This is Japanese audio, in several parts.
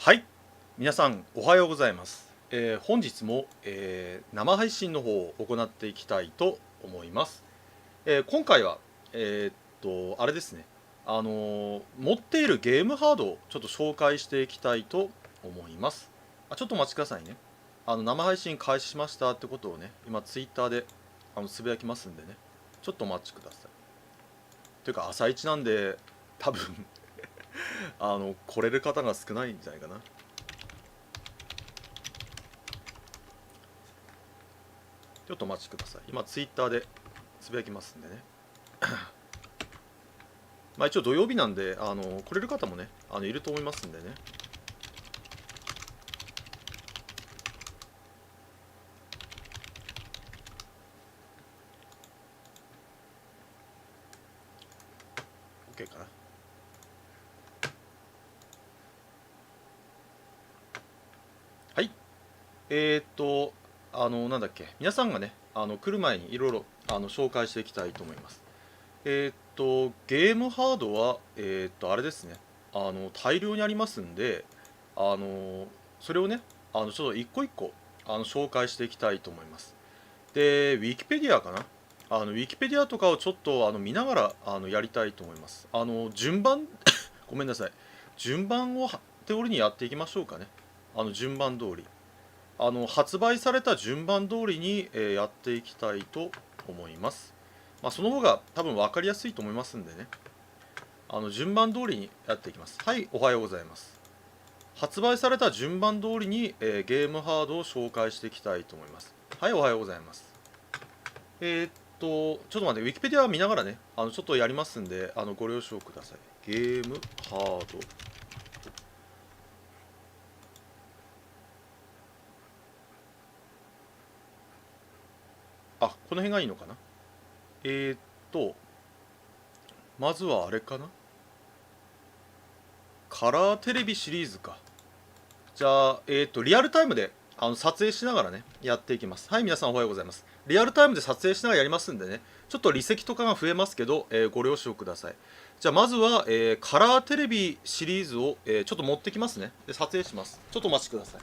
はい、皆さんおはようございます。本日も、生配信の方を行っていきたいと思います。今回は、あれですね、持っているゲームハードをちょっと紹介していきたいと思います。ちょっとお待ちくださいね。生配信開始しましたってことをね、今ツイッターでつぶやきますんでね、ちょっとお待ちください。というか、朝一なんで、多分来れる方が少ないんじゃないかな。ちょっとお待ちください。今、ツイッターでつぶやきますんでね。一応土曜日なんで、来れる方もね、いると思いますんでね。OK かな。はい。なんだっけ、皆さんがね、来る前にいろいろ紹介していきたいと思います。ゲームハードは、あれですね、大量にありますんで、あのそれをね、ちょっと一個一個紹介していきたいと思います。で、ウィキペディアかな。ウィキペディアとかをちょっと見ながらやりたいと思います。順番ごめんなさい。順番を手折りにやっていきましょうかね。順番通り。発売された順番通りに、やっていきたいと思います。その方が多分分かりやすいと思いますんでね。順番通りにやっていきます。はい、おはようございます。発売された順番通りに、ゲームハードを紹介していきたいと思います。はい、おはようございます。ちょっと待って、ウィキペディア見ながらね、ちょっとやりますんで、ご了承ください。ゲームハード。この辺がいいのかな。えーっと、まずはあれかな。カラーテレビシリーズか。じゃあ、リアルタイムで撮影しながらね、やっていきます。はい、皆さんおはようございます。リアルタイムで撮影しながらやりますんでね、ちょっと離席とかが増えますけど、ご了承ください。じゃあ、まずは、カラーテレビシリーズを、ちょっと持ってきますね。で、撮影します。ちょっとお待ちください。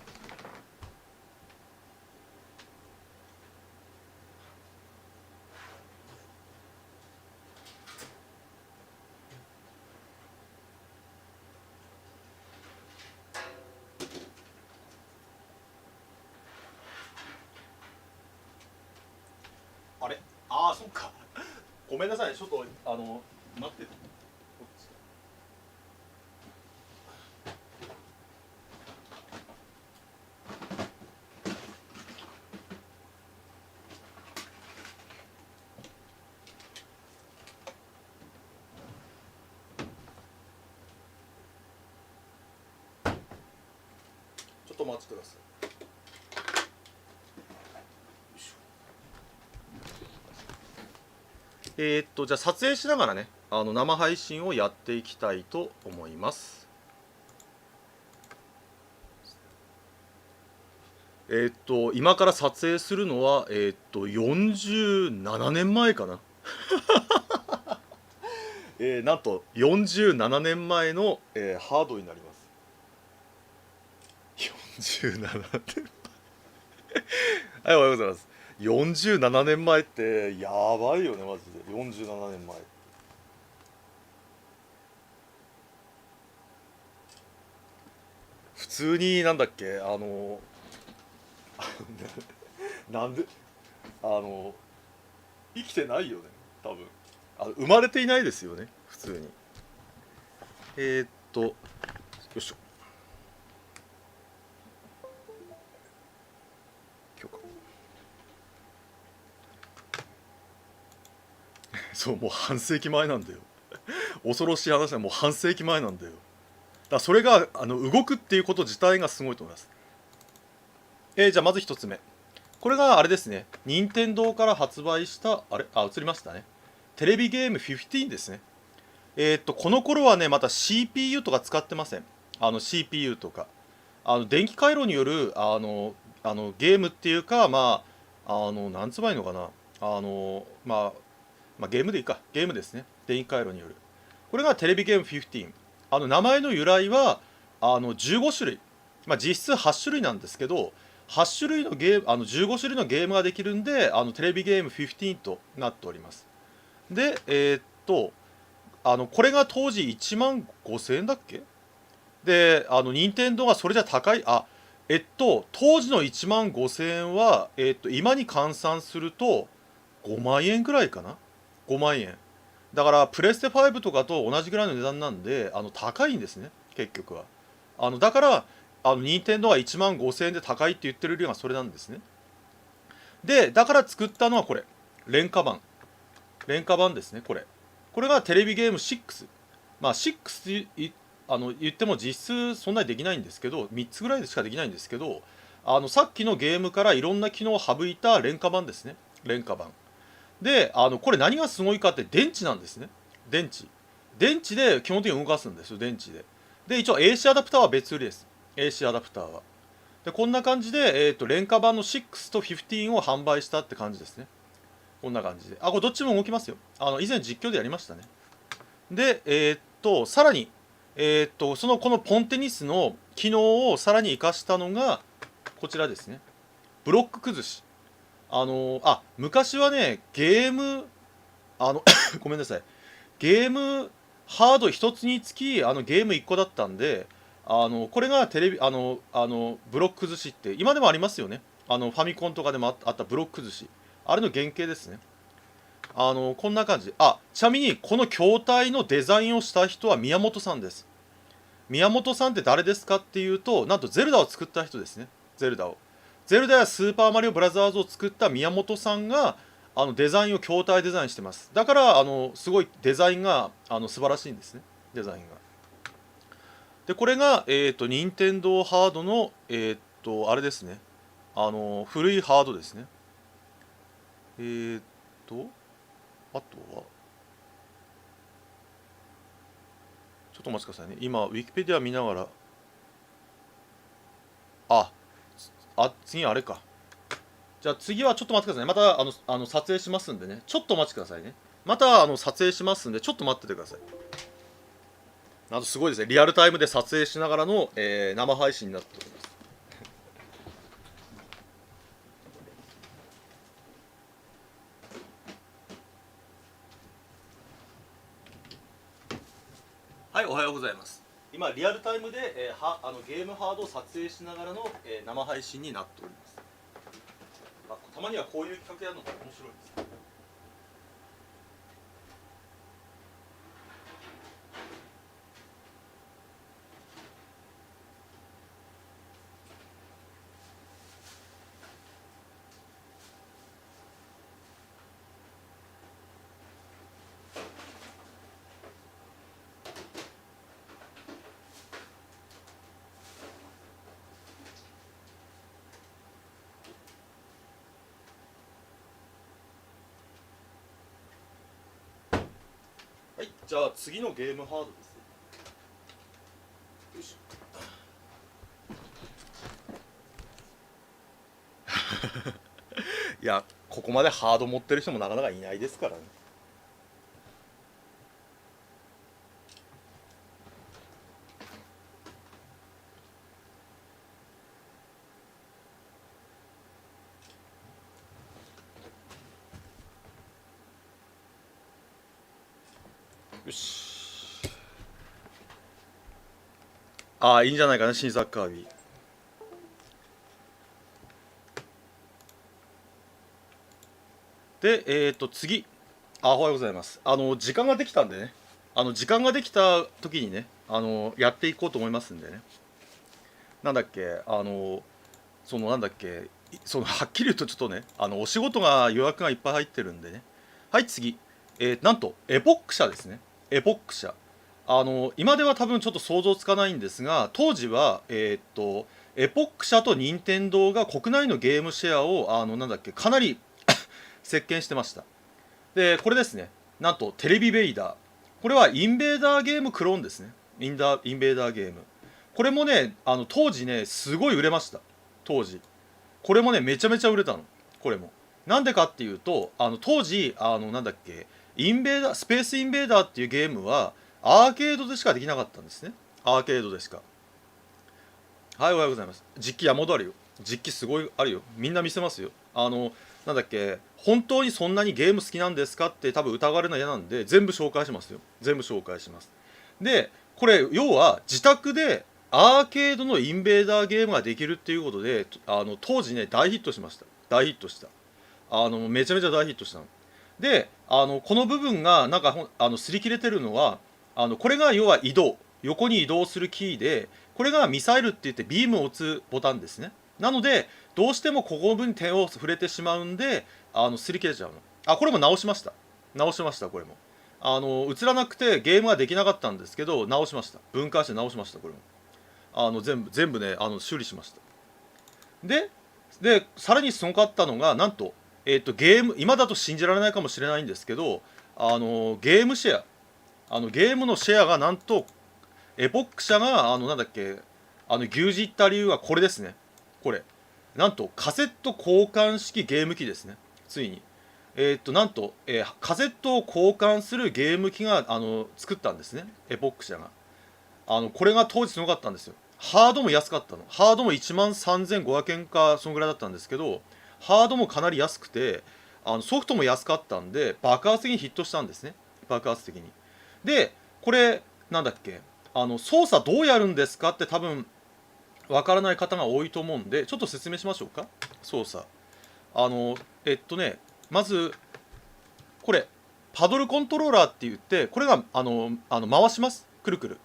あれそっか。ごめんなさい。ちょっと、待って。ちょっとお待ちください。じゃあ撮影しながらね、生配信をやっていきたいと思います。今から撮影するのは、47年前かな。なんと47年前の、ハードになります。47年。はい、おはようございます。47年前ってやばいよね、マジで。47年前。普通になんだっけ、なんで、あの、生きてないよね、多分。生まれていないですよね、普通に。よいしょ。許可。そう、もう半世紀前なんだよ。恐ろしい話はもう半世紀前なんだよ。だからそれが動くっていうこと自体がすごいと思います。じゃあまず一つ目。これがあれですね。任天堂から発売した、映りましたね。テレビゲーム15ですね。この頃はね、また CPU とか使ってません。CPU とか。電気回路による、ゲームっていうか、なんつばいのかな。ゲームでいいか。ゲームですね。電気回路による。これがテレビゲーム15。名前の由来は、15種類。まあ、実質8種類なんですけど、8種類のゲーム、15種類のゲームができるんで、テレビゲーム15となっております。で、これが当時1万5000円だっけ。で、任天堂がそれじゃ高い、当時の1万5000円は、今に換算すると5万円ぐらいかな。5万円。だから、プレステ5とかと同じぐらいの値段なんで、高いんですね、結局は。だから、任天堂が1万5000円で高いって言ってる理由がそれなんですね。で、だから作ったのはこれ。廉価版。廉価版ですね、これ。これがテレビゲーム6。まあ、6言っても実質そんなにできないんですけど、3つぐらいでしかできないんですけど、さっきのゲームからいろんな機能を省いた廉価版ですね。廉価版。で、これ何がすごいかって電池なんですね。電池。電池で基本的に動かすんですよ、電池で。で、一応 AC アダプターは別売りです。AC アダプターは。で、こんな感じで、廉価版の6と15を販売したって感じですね。こんな感じで。これどっちも動きますよ。以前実況でやりましたね。で、さらに、このポンテニスの機能をさらに活かしたのが、こちらですね。ブロック崩し。昔はね、ゲーム、ごめんなさい。ゲームハード一つにつき、ゲーム1個だったんで、これがテレビ、ブロック崩しって、今でもありますよね。ファミコンとかでもあったブロック崩し。あれの原型ですね。こんな感じ。ちなみに、この筐体のデザインをした人は宮本さんです。宮本さんって誰ですかっていうと、なんとゼルダを作った人ですね。ゼルダを。ゼルダやスーパーマリオブラザーズを作った宮本さんが、デザインを筐体デザインしてます。だから、すごいデザインが、素晴らしいんですね。デザインが。で、これが、任天堂ハードの、あれですね。古いハードですね。あとは、ちょっとお待ちくださいね。今、ウィキペディア見ながら、あ、次あれか。じゃあ次はちょっと待ってくださいね。また撮影しますんでね。ちょっとお待ちくださいね。また撮影しますんで、ちょっと待っててください。すごいですね。リアルタイムで撮影しながらの、生配信になっております。はい、おはようございます。今、リアルタイムで、ゲームハードを撮影しながらの、生配信になっております。たまにはこういう企画やるのが面白いです。はい、じゃあ次のゲームハードです。よいしょ。いや、ここまでハード持ってる人もなかなかいないですからね。よし。いいんじゃないかな、新作カービィ。で、次。おはようございます。時間ができたんでね。時間ができた時にね、やっていこうと思いますんでね。なんだっけ、なんだっけ、はっきり言うとちょっとね、お仕事が予約がいっぱい入ってるんでね。はい、次。なんと、エポック社ですね。エポック社。今では多分ちょっと想像つかないんですが、当時は、エポック社と任天堂が国内のゲームシェアを、なんだっけ、かなり席巻してました。で、これですね。なんと、テレビベイダー。これはインベーダーゲームクローンですね。インベーダーゲーム。これもね、当時ね、すごい売れました。当時。これもね、めちゃめちゃ売れたの。これも。なんでかっていうと、当時、なんだっけ、インベーダー、スペースインベーダーっていうゲームは、アーケードでしかできなかったんですね。アーケードでしか。はい、おはようございます。実機山ほどあるよ。実機すごいあるよ。みんな見せますよ。なんだっけ、本当にそんなにゲーム好きなんですかって多分疑われるの嫌なんで、全部紹介しますよ。全部紹介します。で、これ、要は自宅でアーケードのインベーダーゲームができるっていうことで、当時ね、大ヒットしました。大ヒットした。めちゃめちゃ大ヒットしたの。で、この部分が、なんか擦り切れてるのは、これが要は移動。横に移動するキーで、これがミサイルって言ってビームを撃つボタンですね。なので、どうしてもここの分に手を触れてしまうんで、擦り切れちゃうの。あ、これも直しました。直しました、これも。映らなくてゲームができなかったんですけど、直しました。分解して直しました、これも。全部ね、修理しました。で、さらにすごかったのが、なんと、ゲーム、今だと信じられないかもしれないんですけど、ゲームシェア、ゲームのシェアがなんと、エポック社が、なんだっけ、牛耳った理由はこれですね。これ。なんと、カセット交換式ゲーム機ですね。ついに。なんと、カセットを交換するゲーム機が、作ったんですね。エポック社が。これが当時すごかったんですよ。ハードも安かったの。ハードも1万3500円か、そのぐらいだったんですけど、ハードもかなり安くて、ソフトも安かったんで、爆発的にヒットしたんですね。爆発的に。で、これ、なんだっけ、操作どうやるんですかって多分、わからない方が多いと思うんで、ちょっと説明しましょうか。操作。あの、ね、まず、これ、パドルコントローラーって言って、これが、回します。くるくる。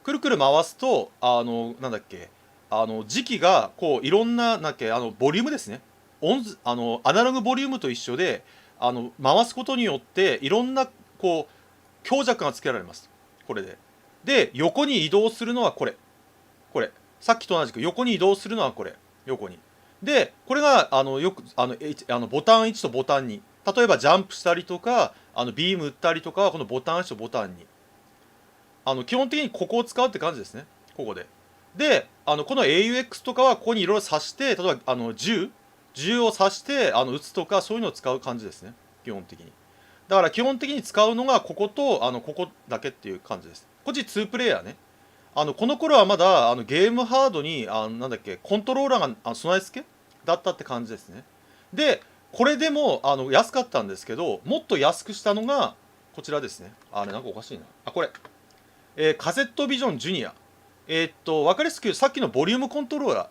くるくる回すと、なんだっけ、磁気が、こう、いろんな、なんだっけ、ボリュームですね。アナログボリュームと一緒で、回すことによって、いろんな、こう、強弱がつけられます。これで。で、横に移動するのはこれ。これ。さっきと同じく、横に移動するのはこれ。横に。で、これが、よく、ボタン1とボタン2。例えば、ジャンプしたりとか、ビーム打ったりとかは、このボタン1とボタン2。基本的にここを使うって感じですね。ここで。で、この AUX とかはここにいろいろ挿して、例えば、銃を挿して、撃つとか、そういうのを使う感じですね。基本的に。だから基本的に使うのがここと、ここだけっていう感じです。こっち2プレイヤーね。この頃はまだ、ゲームハードに、なんだっけ、コントローラーが備え付けだったって感じですね。で、これでも、安かったんですけど、もっと安くしたのが、こちらですね。あれ、なんかおかしいな。あ、これ。カセットビジョンジュニア。わかりやすくさっきのボリュームコントローラー。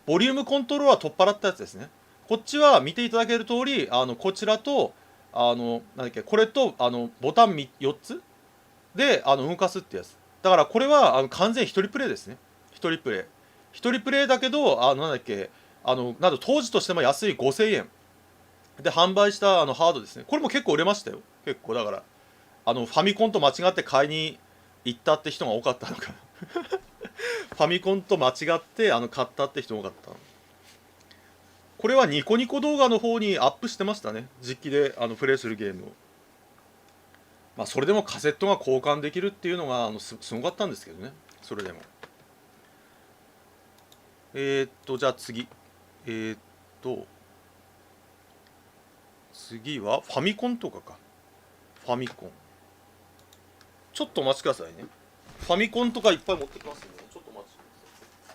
ボリュームコントローラー取っ払ったやつですね。こっちは見ていただける通り、こちらと、なんだっけ、これと、ボタン4つで、動かすってやつ。だからこれは、完全一人プレイですね。一人プレイ。一人プレイだけど、なんだっけ、なんと当時としても安い5000円。で、販売したハードですね。これも結構売れましたよ。結構、だから、ファミコンと間違って買いに行ったって人が多かったのかな。ファミコンと間違って買ったって人が多かった。これはニコニコ動画の方にアップしてましたね。実機でプレイするゲームを。まあ、それでもカセットが交換できるっていうのがすごかったんですけどね。それでも。じゃあ次。えーっと、次はファミコンとかか。ファミコン。ちょっとお待ちくださいね。ファミコンとかいっぱい持ってきますんでね。ちょっとお待ちください。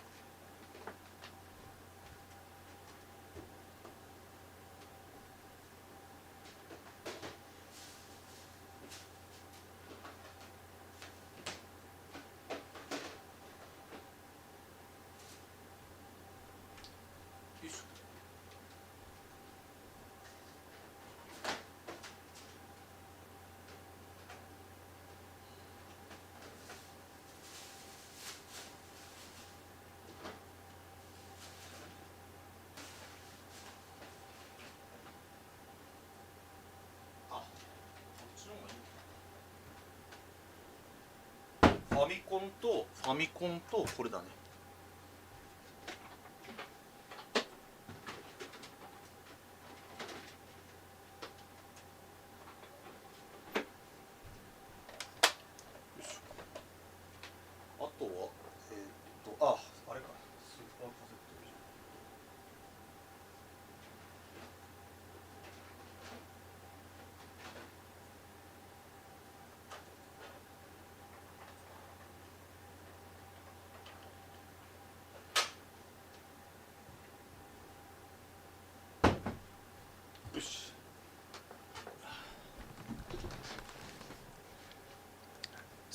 よいしょ。あ、こっちの方がいい。ファミコンとこれだね。あとは、あれか、スーパーカセットビジョン。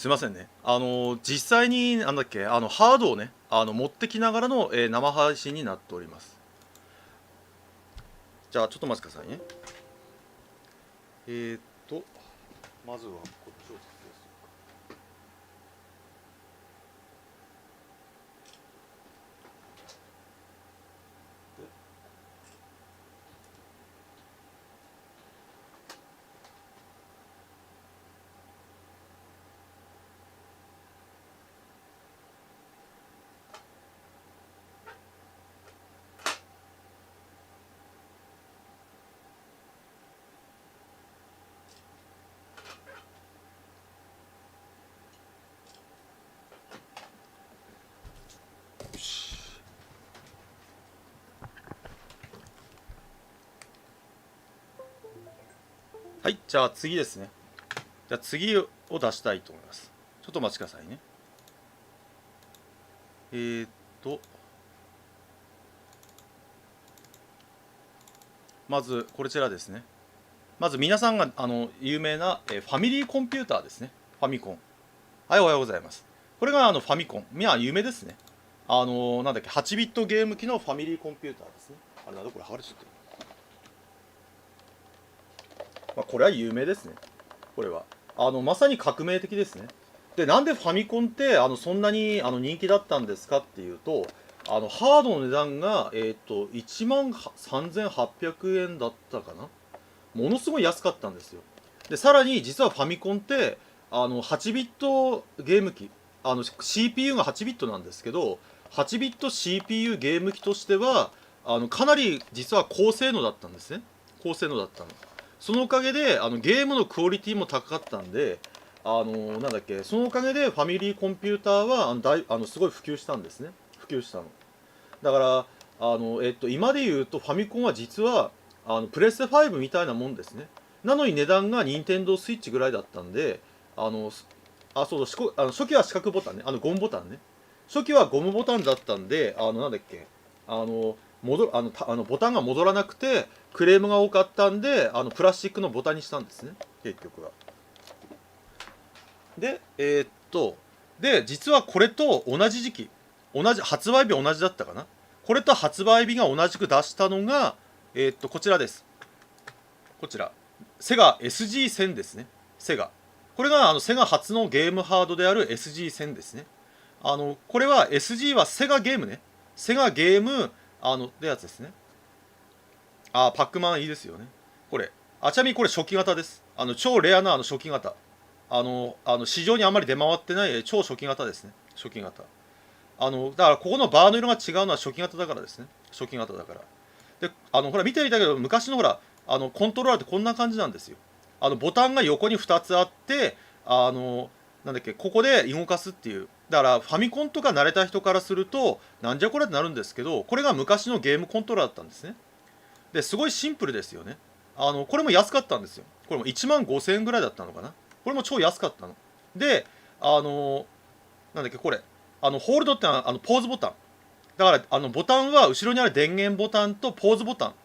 すいませんね。実際に、なんだっけ、ハードをね、持ってきながらの、生配信になっております。じゃあ、ちょっと待ってくださいね。えーっと、まずはこっちを撮影する。よし。はい、じゃあ次ですね。じゃあ次を出したいと思います。ちょっとお待ちくださいね。えーっと、まずこちらですね。まず皆さんが有名な、ファミリーコンピューターですね。ファミコン。はい、おはようございます。これがファミコン。有名ですね。なんだっけ、8ビットゲーム機のファミリーコンピューターですね。あれなんだこれ、剥がれちゃってる。これは有名ですね。これは。まさに革命的ですね。で、なんでファミコンってそんなに人気だったんですかっていうと、ハードの値段が、1万3800円だったかな。ものすごい安かったんですよ。で、さらに実はファミコンって8ビットゲーム機、CPU が8ビットなんですけど、8ビット CPU ゲーム機としてはかなり実は高性能だったんですね。高性能だったの。そのおかげでゲームのクオリティも高かったんで、なんだっけ、そのおかげでファミリーコンピューターはすごい普及したんですね。普及したの。だから今で言うとファミコンは実はプレステ5みたいなもんですね。なのに値段が任天堂スイッチぐらいだったんで、あのそうそう、初期は四角ボタンね、ゴムボタンね。初期はゴムボタンだったんで、なんだっけ、ボタンが戻らなくてクレームが多かったんで、プラスチックのボタンにしたんですね、結局は。で、実はこれと同じ時期、発売日同じだったかな。これと発売日が同じく出したのが、こちらです。こちら。セガ SG1000 ですね。セガ。これがセガ初のゲームハードである SG1000 ですね。これは SG はセガゲームね。セガゲーム、ってやつですね。パックマンいいですよね。これ。ちなみにこれ初期型です。超レアな初期型。市場にあまり出回ってない超初期型ですね。初期型。だからここのバーの色が違うのは初期型だからですね。初期型だから。で、ほら見てみたけど、昔のほら、コントローラーってこんな感じなんですよ。ボタンが横に2つあって、なんだっけ、ここで動かすっていう。だからファミコンとか慣れた人からすると、なんじゃこれってなるんですけど、これが昔のゲームコントローラーだったんですね。で、すごいシンプルですよね。これも安かったんですよ。これも1万5000円ぐらいだったのかな。これも超安かったの。で、なんだっけ、これ。ホールドってのはポーズボタン。だから、ボタンは後ろにある電源ボタンとポーズボタン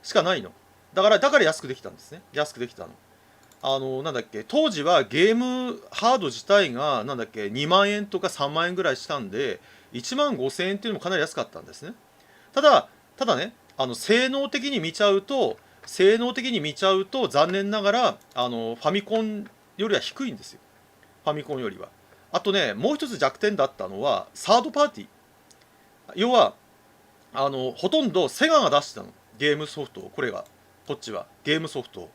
しかないの。だから安くできたんですね。安くできたの。なんだっけ、当時はゲームハード自体が、なんだっけ、2万円とか3万円ぐらいしたんで、1万5000円っていうのもかなり安かったんですね。ただ、ただね、性能的に見ちゃうと、残念ながら、ファミコンよりは低いんですよ。ファミコンよりは。あとね、もう一つ弱点だったのは、サードパーティー。要は、ほとんどセガが出してたの。ゲームソフトを、これが。こっちは。ゲームソフトを。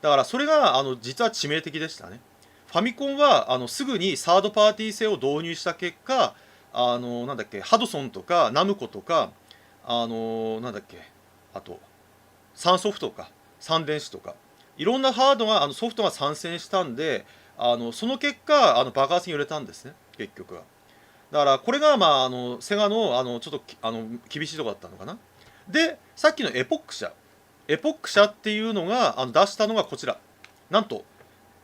だから、それが、実は致命的でしたね。ファミコンは、すぐにサードパーティー製を導入した結果、なんだっけ、ハドソンとか、ナムコとか、なんだっけ、あと、サンソフトか、サン電子とか、いろんなハードが、ソフトが参戦したんで、その結果、爆発に売れたんですね、結局は。だから、これが、セガの、ちょっと厳しいところだったのかな。で、さっきのエポック社。エポック社っていうのが、出したのがこちら。なんと、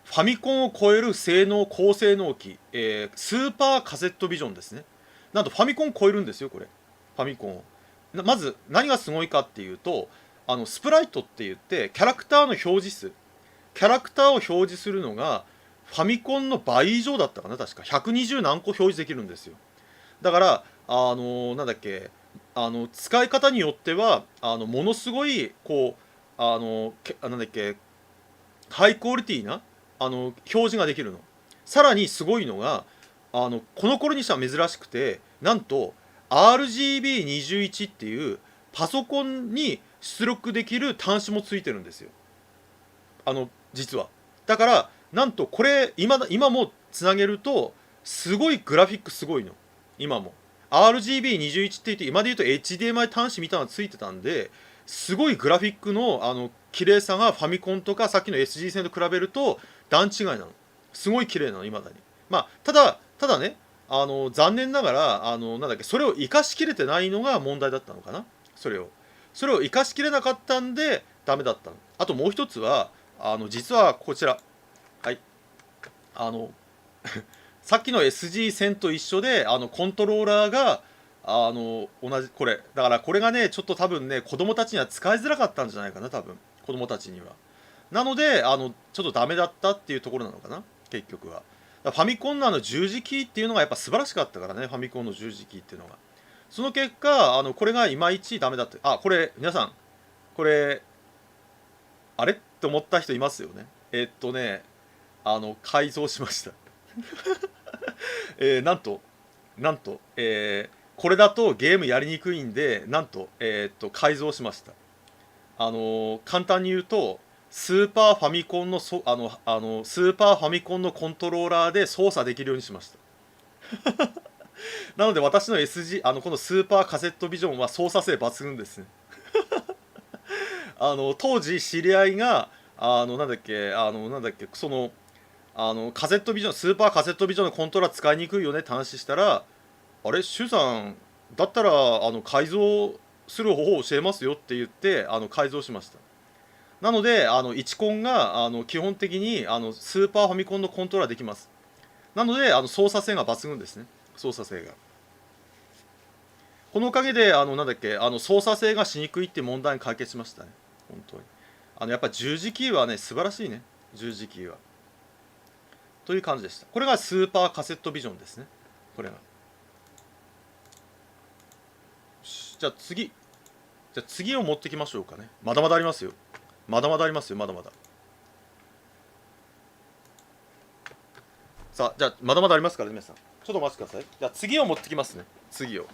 ファミコンを超える高性能機、スーパーカセットビジョンですね。なんと、ファミコンを超えるんですよ、これ。ファミコンを。まず、何がすごいかっていうと、スプライトって言って、キャラクターの表示数。キャラクターを表示するのが、ファミコンの倍以上だったかな、確か120何個表示できるんですよ。だからなんだっけ、使い方によってはものすごいこうなんだっけ、ハイクオリティな表示ができるの。さらにすごいのがこの頃にしては珍しくて、なんと RGB21 っていうパソコンに出力できる端子もついてるんですよ、実は。だからなんとこれ今もつなげるとすごいグラフィックすごいの。今も RGB21 って言って今で言うと HDMI 端子みたいなのついてたんで、すごいグラフィックの綺麗さがファミコンとかさっきの SG 線と比べると段違いなの。すごい綺麗なの未だに。まあただね、残念ながらなんだっけ、それを生かしきれてないのが問題だったのかな。それを生かしきれなかったんでダメだったの。あともう一つは実はこちら、はい、さっきの SG 線と一緒でコントローラーが同じ、これだからこれがねちょっと多分ね子供たちには使いづらかったんじゃないかな、多分子供たちには。なのでちょっとダメだったっていうところなのかな、結局は。ファミコンの十字キーっていうのがやっぱ素晴らしかったからね、ファミコンの十字キーっていうのが。その結果これがいまいちダメだって。これ皆さん、これあれって思った人いますよね。改造しました。なんと、これだとゲームやりにくいんで、なんと、改造しました。簡単に言うと、スーパーファミコンのスーパーファミコンのコントローラーで操作できるようにしました。なので私の SG、このスーパーカセットビジョンは操作性抜群ですね。当時知り合いがカセットビジョン、スーパーカセットビジョンのコントローラー使いにくいよねって話したら、あれシュウさんだったら改造する方法を教えますよって言って改造しました。なので1コンが基本的にスーパーファミコンのコントローラーできます。なので操作性が抜群ですね。操作性がこのおかげで操作性がしにくいって問題に解決しましたね、本当に。やっぱ十字キーはね素晴らしいね、十字キーは。という感じでした。これがスーパーカセットビジョンですね、これが。じゃあ次を持ってきましょうかね。まだまだありますよ、まだまだありますよ、まだまだ。さあ、じゃあまだまだありますからね、皆さんちょっとお待ちください。じゃあ次を持ってきますね、次を。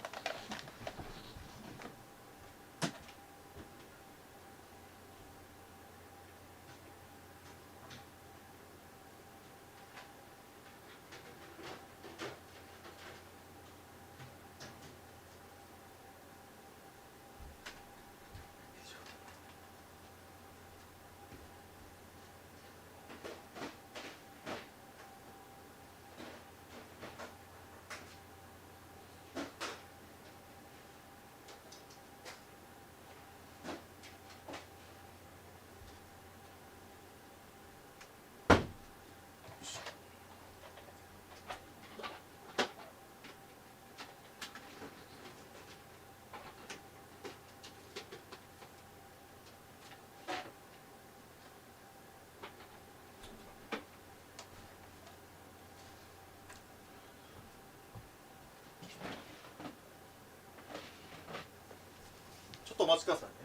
ちょっとお待ちくださいね。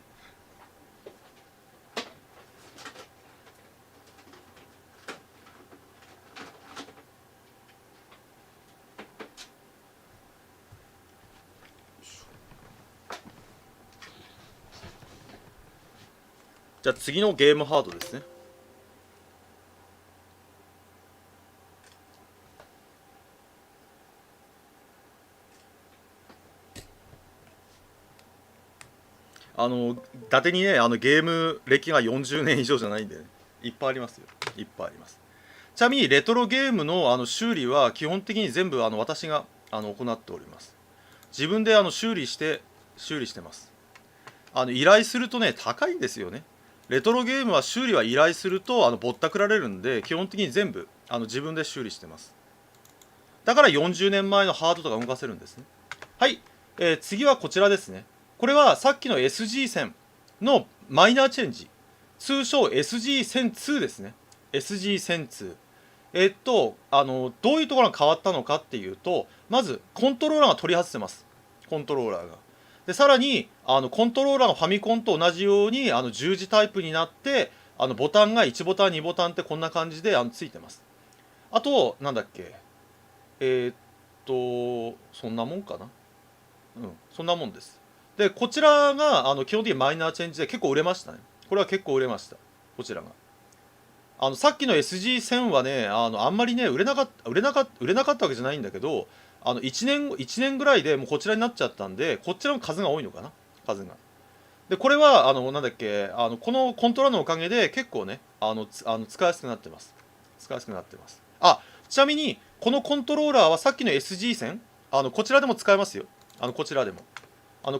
じゃあ次のゲームハードですね。伊達にねゲーム歴が40年以上じゃないんでね、いっぱいありますよ、いっぱいあります。ちなみにレトロゲームの修理は基本的に全部私が行っております。自分で修理してます。依頼するとね高いんですよね。レトロゲームは修理は依頼するとぼったくられるんで、基本的に全部自分で修理してます。だから40年前のハードとか動かせるんですね。はい、次はこちらですね。これはさっきの SG 線のマイナーチェンジ、通称 SG 線2ですね。SG 線2。どういうところが変わったのかっていうと、まずコントローラーが取り外せます。コントローラーが。でさらにコントローラーがファミコンと同じように十字タイプになって、ボタンが1ボタン2ボタンってこんな感じでついてます。あとなんだっけ、そんなもんかな。そんなもんです。でこちらが基本的にマイナーチェンジで結構売れましたね。これは結構売れました、こちらが。さっきの SG1000 はね、あんまりね、売れなかったわけじゃないんだけど、1年ぐらいでもうこちらになっちゃったんで、こちらの数が多いのかな、数が。で、これは、なんだっけ、このコントローラーのおかげで結構ね、使いやすくなってます。使いやすくなってます。ちなみに、このコントローラーはさっきの SG1000、こちらでも使えますよ。こちらでも。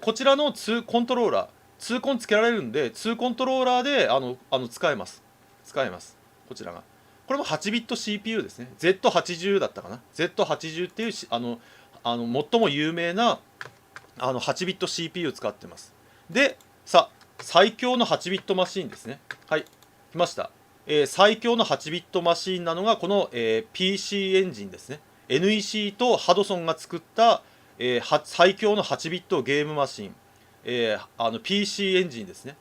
こちらの2コントローラー、2コンつけられるんで、2コントローラーで、使えます。使えます。こちらが。これも8ビット CPU ですね。Z80 だったかな。Z80 っていう最も有名な8ビット CPU を使ってます。で、最強の8ビットマシンですね。はい、来ました。最強の8ビットマシンなのがこの、PC エンジンですね。NEC とハドソンが作った、最強の8ビットゲームマシン、PC エンジンですね。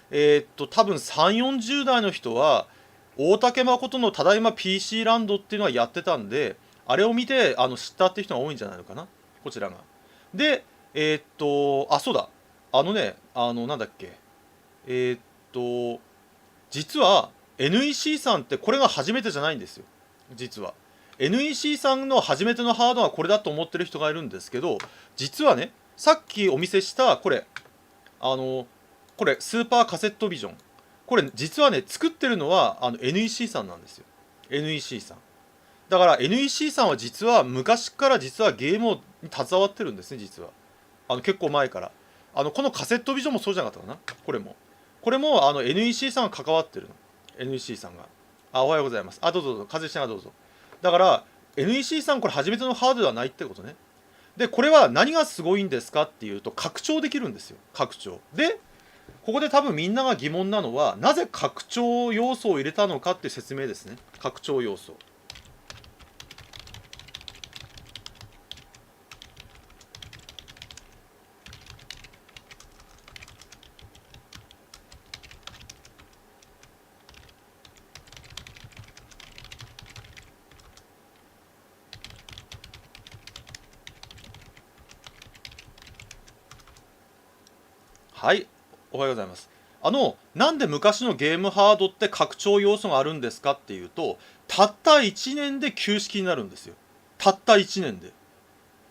多分3、40代の人は、大竹誠のただいま PC ランドっていうのはやってたんで、あれを見て知ったっていう人が多いんじゃないのかな、こちらが。で、そうだ、なんだっけ、えーっと、実は NEC さんってこれが初めてじゃないんですよ、実は。NEC さんの初めてのハードはこれだと思ってる人がいるんですけど、実はね、さっきお見せしたこれ、これスーパーカセットビジョン、これ実はね作ってるのはNEC さんなんですよ。 NEC さんだから NEC さんは実は昔から実はゲームに携わってるんですね、実は。結構前からこのカセットビジョンもそうじゃなかったかな。これもNEC さんが関わってるの。 NEC さんが。おはようございます。どうぞどうぞ、風邪しながらどうぞ。だから NEC さんこれ初めてのハードではないってことね。でこれは何がすごいんですかっていうと、拡張できるんですよ、拡張で。ここで多分みんなが疑問なのは、なぜ拡張要素を入れたのかっていう説明ですね。拡張要素。はい、おはようございます。なんで昔のゲームハードって拡張要素があるんですかっていうと、たった1年で旧式になるんですよ。たった1年で。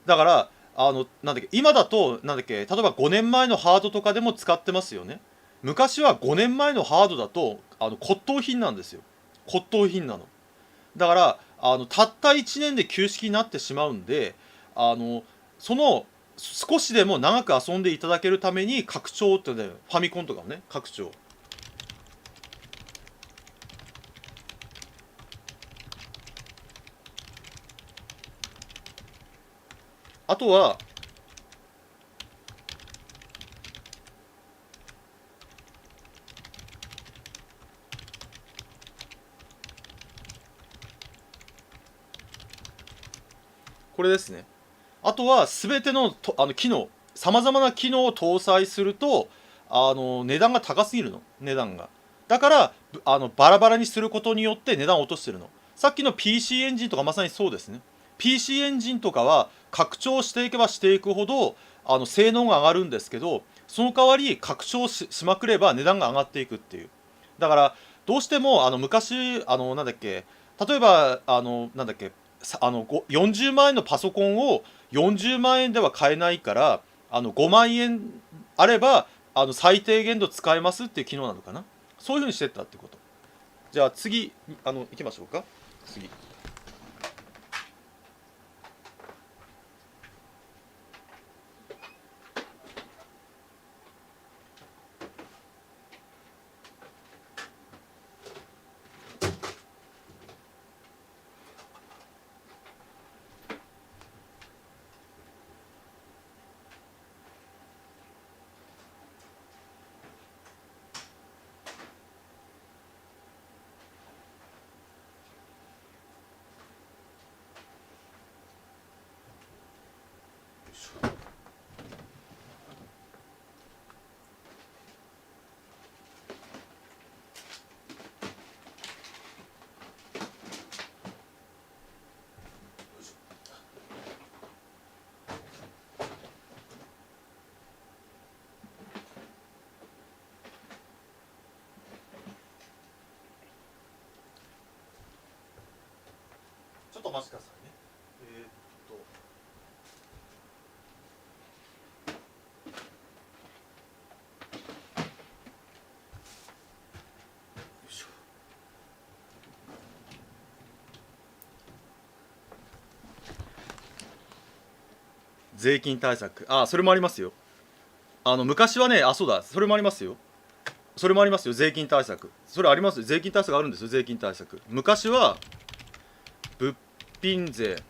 だから、なんだっけ、今だと、なんだっけ、例えば5年前のハードとかでも使ってますよね。昔は5年前のハードだと、骨董品なんですよ。骨董品なの。だから、たった1年で旧式になってしまうんで、その、少しでも長く遊んでいただけるために拡張ってね、ファミコンとかもね、拡張。あとは、これですね。あとは、すべての機能、さまざまな機能を搭載すると、値段が高すぎるの、値段が。だから、バラバラにすることによって値段を落としてるの。さっきの PC エンジンとかまさにそうですね。PC エンジンとかは、拡張していけばしていくほど、性能が上がるんですけど、その代わり、拡張しまくれば値段が上がっていくっていう。だから、どうしても、昔、なんだっけ、例えば、なんだっけ、40万円のパソコンを40万円では買えないから、5万円あれば最低限度使えますっていう機能なのかな。そういうふうにしてったってこと。じゃあ次行きましょうか。次。とお待ちくださいね。よいしょ。税金対策、それもありますよ。昔はね、そうだ、それもありますよ。それもありますよ、税金対策。それありますよ、税金対策あるんですよ、税金対策。昔は、物品税。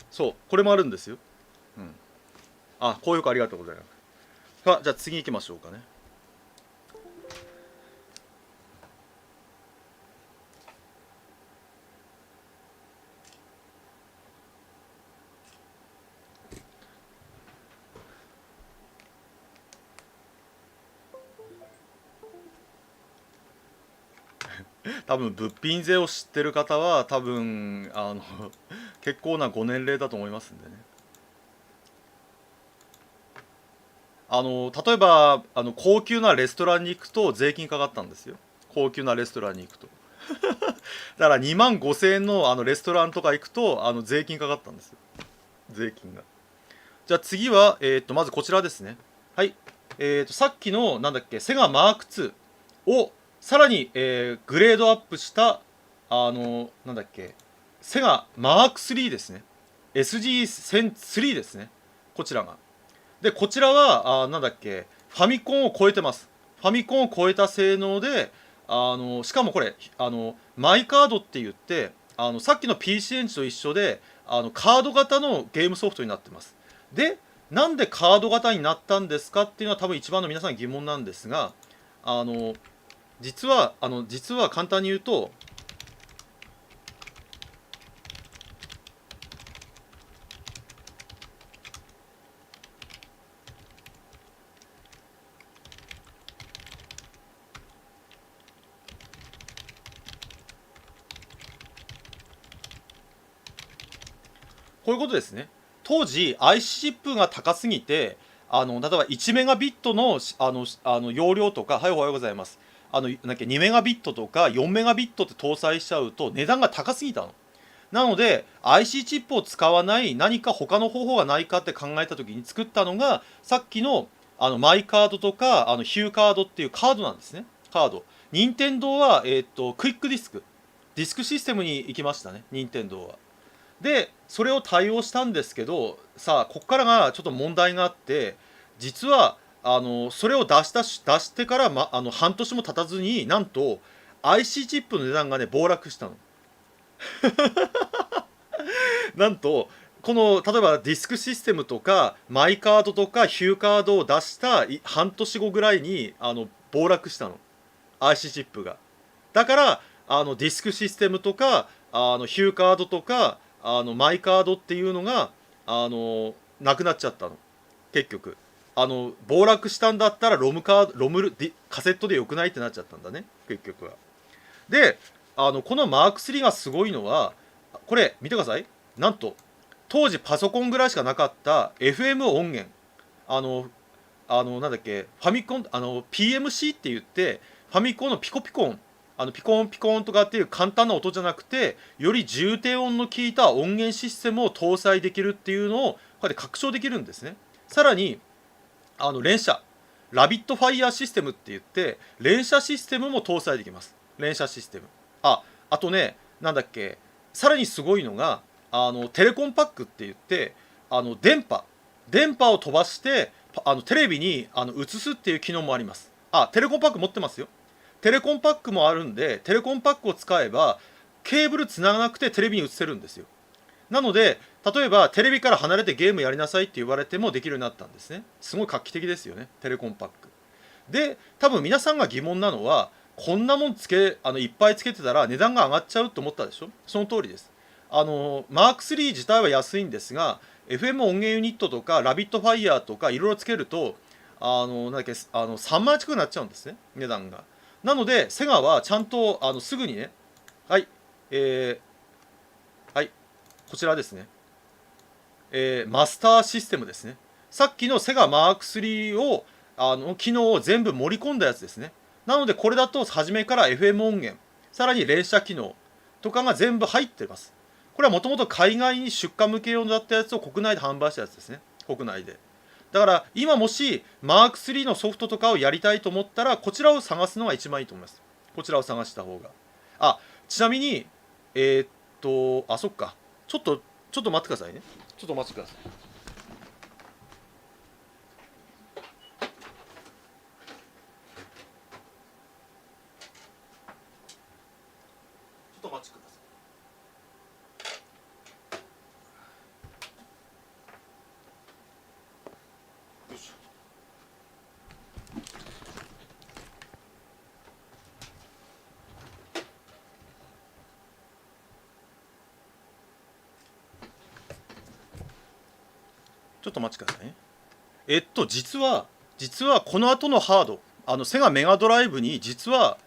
そう、これもあるんですよ。うん。高評価ありがとうございます。じゃあ次行きましょうかね。多分物品税を知ってる方は多分結構なご年齢だと思いますんでね。例えば高級なレストランに行くと税金かかったんですよ。高級なレストランに行くと。だから2万5,000円のレストランとか行くと税金かかったんですよ。税金が。じゃあ次は、まずこちらですね。はい。さっきのなんだっけ、セガマーク2をさらに、グレードアップしたなんだっけ、セガマーク3ですね。SG-1003 ですね。こちらが。で、こちらはなんだっけ、ファミコンを超えてます。ファミコンを超えた性能で、しかもこれマイカードって言って、さっきの PC エンジンと一緒でカード型のゲームソフトになってます。で、なんでカード型になったんですかっていうのは多分一番の皆さん疑問なんですが、あの実は簡単に言うと、こういうことですね。当時 IC チップが高すぎて、例えば1メガビットの容量とか、はい、おはようございます。なんだっけ、2メガビットとか4メガビットって搭載しちゃうと値段が高すぎたの。なので IC チップを使わない何か他の方法がないかって考えた時に作ったのがさっきのマイカードとかヒューカードっていうカードなんですね。カード。任天堂はクイックディスクシステムに行きましたね。任天堂は。でそれを対応したんですけど、さあここからがちょっと問題があって、実はそれを出してから、半年も経たずになんと IC チップの値段がね暴落したの。なんとこの例えばディスクシステムとかマイカードとかヒューカードを出した半年後ぐらいに暴落したの、 IC チップが。だからディスクシステムとかヒューカードとかマイカードっていうのがなくなっちゃったの結局。暴落したんだったらカセットでよくないってなっちゃったんだね結局は。でこのマーク3がすごいのは、これ見てください。なんと当時パソコンぐらいしかなかった FM 音源、あのなんだっけ、ファミコンPMC って言って、ファミコンのピコピコン、ピコンピコンとかっていう簡単な音じゃなくて、より重低音の効いた音源システムを搭載できるっていうのをこうやって拡張できるんですね。さらに連射ラビットファイヤーシステムって言って連射システムも搭載できます。連射システム。あとね、なんだっけ、さらにすごいのがテレコンパックって言って、電波を飛ばしてテレビに映すっていう機能もあります。テレコンパック持ってますよ。テレコンパックもあるんで、テレコンパックを使えばケーブルつながなくてテレビに映せるんですよ。なので例えばテレビから離れてゲームやりなさいって言われてもできるようになったんですね。すごい画期的ですよね、テレコンパック。で多分皆さんが疑問なのは、こんなもんいっぱいつけてたら値段が上がっちゃうと思ったでしょ。その通りです。マーク3自体は安いんですが、 FM 音源ユニットとかラビットファイヤーとかいろいろつけるとなんだっけ3万近くなっちゃうんですね、値段が。なのでセガはちゃんとすぐにね、はい、はい、こちらですね、マスターシステムですね。さっきのセガマーク3を機能を全部盛り込んだやつですね。なのでこれだと初めから FM 音源、さらに連射機能とかが全部入ってます。これはもともと海外に出荷向け用だったやつを国内で販売したやつですね。国内で。だから今もしマーク3のソフトとかをやりたいと思ったらこちらを探すのが一番いいと思います。こちらを探した方が。あ、ちなみに、あ、そっか。ちょっと待ってくださいね。ちょっとお待ちください。ちょっとお待ちください。よいしょ。ちょっとお待ちくださいね。実はこの後のハード、セガメガドライブに実は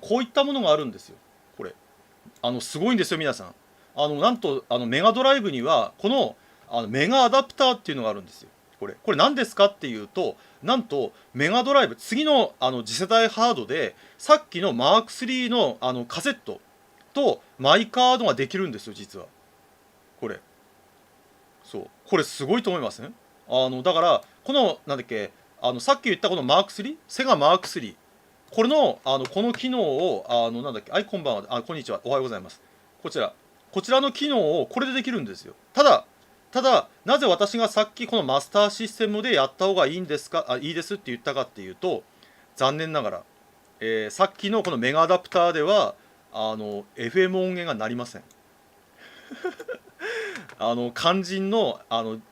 こういったものがあるんですよ。これすごいんですよ皆さん。なんとメガドライブにはこのメガアダプターっていうのがあるんですよ。これ何ですかっていうと、なんとメガドライブ次の次世代ハードでさっきのマーク3のカセットとマイカードができるんですよ実は。これこれすごいと思いますね。だからこのなんだっけ、さっき言ったこのマーク3、セガマーク3、これのこの機能をなんだっけ、はい、こんばんは、こんにちは、おはようございます。こちらの機能をこれでできるんですよ。ただなぜ私がさっきこのマスターシステムでやった方がいいんですか、いいですって言ったかっていうと、残念ながら、さっきのこのメガアダプターではFM 音源が鳴りません。肝心の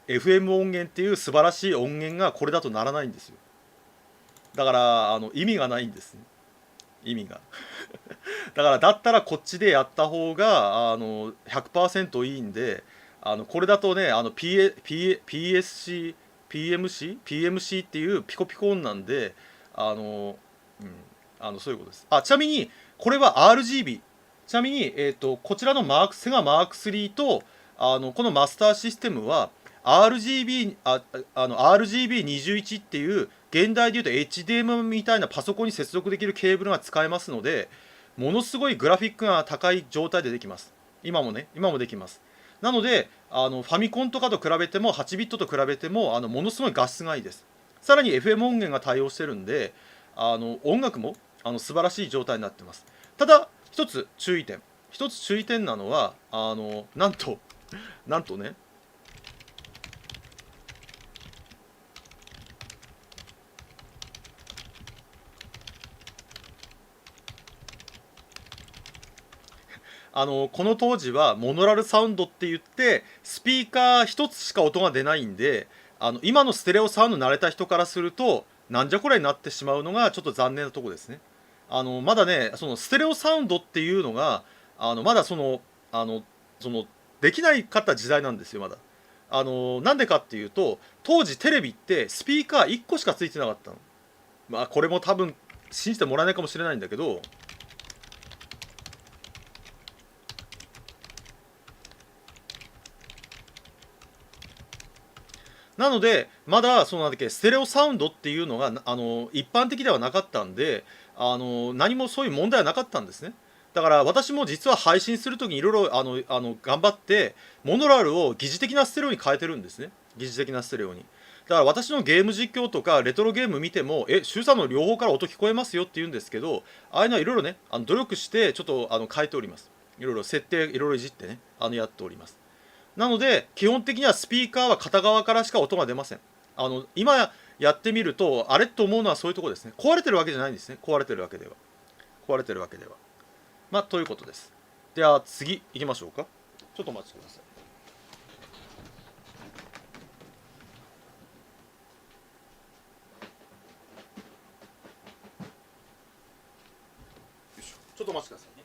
FM 音源っていう素晴らしい音源がこれだとならないんですよ。だから意味がないんですね、意味が。だったらこっちでやった方が100% いいんで、これだとねPSC、PMC っていうピコピコ音なんで、そういうことです。ちなみにこれは RGB、 ちなみに、こちらのセガマーク3とこのマスターシステムは RGB21 っていう現代でいうと HDMI みたいなパソコンに接続できるケーブルが使えますので、ものすごいグラフィックが高い状態でできます。今もできます。なのでファミコンとかと比べても8ビットと比べてもものすごい画質がいいです。さらに FM 音源が対応してるんで音楽も素晴らしい状態になってます。ただ一つ注意点なのはなんとね、この当時はモノラルサウンドって言ってスピーカー一つしか音が出ないんで、今のステレオサウンド慣れた人からするとなんじゃこれになってしまうのがちょっと残念なところですね。まだねそのステレオサウンドっていうのがまだそのできないかった時代なんですよまだ。なんでかっていうと当時テレビってスピーカー1個しかついてなかったの。まあこれも多分信じてもらえないかもしれないんだけど、なのでまだそのなんだっけステレオサウンドっていうのが一般的ではなかったんで何もそういう問題はなかったんですね。だから私も実は配信するときにいろいろ頑張ってモノラルを疑似的なステレオに変えてるんですね。疑似的なステレオに。だから私のゲーム実況とかレトロゲーム見ても周さんの両方から音聞こえますよって言うんですけど、ああいうのはいろいろね努力してちょっと変えております。いろいろ設定いろいろいじってねやっております。なので基本的にはスピーカーは片側からしか音が出ません。今やってみるとあれと思うのはそういうところですね。壊れてるわけじゃないんですね。壊れてるわけでは。まあということです。では次行きましょうか。ちょっとお待ちください。ちょっとお待ちくださいね。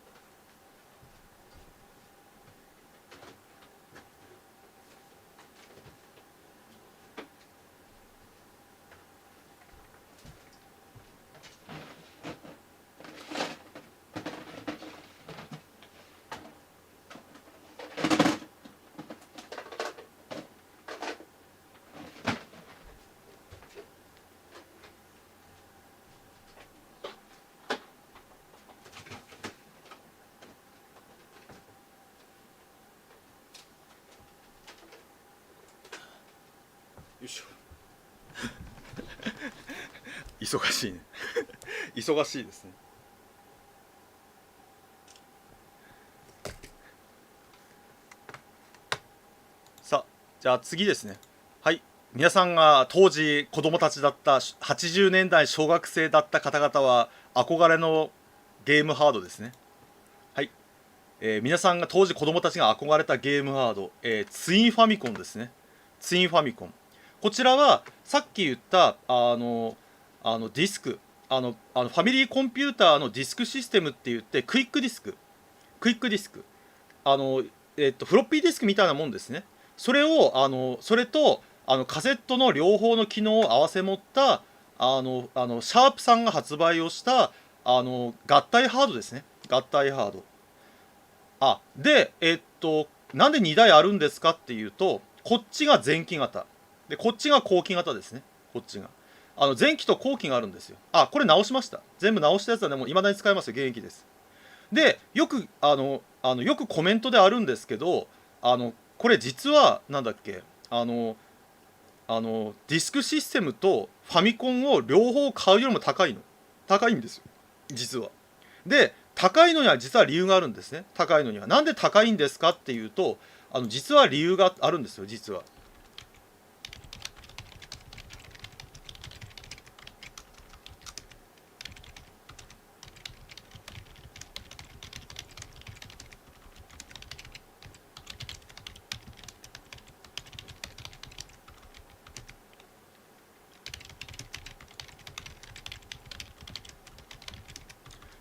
忙しいね忙しいですね。さあ、じゃあ次ですね。はい、皆さんが当時子供たちだった80年代小学生だった方々は憧れのゲームハードですね。はい、皆さんが当時子供たちが憧れたゲームハード、ツインファミコンですね。ツインファミコン、こちらはさっき言ったディスク、ファミリーコンピューターのディスクシステムって言って、クイックディスク、あの、フロッピーディスクみたいなもんですね。それをそれとカセットの両方の機能を併せ持ったシャープさんが発売をした合体ハードですね。合体ハード。でなんで2台あるんですかっていうと、こっちが前期型でこっちが後期型ですね。こっちが前期と後期があるんですよ。これ直しました。全部直したやつはね、もう未だに使えますよ。現役です。でよくよくコメントであるんですけど、これ実はなんだっけ、ディスクシステムとファミコンを両方買うよりも高いんですよ、実は。で高いのには実は理由があるんですね。高いのにはなんで高いんですかっていうと、実は理由があるんですよ、実は。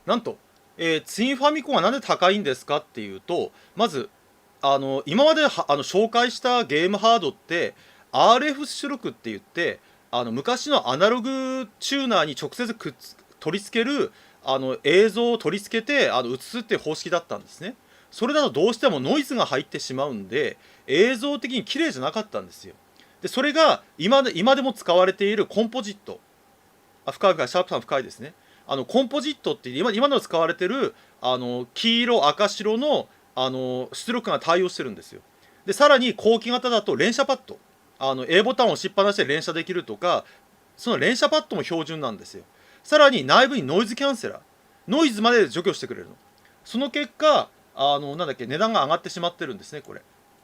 なんと、ツインファミコンはなんで高いんですかっていうと、まず今まで紹介したゲームハードって RF 出力って言って、昔のアナログチューナーに直接取り付ける映像を取り付けて映すっていう方式だったんですね。それだとどうしてもノイズが入ってしまうんで映像的に綺麗じゃなかったんですよ。でそれが今でも使われているコンポジット、深いシャープさん深いですね。コンポジットって今の使われてる黄色赤白の出力が対応してるんですよ。でさらに後期型だと連射パッド、A ボタンを押しっぱなしで連射できるとか、その連射パッドも標準なんですよ。さらに内部にノイズキャンセラー、ノイズまで除去してくれるの。その結果なんだっけ、値段が上がってしまってるんですね、これ。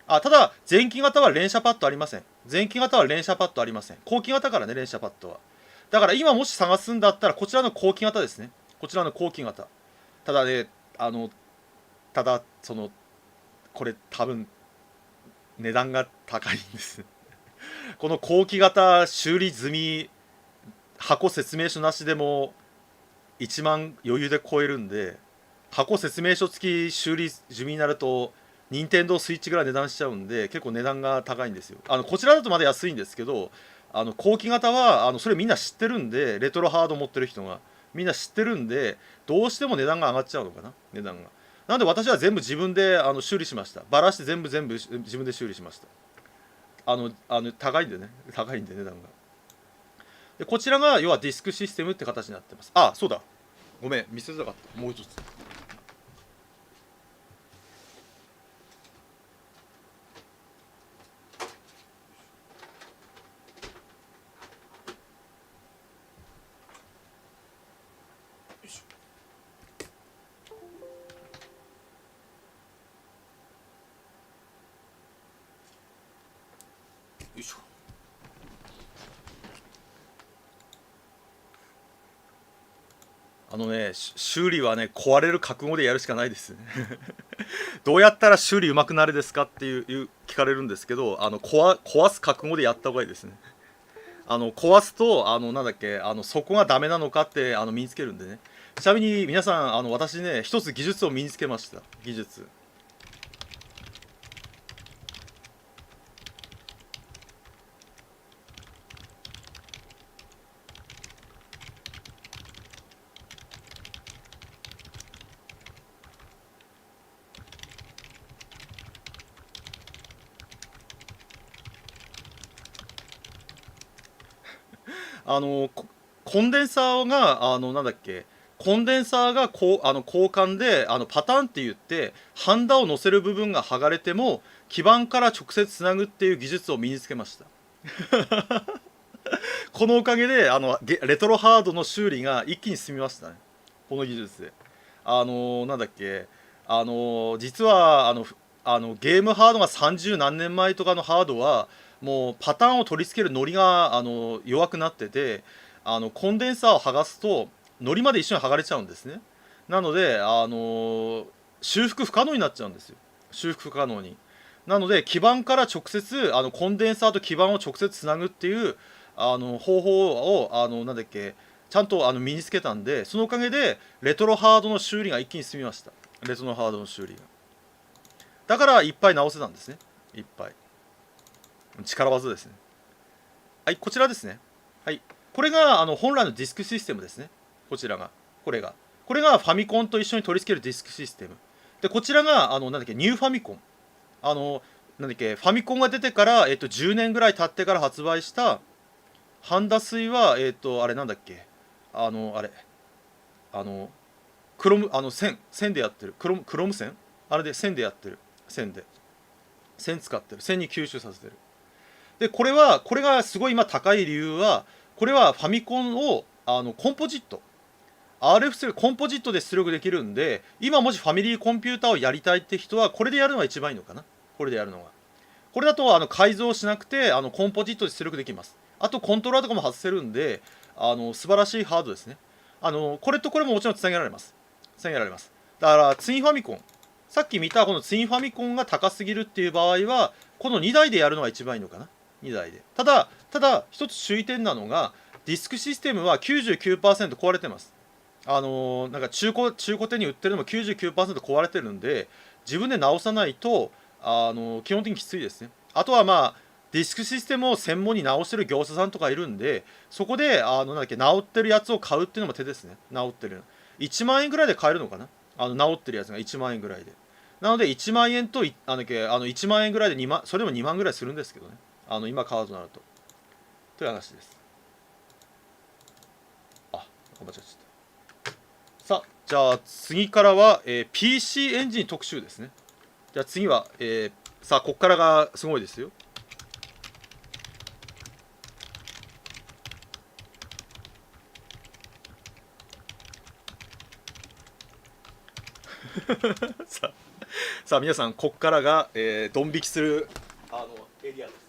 ただ前期型は連射パッドありません。前期型は連射パッドありません。後期型からね、連射パッドは。だから今もし探すんだったらこちらの後期型ですね。こちらの後期型。ただね、ただこれ多分値段が高いんですこの後期型修理済み、箱説明書なしでも1万余裕で超えるんで、箱説明書付き修理済みになると任天堂スイッチぐらい値段しちゃうんで、結構値段が高いんですよ。こちらだとまだ安いんですけど、後期型はそれみんな知ってるんで、レトロハード持ってる人がみんな知ってるんで、どうしても値段が上がっちゃうのかな、値段が。なんで私は全部自分で修理しました。バラして全部自分で修理しました。高いんでね、高いんで値段が。でこちらが要はディスクシステムって形になってます。そうだ、ごめん見せづらかった。もう一つ。よいしょ。修理はね、壊れる覚悟でやるしかないですねどうやったら修理うまくなるですかっていう聞かれるんですけど、壊す覚悟でやった方がいいですね。壊すとなんだっけ、そこがダメなのかって身につけるんでね。ちなみに皆さん私ね、一つ技術を身につけました。技術。コンデンサーがなんだっけ、コンデンサーが交換でパターンって言ってハンダを乗せる部分が剥がれても基板から直接つなぐっていう技術を身につけましたこのおかげでレトロハードの修理が一気に進みましたね、この技術で。なんだっけ、実はゲームハードが30何年前とかのハードはもうパターンを取り付けるノリが弱くなってて、コンデンサーを剥がすとノリまで一緒に剥がれちゃうんですね。なので修復不可能になっちゃうんですよ。修復不可能になので基板から直接コンデンサーと基板を直接つなぐっていう方法をなんだっけ、ちゃんと身につけたんで、そのおかげでレトロハードの修理が一気に進みました。レトロハードの修理がだからいっぱい直せたんですね。いっぱい力技ですね。はい、こちらですね。はい、これが本来のディスクシステムですね。こちらがこれがファミコンと一緒に取り付けるディスクシステムで、こちらがなんだっけ、ニューファミコン、なんだっけ、ファミコンが出てから、10年ぐらい経ってから発売したハンダ水はあれなんだっけ、あれクロム線でやってるクロム線、あれで線でやってる、線使ってる、線に吸収させてる。でこれがすごい今高い理由は、これはファミコンをコンポジット RF コンポジットで出力できるんで、今もしファミリーコンピューターをやりたいって人はこれでやるのが一番いいのかな。これでやるのが、これだと改造しなくてコンポジットで出力できます。あとコントローラーとかも外せるんで素晴らしいハードですね。これとこれももちろんつなげられます。だからツインファミコン、さっき見たこのツインファミコンが高すぎるっていう場合はこの2台でやるのが一番いいのかな。2台でただ一つ注意点なのが、ディスクシステムは 99% 壊れてます。なんか中古店に売ってるのも 99% 壊れてるんで、自分で直さないと基本的にきついですね。あとはディスクシステムを専門に直してる業者さんとかいるんで、そこでなんだっけ、直ってるやつを買うっていうのも手ですね。直ってる1万円ぐらいで買えるのかな、直ってるやつが1万円ぐらいで。なので1万円と1万円ぐらいで2万、それでも2万ぐらいするんですけどね、今買うとなるとという話です。間違えちゃった。さあじゃあ次からは、PC エンジン特集ですね。じゃあ次は、さあここからがすごいですよ。さあ皆さん、ここからが、ドン引きするエリアですね。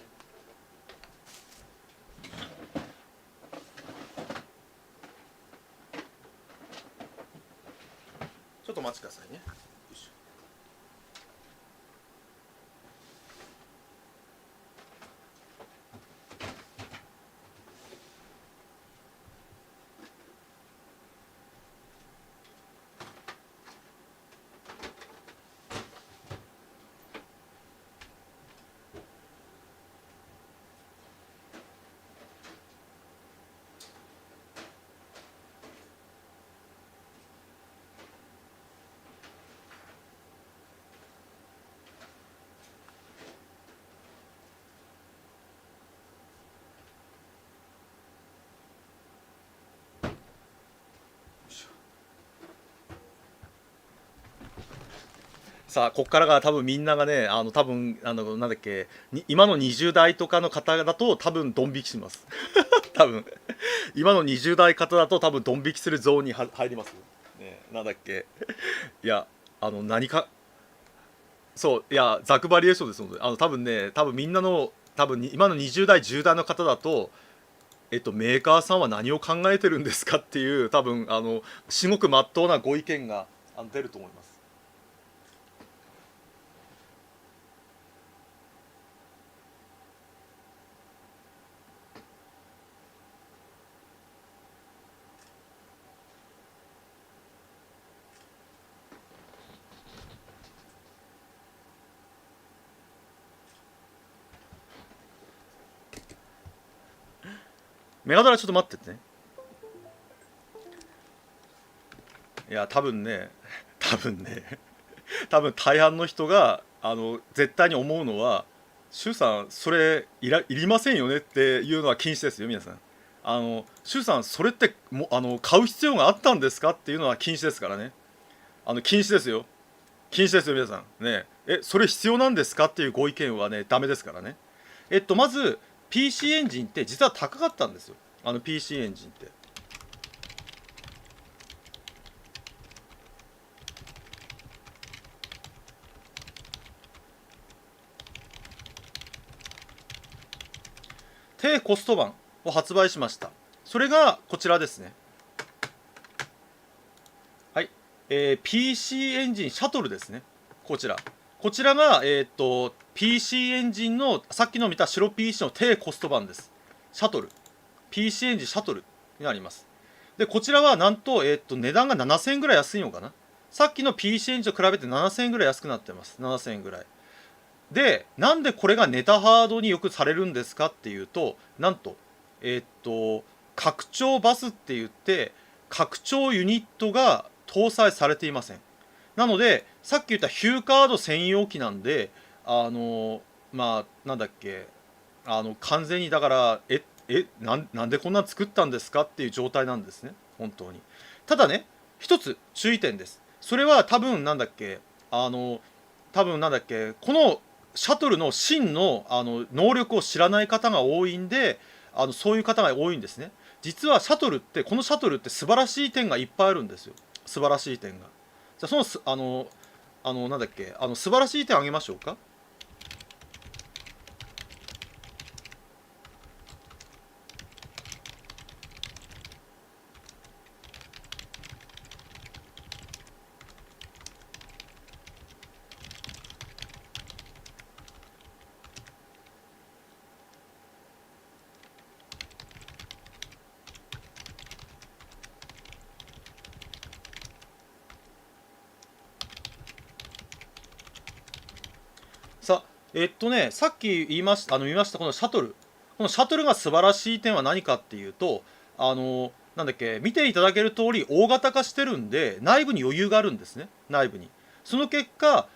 ちょっとお待ちくださいね。さあここからが多分みんながね、多分なんだっけ、今の20代とかの方だと多分ドン引きします多分今の20代方だと多分ドン引きするゾーンに入りますね。なんだっけ、いや何か、そういやザクバリエーションですので、多分ね、多分みんなの今の20代10代の方だとメーカーさんは何を考えてるんですかっていう、多分至極まっとうなご意見が出ると思います。メガドラちょっと待っててね。いや多分大半の人が絶対に思うのは、シュウさんそれいりませんよねっていうのは禁止ですよ皆さん。シュウさんそれっても買う必要があったんですかっていうのは禁止ですからね。禁止ですよ。皆さんね。それ必要なんですかっていうご意見はねダメですからね。まず PC エンジンって実は高かったんですよ。PC エンジンって。低コスト版を発売しました。それがこちらですね。はい。PC エンジンシャトルですね。こちら。こちらが、PC エンジンの、さっきの見た白 PC の低コスト版です。シャトル。PC エンジンシャトルになります。で、こちらはなんと、値段が7000円ぐらい安いのかな。さっきの PC エンジンと比べて7000円ぐらい安くなってます。7000円ぐらい。で、なんでこれがネタハードによくされるんですかっていうと、なんと、拡張バスって言って、拡張ユニットが搭載されていません。なので、さっき言ったヒューカード専用機なんで、まあ、なんだっけ、完全にだから、なんでこんなの作ったんですかっていう状態なんですね、本当に。ただね、一つ注意点です。それは多分なんだっけ、多分なんだっけ、このシャトルの真の能力を知らない方が多いんで、そういう方が多いんですね。実はシャトルって、このシャトルって素晴らしい点がいっぱいあるんですよ。素晴らしい点が。じゃあそのなんだっけ、素晴らしい点あげましょうか。ささっき言いましたこのシャトル。このシャトルが素晴らしい点は何かっていうと、なんだっけ、見ていただける通り大型化してるんで、内部に余裕があるんですね、内部に。その結果、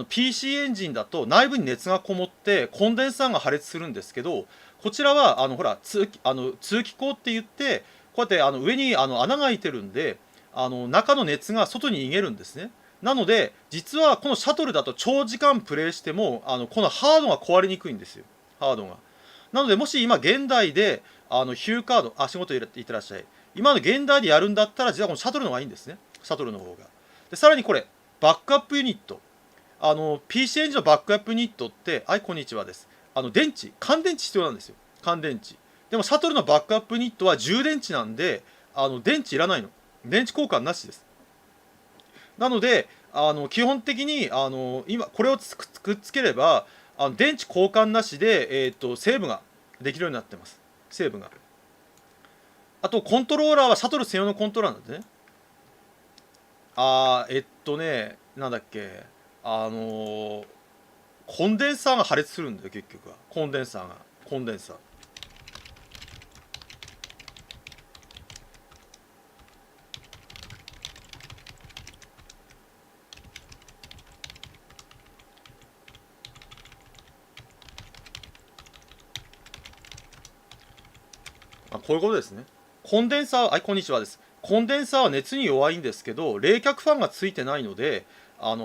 PC エンジンだと内部に熱がこもってコンデンサーが破裂するんですけど、こちらはほら通気口って言って、こうやって上に穴が開いてるんで、中の熱が外に逃げるんですね。なので実はこのシャトルだと長時間プレイしてもこのハードが壊れにくいんですよ、ハードが。なのでもし今現代でヒューカード仕事入れていってらっしゃい、今の現代でやるんだったら実はこのシャトルの方がいいんですね、シャトルの方が。でさらにこれバックアップユニット、PC エンジンのバックアップユニットって、はいこんにちはです、電池、乾電池必要なんですよ、乾電池。でもシャトルのバックアップユニットは充電池なんで電池いらないの、電池交換なしです。なので基本的に今これをくっつければ電池交換なしで、セーブができるようになってます、セーブが。あとコントローラーはシャトル専用のコントローラーなんでね。なんだっけ、コンデンサーが破裂するんだよ結局は。コンデンサーが、コンデンサー。こういうことですね。コンデンサー、はい、こんにちはです。コンデンサーは熱に弱いんですけど、冷却ファンがついてないので、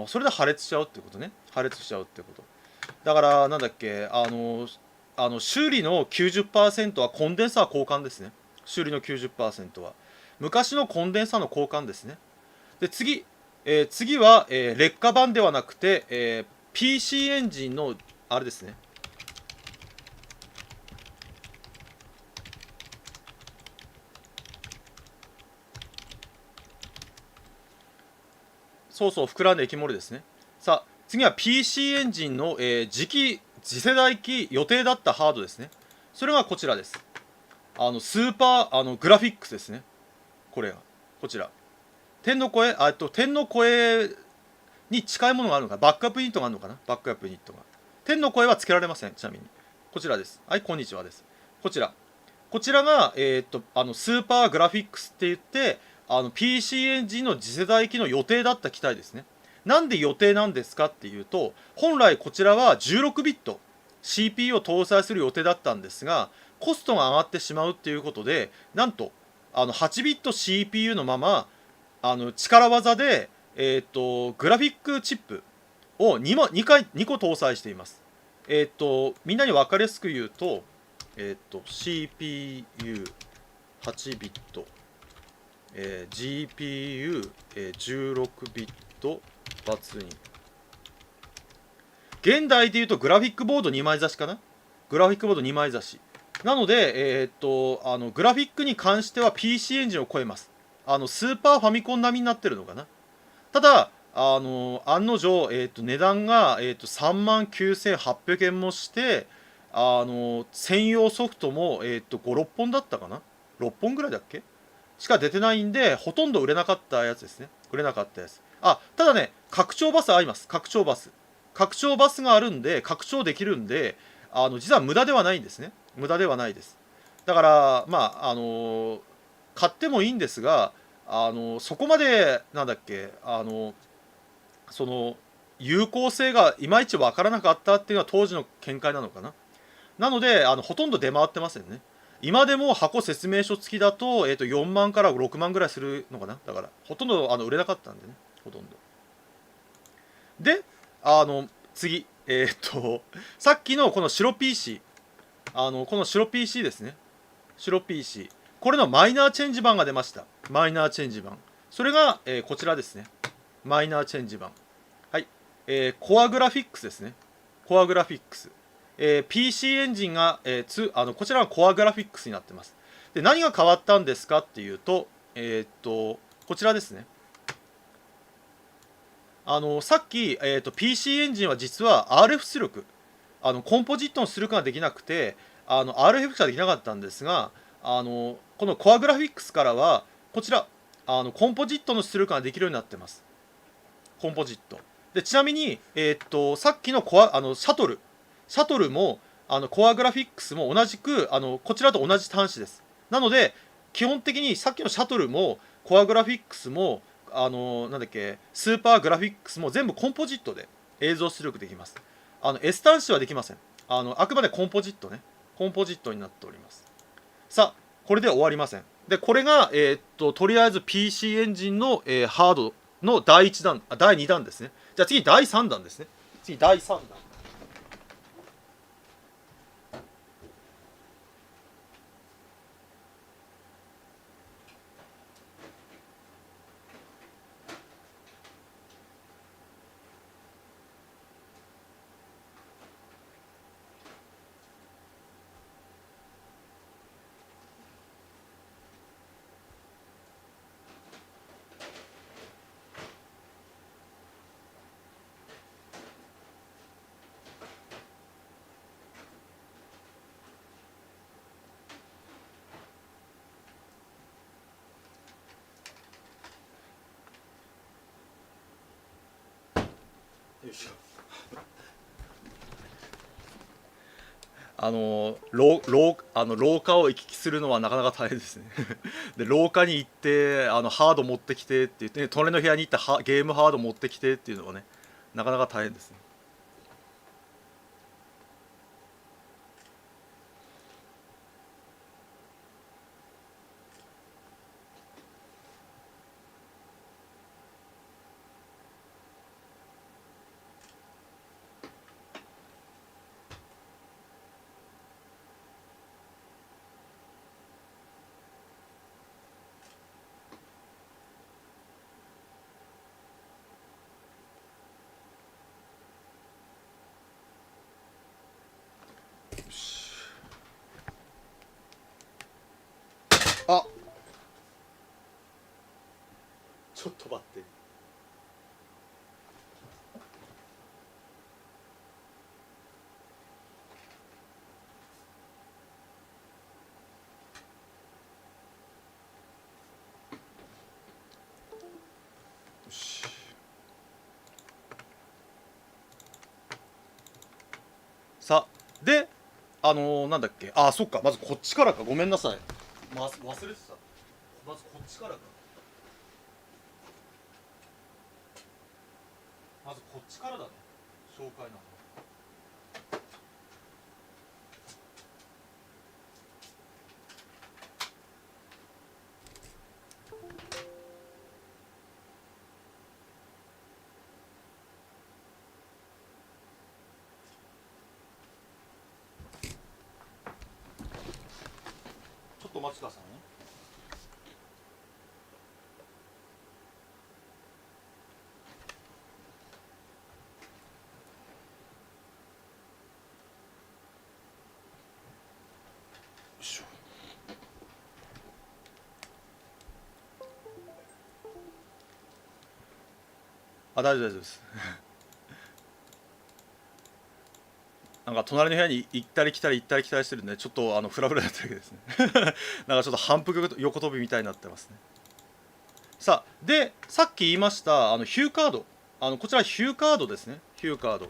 それで破裂しちゃうってことね。破裂しちゃうってこと。だから、なんだっけ、修理の 90% はコンデンサー交換ですね。修理の 90% は。昔のコンデンサーの交換ですね。で、次は、劣化版ではなくて、PC エンジンの、あれですね。そうそう、膨らんで液漏れですね。さあ、次は PC エンジンの、次世代機予定だったハードですね。それがこちらです。スーパー、グラフィックスですね。これが。こちら。天の声に近いものがあるのか、バックアップユニットがあるのかな、バックアップユニットが。天の声はつけられません、ちなみに。こちらです。はい、こんにちはです。こちら。こちらが、スーパーグラフィックスって言って、PC エンジンの次世代機の予定だった機体ですね。なんで予定なんですかっていうと、本来こちらは16ビット CPU を搭載する予定だったんですが、コストが上がってしまうっていうことで、なんと8ビット CPU のまま力技で、グラフィックチップを2個搭載しています。みんなに分かりやすく言うと、CPU8 ビット、GPU16 ビットバツ2。現代でいうとグラフィックボード2枚差しかな。グラフィックボード2枚差しなので、グラフィックに関しては PC エンジンを超えます。スーパーファミコン並みになってるのかな。ただ案の定、値段が、39,800円もして、専用ソフトも、5、6本だったかな。6本ぐらいだっけしか出てないんで、ほとんど売れなかったやつですね。売れなかったやつ。ただね、拡張バスあります。拡張バス。拡張バスがあるんで、拡張できるんで、実は無駄ではないんですね。無駄ではないです。だから、買ってもいいんですが、そこまで、なんだっけ、その有効性がいまいち分からなかったっていうのは当時の見解なのかな。なのでほとんど出回ってませんね。今でも箱説明書付きだと、4万から6万ぐらいするのかな。だからほとんど売れなかったんでね。ほとんどで次さっきのこの白 PC、この白 PC ですね。白 PC、 これのマイナーチェンジ版が出ました。マイナーチェンジ版、それが、こちらですね。マイナーチェンジ版、はい、コアグラフィックスですね。コアグラフィックス、PC エンジンが、こちらはコアグラフィックスになってます。で、何が変わったんですかっていうと、こちらですね。さっき、PC エンジンは実は RF 出力、コンポジットの出力ができなくて、RF しかできなかったんですが、このコアグラフィックスからは、こちら、コンポジットの出力ができるようになってます。コンポジット。で、ちなみに、さっきのシャトルも、コアグラフィックスも同じく、こちらと同じ端子です。なので、基本的にさっきのシャトルも、コアグラフィックスも、なんだっけ、スーパーグラフィックスも全部コンポジットで映像出力できます。S 端子はできません。あくまでコンポジットね。コンポジットになっております。さあ、これで終わりません。で、これが、とりあえず PC エンジンの、ハードの第1弾、第2弾ですね。じゃあ次、第3弾ですね。次、第3弾。よいしょ。廊下を行き来するのはなかなか大変ですね。で、廊下に行ってハード持ってきてって言って、ね、隣の部屋に行ってゲームハード持ってきてっていうのはね、なかなか大変ですね。あ、ちょっと待って。よし。さあ、で、なんだっけ、そっか、まずこっちからか、ごめんなさい。忘れてた。まずこっちからか。まずこっちからだね。紹介なの。待ちくださいね。あ、大丈夫ですなんか隣の部屋に行ったり来たり行ったり来たりしてるんで、ちょっとフラフラになってるわけですねなんかちょっと反復横跳びみたいになってますね。さあ、でさっき言いましたヒューカード、こちらヒューカードですね。ヒューカード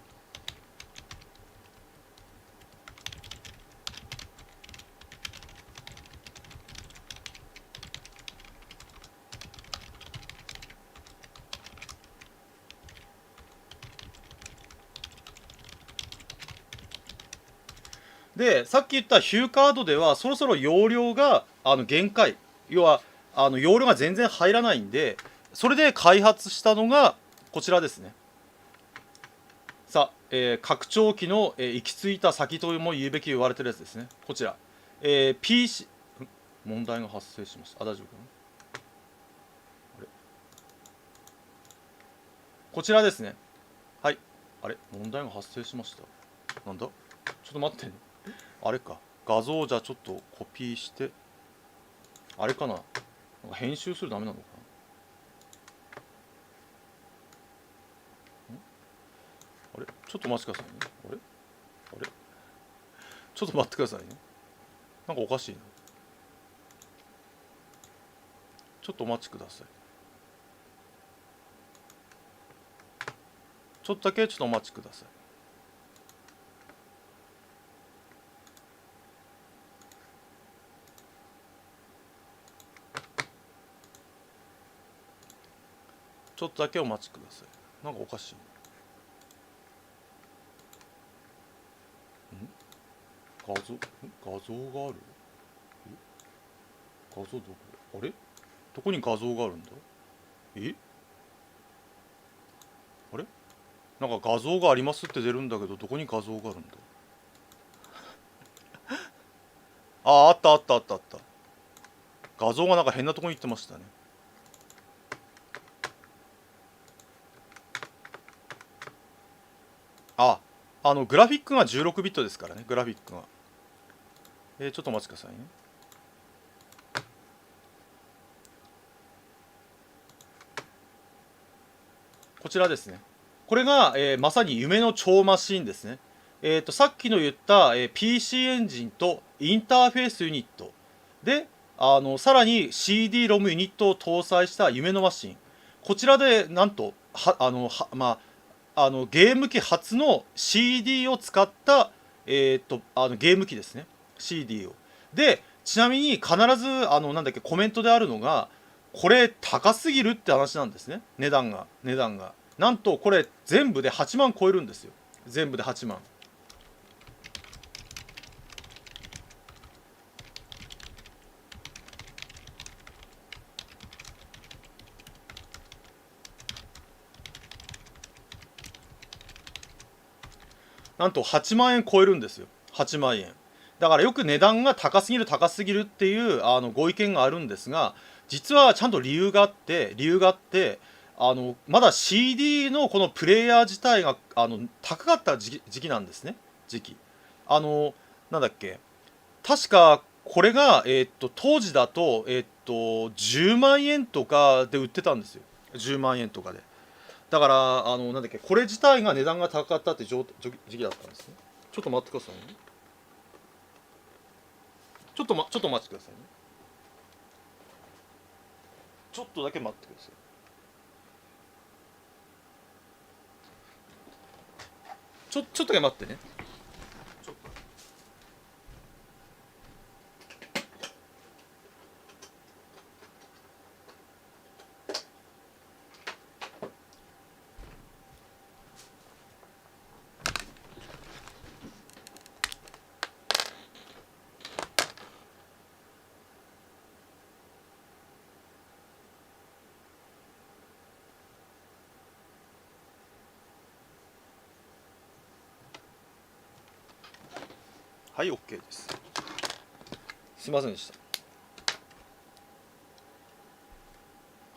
で、さっき言ったヒューカードではそろそろ容量が限界、要は容量が全然入らないんで、それで開発したのがこちらですね。さあ、拡張器の、行き着いた先とも言うべき言われてるやつですね。こちら、PC 問題が発生しました。あ、大丈夫かな。あれ、こちらですね。はい、あれ、問題が発生しました。なんだ、ちょっと待ってね。あれか、画像じゃちょっとコピーして、あれかな、なんか編集するダメなのかな。あれ、ちょっとお待ちくださいね。あれ、あれ、ちょっと待ってくださいね。なんかおかしいな。ちょっとお待ちください。ちょっとだけちょっとお待ちください。ちょっとだけお待ちください。なんかおかしい。画像、画像がある。画像どこ、あれ、どこに画像があるんだ。え、あれ、なんか画像がありますって出るんだけど、どこに画像があるんだ。あ、あったあったあったあった。画像がなんか変なとこに行ってましたね。あ、グラフィックが16ビットですからね、グラフィックが。ちょっとお待ちくださいね。こちらですね。これが、まさに夢の超マシンですね。さっきの言った、PC エンジンとインターフェースユニットで、さらに CD-ROM ユニットを搭載した夢のマシン。こちらで、なんと、ゲーム機初の CD を使った、ゲーム機ですね。CD を。で、ちなみに必ず、なんだっけ、コメントであるのが、これ高すぎるって話なんですね。値段が。値段が。なんと、これ全部で8万超えるんですよ。全部で8万。なんと8万円超えるんですよ。8万円。だからよく値段が高すぎる高すぎるっていうご意見があるんですが、実はちゃんと理由があって、まだ CD のこのプレイヤー自体が高かった時期なんですね。時期。あの、なんだっけ。確かこれが、当時だと、10万円とかで売ってたんですよ。10万円とかで。だから、なんだっけ、これ自体が値段が高かったって時期だったんですね。ちょっと待ってくださいね。ちょっと待ってくださいね。ちょっとだけ待ってください。ちょっとだけ待ってね。ちょっと。はい、OK です。すいませんでした。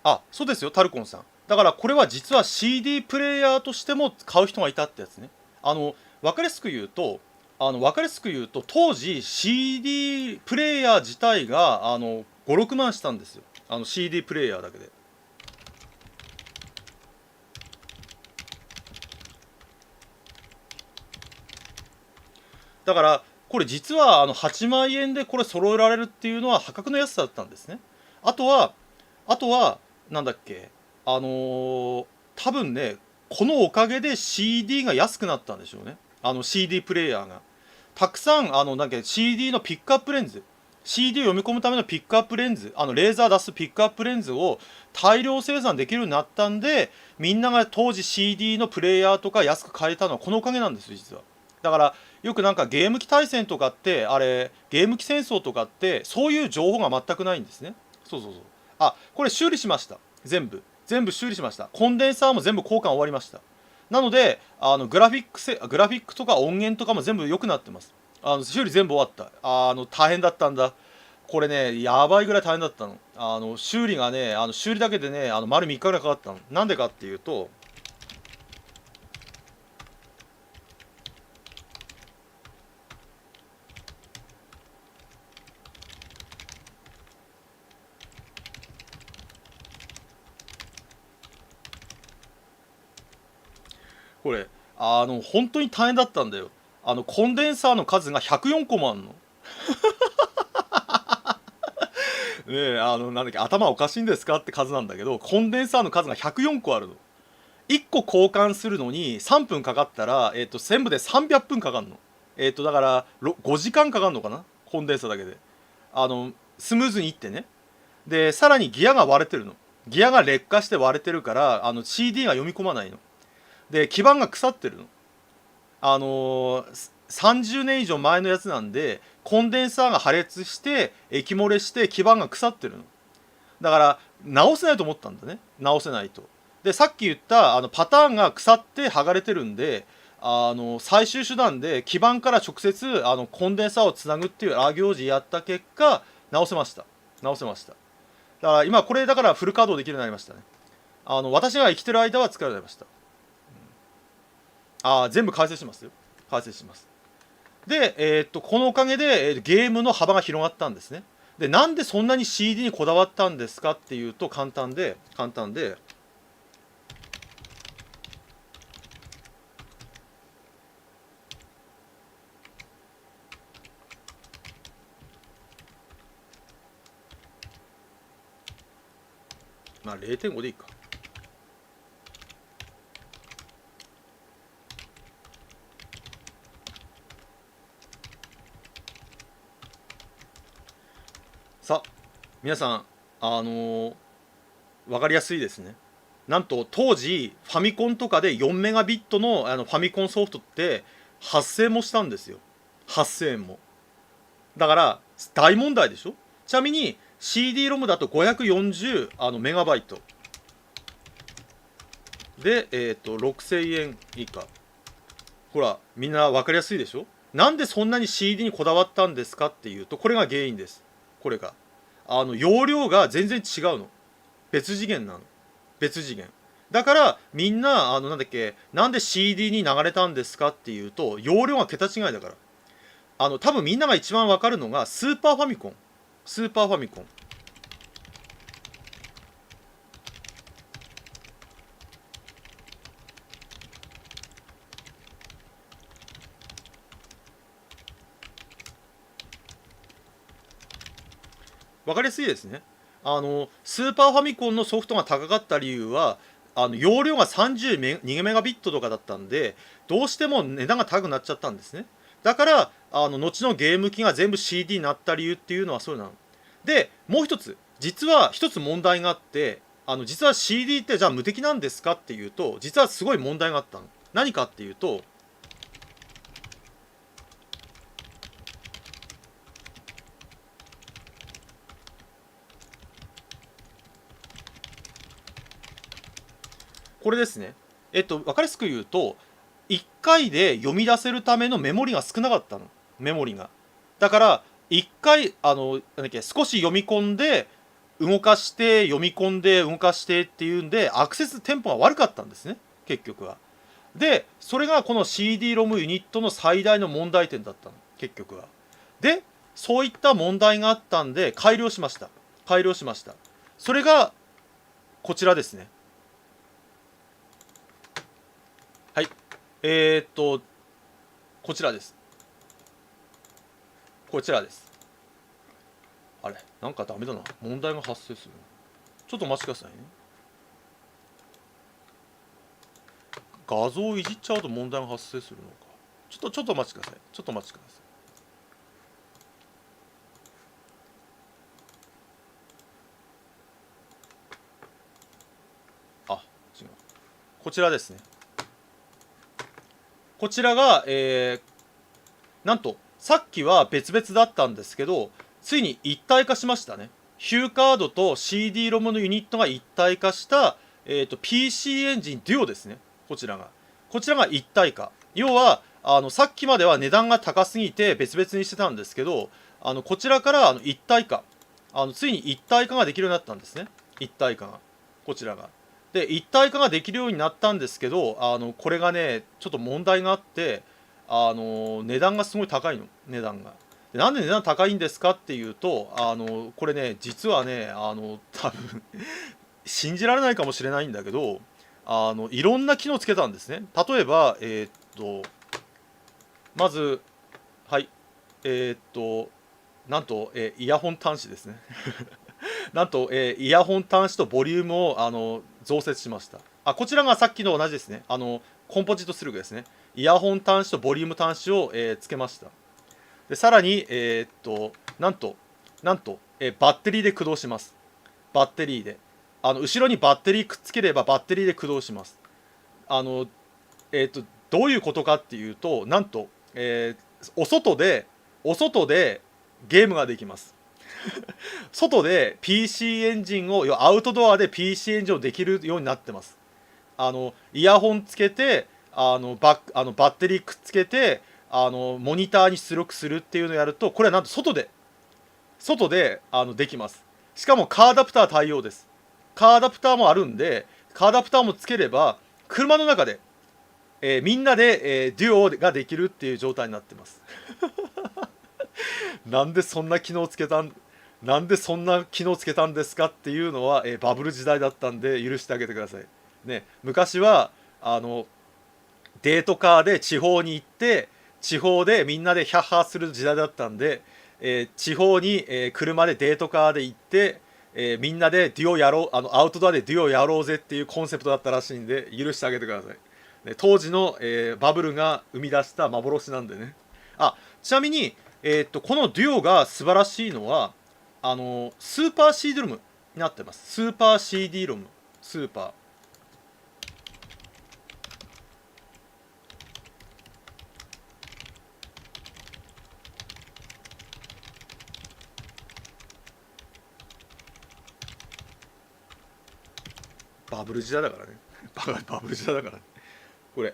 あ、そうですよ、タルコンさん。だからこれは実は CD プレイヤーとしても買う人がいたってやつね。分かりやすく言うと、当時 CD プレイヤー自体が5、6万したんですよ。CD プレイヤーだけで。だからこれ実は8万円でこれ揃えられるっていうのは破格の安さだったんですね。あとはなんだっけ、多分ね、このおかげで CD が安くなったんでしょうね。CD プレイヤーがたくさんなんか CD のピックアップレンズ、 CD を読み込むためのピックアップレンズ、レーザー出すピックアップレンズを大量生産できるようになったんで、みんなが当時 CD のプレイヤーとか安く買えたのはこのおかげなんですよ、実は。だからよくなんかゲーム機対戦とかって、あれゲーム機戦争とかってそういう情報が全くないんですね。そうそうそう。あ、これ修理しました。全部修理しました。コンデンサーも全部交換終わりました。なのでグラフィックとか音源とかも全部良くなってます。修理全部終わった。大変だったんだ。これね、やばいぐらい大変だったの。修理がね、修理だけでね、丸3日ぐらいかかったの。なんでかっていうと、これ本当に大変だったんだよ。コンデンサーの数が104個もあんの。ねえ、なんだっけ、頭おかしいんですかって数なんだけど、コンデンサーの数が104個あるの。1個交換するのに3分かかったら、全部で300分かかるの。だから5時間かかるのかな、コンデンサーだけで。スムーズにいってね。でさらにギアが割れてるの。ギアが劣化して割れてるから、CD が読み込まないの。で基板が腐ってるの。30年以上前のやつなんで、コンデンサーが破裂して液漏れして基板が腐ってるの。だから直せないと思ったんだね。直せないと。でさっき言ったパターンが腐って剥がれてるんで、最終手段で基板から直接コンデンサーをつなぐっていう作業時やった結果、直せました。だから今これだからフル稼働できるようになりましたね。私が生きてる間は作られました。全部解説しますよ。解説します。で、このおかげでゲームの幅が広がったんですね。でなんでそんなに CD にこだわったんですかっていうと、簡単で、まあ0.5でいいか。さあ皆さん、分かりやすいですね。なんと当時ファミコンとかで4メガビットのファミコンソフトって8000円もしたんですよ。8000円も。だから大問題でしょ。ちなみに CD ロムだと540メガバイトで、6000円以下。ほらみんな分かりやすいでしょ。なんでそんなに CD にこだわったんですかっていうと、これが原因です。これが容量が全然違うの。別次元なの。別次元だから、みんななんだっけ、なんで CD に流れたんですかっていうと、容量が桁違いだから。多分みんなが一番わかるのがスーパーファミコン。スーパーファミコンわかりやすいですね。スーパーファミコンのソフトが高かった理由は、容量が32メガビットとかだったんで、どうしても値段が高くなっちゃったんですね。だから後のゲーム機が全部 CD になった理由っていうのはそうなの。でもう一つ、実は一つ問題があって、実は CD ってじゃあ無敵なんですかっていうと、実はすごい問題があったの。何かっていうと、これですね。分かりやすく言うと、1回で読み出せるためのメモリが少なかったの。メモリが。だから、1回、なんだっけ、少し読み込んで、動かして読み込んで動かしてっていうんでアクセステンポが悪かったんですね、結局は。でそれがこの CD-ROM ユニットの最大の問題点だったの、結局は。でそういった問題があったんで改良しました。改良しました。それがこちらですね。はい、こちらです。こちらです。あれなんかダメだな、問題が発生する。ちょっとお待ちくださいね。画像をいじっちゃうと問題が発生するのか。ちょっとお待ちください。ちょっとお待ちください。あ、違う。こちらですね。こちらが、なんとさっきは別々だったんですけど、ついに一体化しましたね。ヒューカードと CD-ROM のユニットが一体化した、PC エンジンデュオですね。こちらが。こちらが一体化。要は、さっきまでは値段が高すぎて別々にしてたんですけど、こちらから一体化。ついに一体化ができるようになったんですね。一体化が。こちらが。で、一体化ができるようになったんですけど、これがね、ちょっと問題があって、値段がすごい高いの、値段が。でなんで値段高いんですかっていうと、これね、実はね、多分信じられないかもしれないんだけど、いろんな機能つけたんですね。例えば、まず、はい、なんと、イヤホン端子ですね。なんと、イヤホン端子とボリュームを増設しました。こちらがさっきの同じですね。コンポジット出力ですね。イヤホン端子とボリューム端子を、つけました。でさらに、なんと、バッテリーで駆動します。バッテリーで。後ろにバッテリーくっつければバッテリーで駆動します。あの、どういうことかっていうと、なんと、お外でゲームができます。外で PC エンジンを、アウトドアで PC エンジンをできるようになってます。イヤホンつけて、バッテリーくっつけて、モニターに出力するっていうのをやると、これはなんと外でできます。しかもカーアダプター対応です。カーアダプターもあるんで、カーアダプターもつければ、車の中で、みんなで、デュオができるっていう状態になってます。なんでそんな機能つけたんなんでそんな機能つけたんですかっていうのは、バブル時代だったんで許してあげてください。ね、昔はデートカーで地方に行って地方でみんなでヒャッハーする時代だったんで、地方に、車でデートカーで行って、みんなでデュオやろうアウトドアでデュオやろうぜっていうコンセプトだったらしいんで許してあげてください。ね、当時の、バブルが生み出した幻なんでね。ちなみに、このデュオが素晴らしいのはスーパー CD ロムになってます。スーパー CD ロム、スーパー。バブル時代だからね。バブル時代だからね。これ。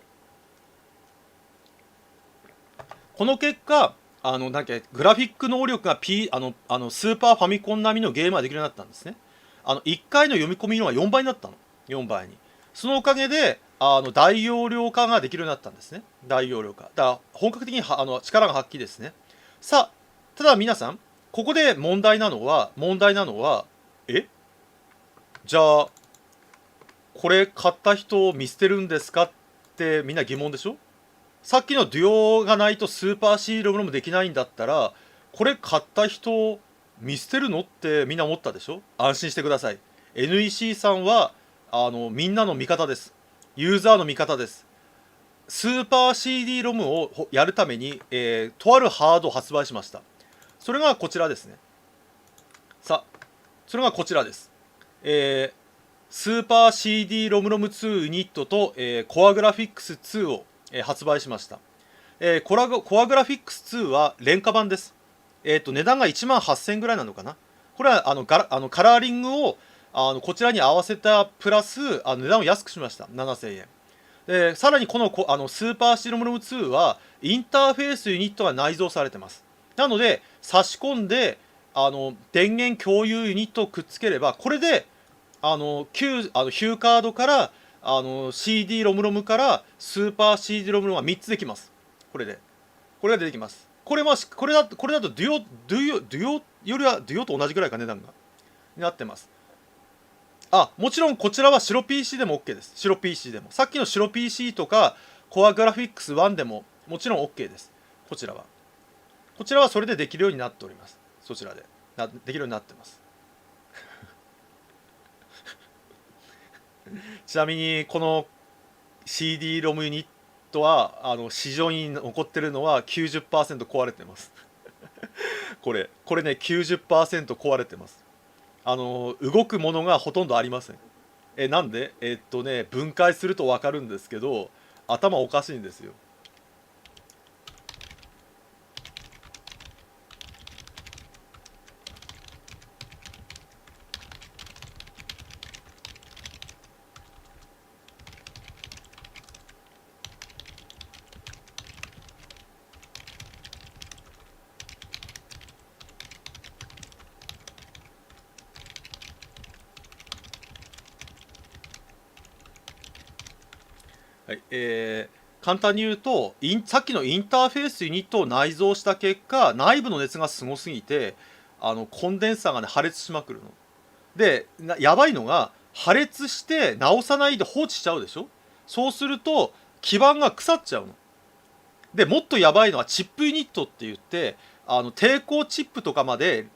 この結果、なんかグラフィック能力が、スーパーファミコン並みのゲームができるようになったんですね。1回の読み込みのが4倍になったの。4倍に。そのおかげで、大容量化ができるようになったんですね。大容量化。だから本格的に力が発揮ですね。さあ、ただ皆さん、ここで問題なのは、じゃあ、これ買った人を見捨てるんですかってみんな疑問でしょ。さっきのデュオがないとスーパーシールドもできないんだったら、これ買った人を見捨てるのってみんな思ったでしょ。安心してください。NEC さんはみんなの味方です。ユーザーの味方です。スーパー CD ロムをやるために、とあるハードを発売しました。それがこちらですね。さあ、それがこちらです。スーパー CD ロムロム2ユニットと、コアグラフィックス2を、発売しました。コアグラフィックス2は廉価版です。値段が1万8000円ぐらいなのかな。これはカラーリングをこちらに合わせたプラス値段を安くしました。7000円。さらにこのスーパーシロムロム2はインターフェースユニットが内蔵されてます。なので差し込んで、電源共有ユニットをくっつければ、これでヒューカードからCD ロムロムからスーパー CD ロムロムが3つできます。これが出てきます。これだとデュオと同じぐらいか、値段がになってます。もちろんこちらは白 PC でも OK です。白 PC でもさっきの白 PC とかコアグラフィックス1でももちろん OK です。こちらはそれでできるようになっております。そちらでできるようになってます。ちなみにこの CD ロムユニットは市場に残ってるのは 90% 壊れてます。これね 90% 壊れてます。動くものがほとんどありません。なんで分解すると分かるんですけど、頭おかしいんですよ。はい、簡単に言うとさっきのインターフェースユニットを内蔵した結果、内部の熱がすごすぎてコンデンサーがね破裂しまくるので、やばいのが破裂して直さないで放置しちゃうでしょ。そうすると基板が腐っちゃうので、もっとやばいのはチップユニットって言って、抵抗チップとかまで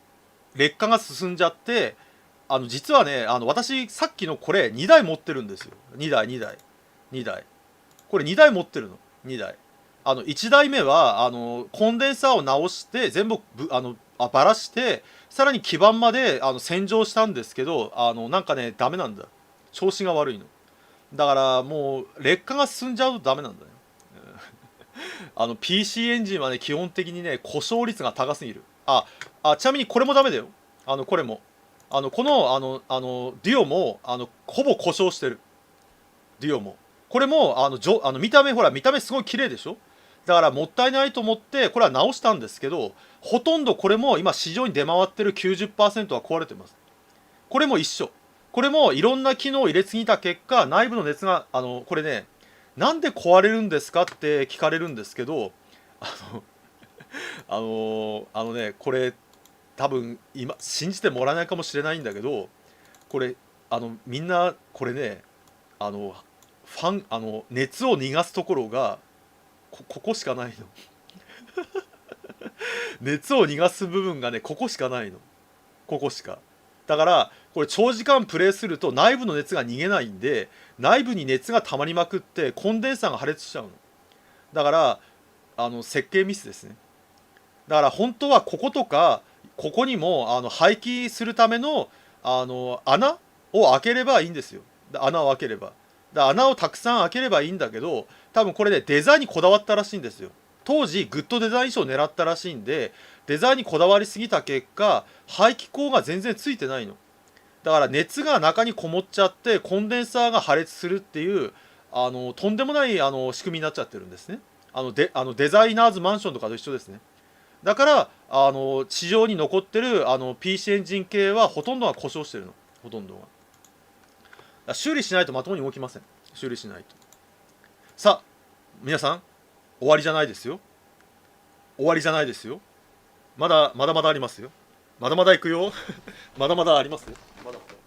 劣化が進んじゃって、実はね私さっきのこれ2台持ってるんですよ。2台これ2台持ってるの。2台1台目はコンデンサーを直して全部ばらして、さらに基板まで洗浄したんですけど、なんかねダメなんだ。調子が悪いのだから、もう劣化が進んじゃうとダメなんだよ。PC エンジンはね基本的にね故障率が高すぎる。ちなみにこれもダメだよ。これもこのデュオもほぼ故障してる。デュオもこれも見た目すごい綺麗でしょ。だからもったいないと思ってこれは直したんですけど、ほとんどこれも今市場に出回ってる 90% は壊れてます。これも一緒。これもいろんな機能を入れすぎた結果、内部の熱がこれね、なんで壊れるんですかって聞かれるんですけど、これ多分今信じてもらえないかもしれないんだけど、これみんなこれね、熱を逃がすところがここしかないの。熱を逃がす部分がねここしかないの。ここしか。だからこれ長時間プレイすると内部の熱が逃げないんで、内部に熱が溜まりまくってコンデンサーが破裂しちゃうの。だから設計ミスですね。だから本当はこことかここにも排気するための穴を開ければいいんですよ。穴を開ければ。穴をたくさん開ければいいんだけど、多分これでデザインにこだわったらしいんですよ。当時グッドデザイン賞を狙ったらしいんで、デザインにこだわりすぎた結果排気口が全然ついてないの。だから熱が中にこもっちゃってコンデンサーが破裂するっていうとんでもない仕組みになっちゃってるんですね。デザイナーズマンションとかと一緒ですね。だから市場に残ってるPC エンジン系はほとんどが故障してるの。ほとんどが修理しないとまともに動きません。修理しないと。さあ皆さん、終わりじゃないですよ。終わりじゃないですよ。まだまだありますよ。まだまだ行くよ。まだまだありますよ。まだまだ。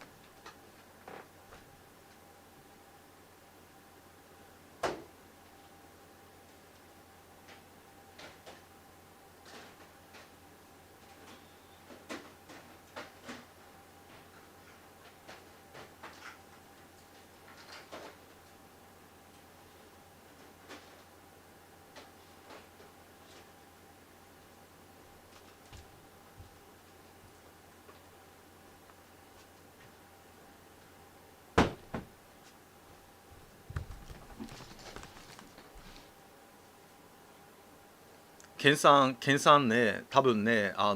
研鑽ね、多分ね、な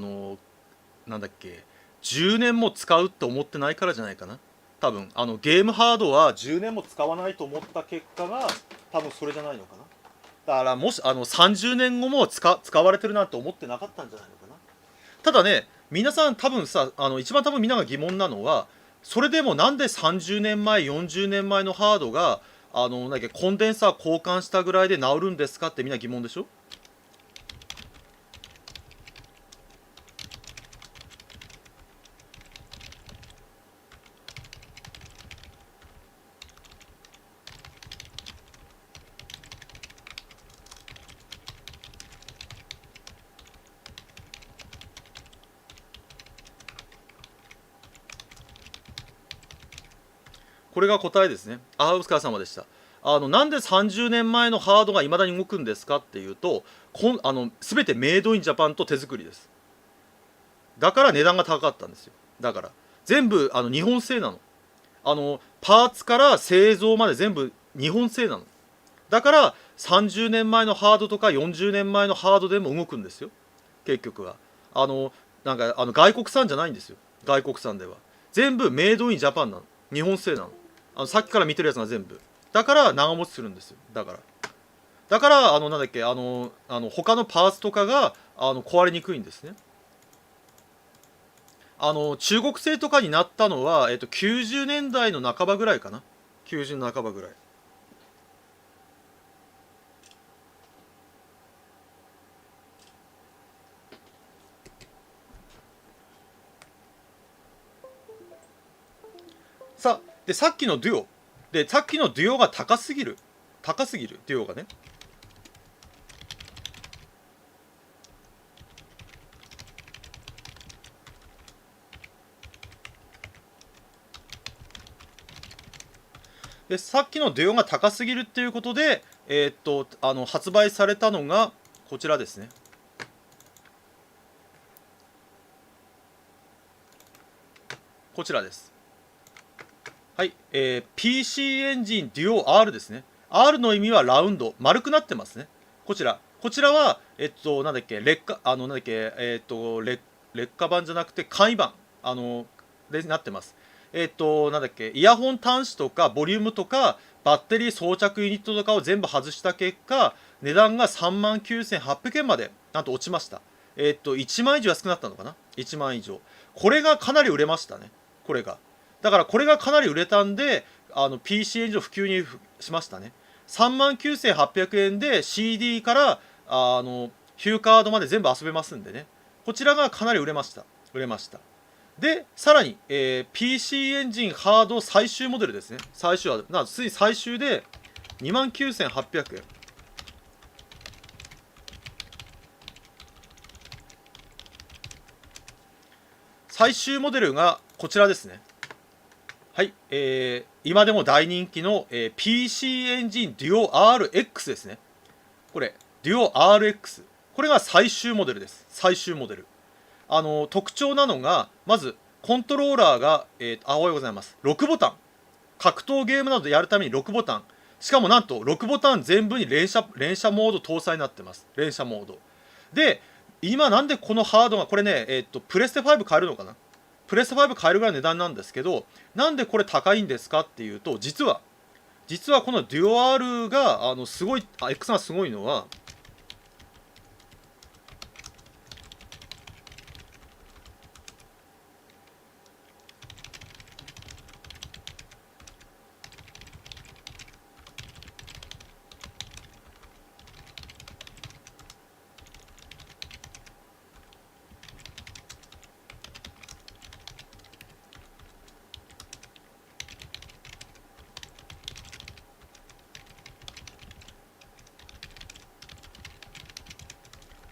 んだっけ、10年も使うって思ってないからじゃないかな。多分ゲームハードは10年も使わないと思った結果が多分それじゃないのかな。だからもし30年後も使われてるなんて思ってなかったんじゃないのかな。ただね、皆さん多分さ、一番多分みんなが疑問なのは、それでもなんで30年前、40年前のハードが、なんだっけ、コンデンサー交換したぐらいで治るんですかってみんな疑問でしょ。これが答えですね。お疲れ様でした。なんで30年前のハードが未だに動くんですかっていうと、全てメイドインジャパンと手作りです。だから値段が高かったんですよ。だから。全部、日本製なの。パーツから製造まで全部日本製なの。だから、30年前のハードとか40年前のハードでも動くんですよ。結局は。あの、外国産じゃないんですよ。外国産では。全部メイドインジャパンなの。日本製なの。さっきから見てるやつが全部。だから長持ちするんですよ。だから、なんだっけ、他のパーツとかが、壊れにくいんですね。中国製とかになったのは、90年代の半ばぐらいかな。90の半ばぐらい。さっきのデュオ。さっきのデュオが高すぎる。高すぎる、デュオがね。さっきのデュオが高すぎるっていうことで、発売されたのが、こちらですね。こちらです。はい、PC エンジンデュオ R ですね。R の意味はラウンド、丸くなってますね。こちら。こちらは、なんだっけ、劣化、なんだっけ、劣化版じゃなくて簡易版、でなってます。なんだっけ、イヤホン端子とか、ボリュームとか、バッテリー装着ユニットとかを全部外した結果、値段が39,800円まで、なんと落ちました。1万以上安くなったのかな？ 1 万以上。これがかなり売れましたね。これが。だからこれがかなり売れたんで、PC エンジンの普及にしましたね。39,800円で CD から、ヒューカードまで全部遊べますんでね。こちらがかなり売れました。売れました。で、さらに、PC エンジンハード最終モデルですね。最終は、つい最終で29,800円。最終モデルがこちらですね。はい、今でも大人気の、PC エンジンデュオ RX ですね。これ、デュオ RX。これが最終モデルです。最終モデル。特徴なのが、まず、コントローラーが、おはようございます。6ボタン。格闘ゲームなどでやるために6ボタン。しかもなんと、6ボタン全部に連射モード搭載になってます。連射モード。で、今なんでこのハードが、これね、プレステ5買えるのかな？プレステ5買えるぐらいの値段なんですけど、なんでこれ高いんですかっていうと、実はこのデュオ R が、すごい、X がすごいのは、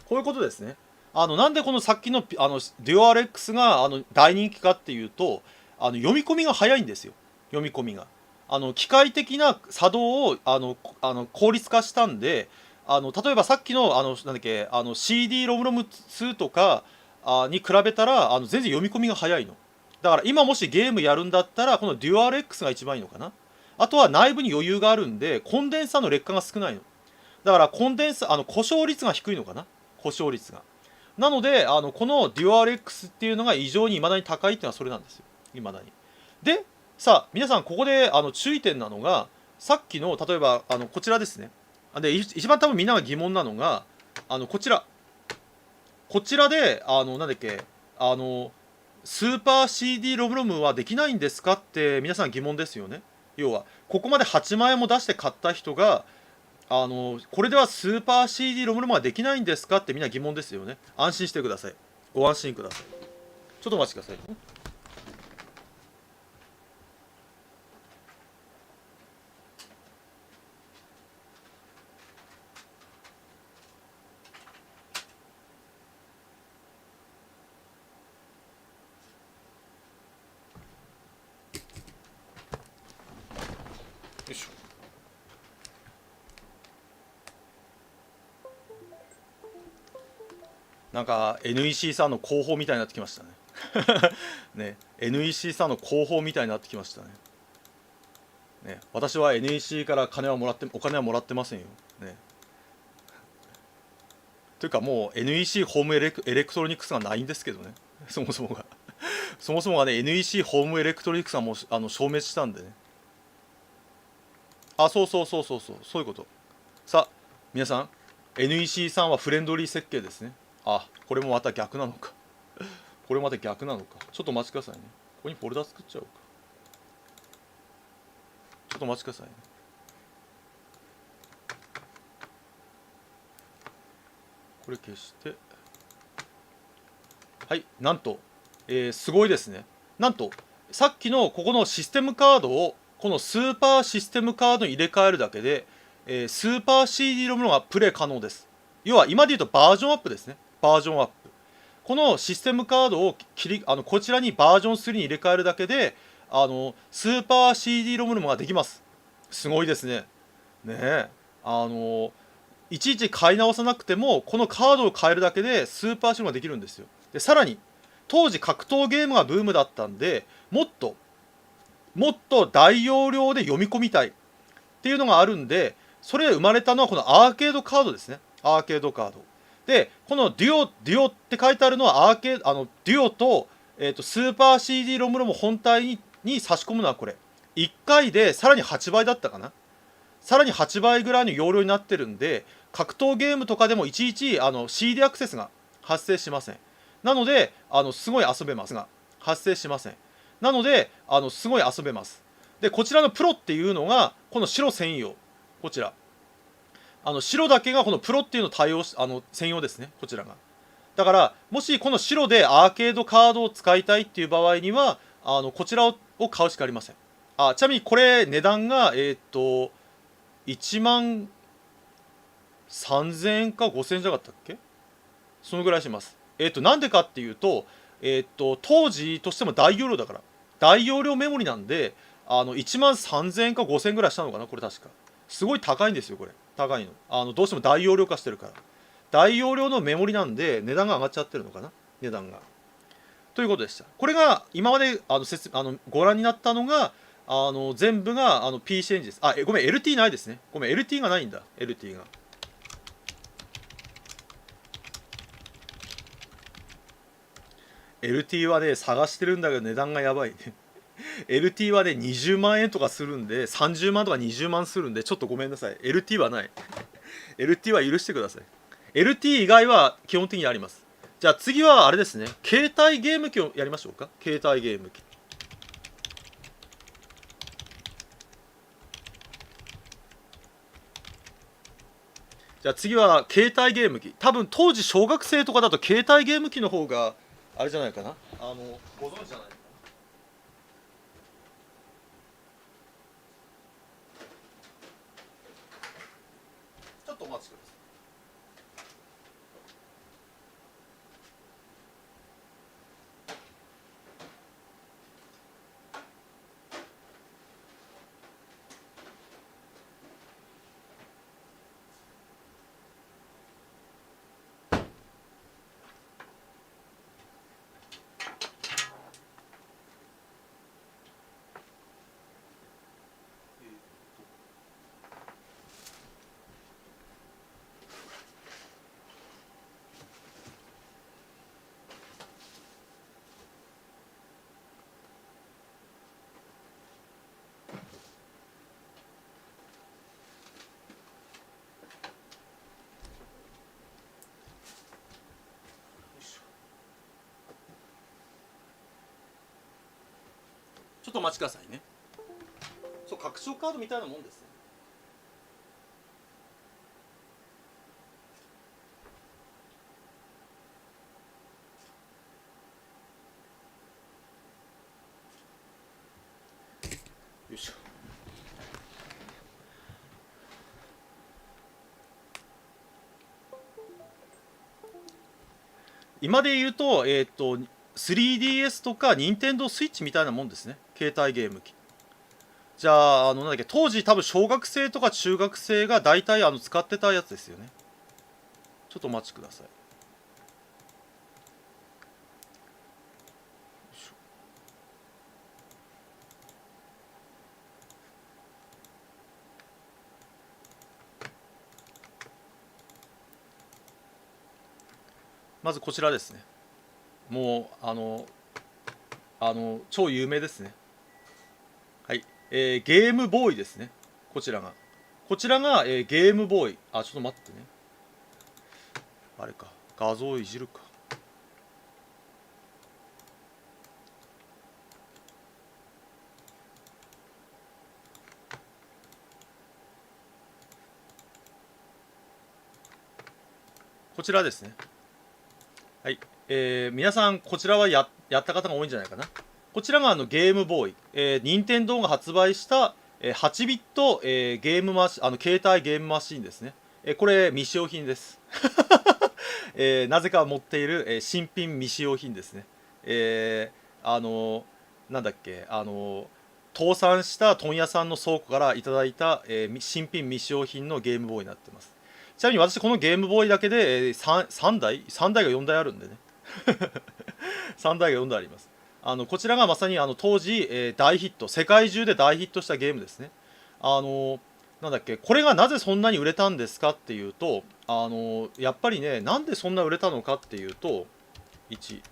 こういうことですね。なんでこのさっきのデュオ RX が大人気かっていうと、読み込みが早いんですよ。読み込みが。機械的な作動を効率化したんで、例えばさっきのなんだっけCD ロムロム2とかに比べたら全然読み込みが早いの。だから今もしゲームやるんだったらこのデュオ RX が一番いいのかな。あとは内部に余裕があるんでコンデンサの劣化が少ないの。だからコンデンサ故障率が低いのかな。故障率が。なので、このデュアル X っていうのが異常に未だに高いっていうのはそれなんですよ。未だに。で、さあ、皆さん、ここで注意点なのが、さっきの、例えば、こちらですね。で、一番多分みんなが疑問なのが、こちら。こちらで、なんだっけ、スーパー CD ロムロムはできないんですかって皆さん疑問ですよね。要はここまで8万円も出して買った人がこれではスーパー CD ロムロムはできないんですかってみんな疑問ですよね。安心してください。ご安心ください。ちょっとお待ちください。よいしょ。なんか NEC さんの広報みたいになってきましたね。ね、NEC さんの広報みたいになってきましたね。ね、私は NEC からお金はもらってませんよ。ね。というかもう NEC ホームエレクトロニクスがないんですけどね。そもそもがそもそもがね NEC ホームエレクトロニクスがもう消滅したんでね。あ、そういうこと。さあ皆さん NEC さんはフレンドリー設計ですね。あ、これもまた逆なのか。これまた逆なのか。ちょっとお待ちくださいね。ここにフォルダ作っちゃおうか。ちょっとお待ちくださいね。これ消して、はい、なんと、すごいですね。なんとさっきのここのシステムカードをこのスーパーシステムカードに入れ替えるだけで、スーパー CD ロムがプレイ可能です。要は今で言うとバージョンアップですね。バージョンアップ。このシステムカードをこちらにバージョン3に入れ替えるだけでスーパー CD ロムができます。すごいですね。ねえ。いちいち買い直さなくてもこのカードを変えるだけでスーパーシムができるんですよ。でさらに当時格闘ゲームがブームだったんでもっと大容量で読み込みたいっていうのがあるんで、それで生まれたのはこのアーケードカードですね。アーケードカードでこのデュオって書いてあるのはデュオと、スーパー CD ロムロム本体に差し込むのはこれ1回でさらに8倍だったかな。さらに8倍ぐらいの容量になってるんで格闘ゲームとかでもいちいちCD アクセスが発生しません。なのですごい遊べますが発生しません。なのですごい遊べます。でこちらのプロっていうのがこの白専用、こちら白だけがこのプロっていうのを対応し専用ですね、こちらが。だからもしこの白でアーケードカードを使いたいっていう場合にはこちらを買うしかありません。ちなみにこれ値段が1万3000円か5000円じゃなかったっけ。そのぐらいします。なんでかっていうと当時としても大容量だから、大容量メモリなんで1万3000円か5000円ぐらいしたのかな、これ確か。すごい高いんですよ、これ。高いの。どうしても大容量化してるから。大容量のメモリなんで値段が上がっちゃってるのかな、値段が。ということでした。これが今までご覧になったのが全部がPC エンジンです。ごめん、LT ないですね。ごめん、LT がないんだ。LT が。LT はね、探してるんだけど値段がやばいね。LT はね、20万円とかするんで、30万とか20万するんで、ちょっとごめんなさい。LT はない。LT は許してください。LT 以外は基本的にあります。じゃあ次はあれですね。携帯ゲーム機をやりましょうか。携帯ゲーム機。じゃあ次は携帯ゲーム機。多分当時小学生とかだと携帯ゲーム機の方があれじゃないかな。ご存知じゃない。ちょっとお待ちください。っとお待ちくださいね。そう、拡張カードみたいなもんですね。よいしょ。今で言うと、3DS とか任天堂スイッチみたいなもんですね。携帯ゲーム機。じゃあ、なんだっけ、当時多分小学生とか中学生が大体使ってたやつですよね。ちょっとお待ちください。まずこちらですね。もう、超有名ですね。はい。ゲームボーイですね。こちらが。こちらが、ゲームボーイ。あ、ちょっと待ってね。あれか。画像をいじるか。こちらですね。はい。皆さん、こちらはやった方が多いんじゃないかな。こちらがゲームボーイ。任天堂が発売した、8ビット、ゲームマシ携帯ゲームマシンですね。これ、未使用品です。なぜか持っている、新品未使用品ですね。なんだっけ、倒産した問屋さんの倉庫からいただいた、新品未使用品のゲームボーイになってます。ちなみに私このゲームボーイだけで、3台 ?3 台が4台あるんでね。3台が4台あります。こちらがまさに当時、大ヒット、世界中で大ヒットしたゲームですね。なんだっけ、これがなぜそんなに売れたんですかっていうと、やっぱりね、なんでそんな売れたのかっていうと、1、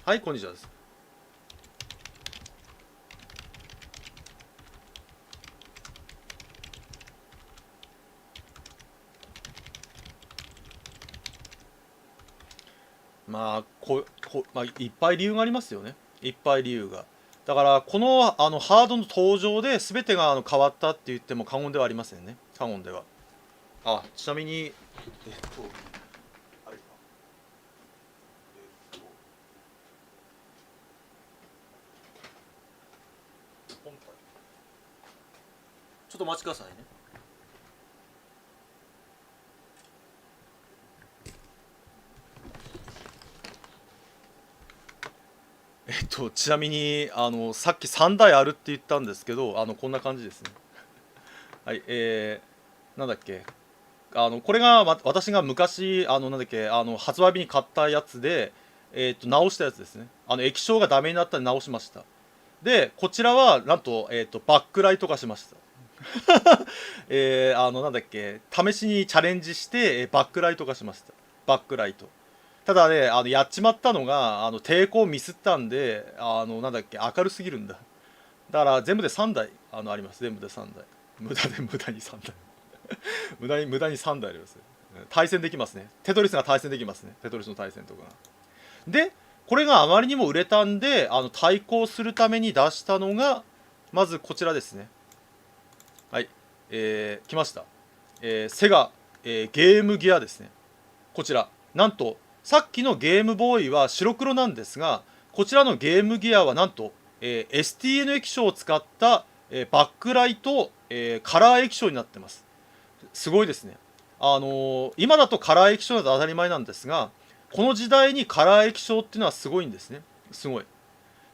はい、こんにちはです。まあ、まあ、いっぱい理由がありますよね。いっぱい理由が。だから、この、ハードの登場で全てが変わったって言っても過言ではありませんね。過言では。あ、ちなみに、あれか。えっと、本体。ちょっとお待ちくださいね。ちなみに、さっき3台あるって言ったんですけど、こんな感じですね。はい、なんだっけ。これが、私が昔、なんだっけ、発売日に買ったやつで、直したやつですね。液晶がダメになったんで直しました。で、こちらは、なんと、バックライト化しました。なんだっけ、試しにチャレンジして、バックライト化しました。バックライト。ただね、やっちまったのが、抵抗ミスったんで、なんだっけ、明るすぎるんだ。だから、全部で3台、あります。全部で3台。無駄に3台。無駄に3台あります。対戦できますね。テトリスが対戦できますね。テトリスの対戦とか。で、これがあまりにも売れたんで、対抗するために出したのが、まずこちらですね。はい。来ました。セガ、ゲームギアですね。こちら。なんと、さっきのゲームボーイは白黒なんですが、こちらのゲームギアはなんと、STN 液晶を使った、バックライト、カラー液晶になってます。すごいですね。今だとカラー液晶だと当たり前なんですが、この時代にカラー液晶っていうのはすごいんですね。すごい。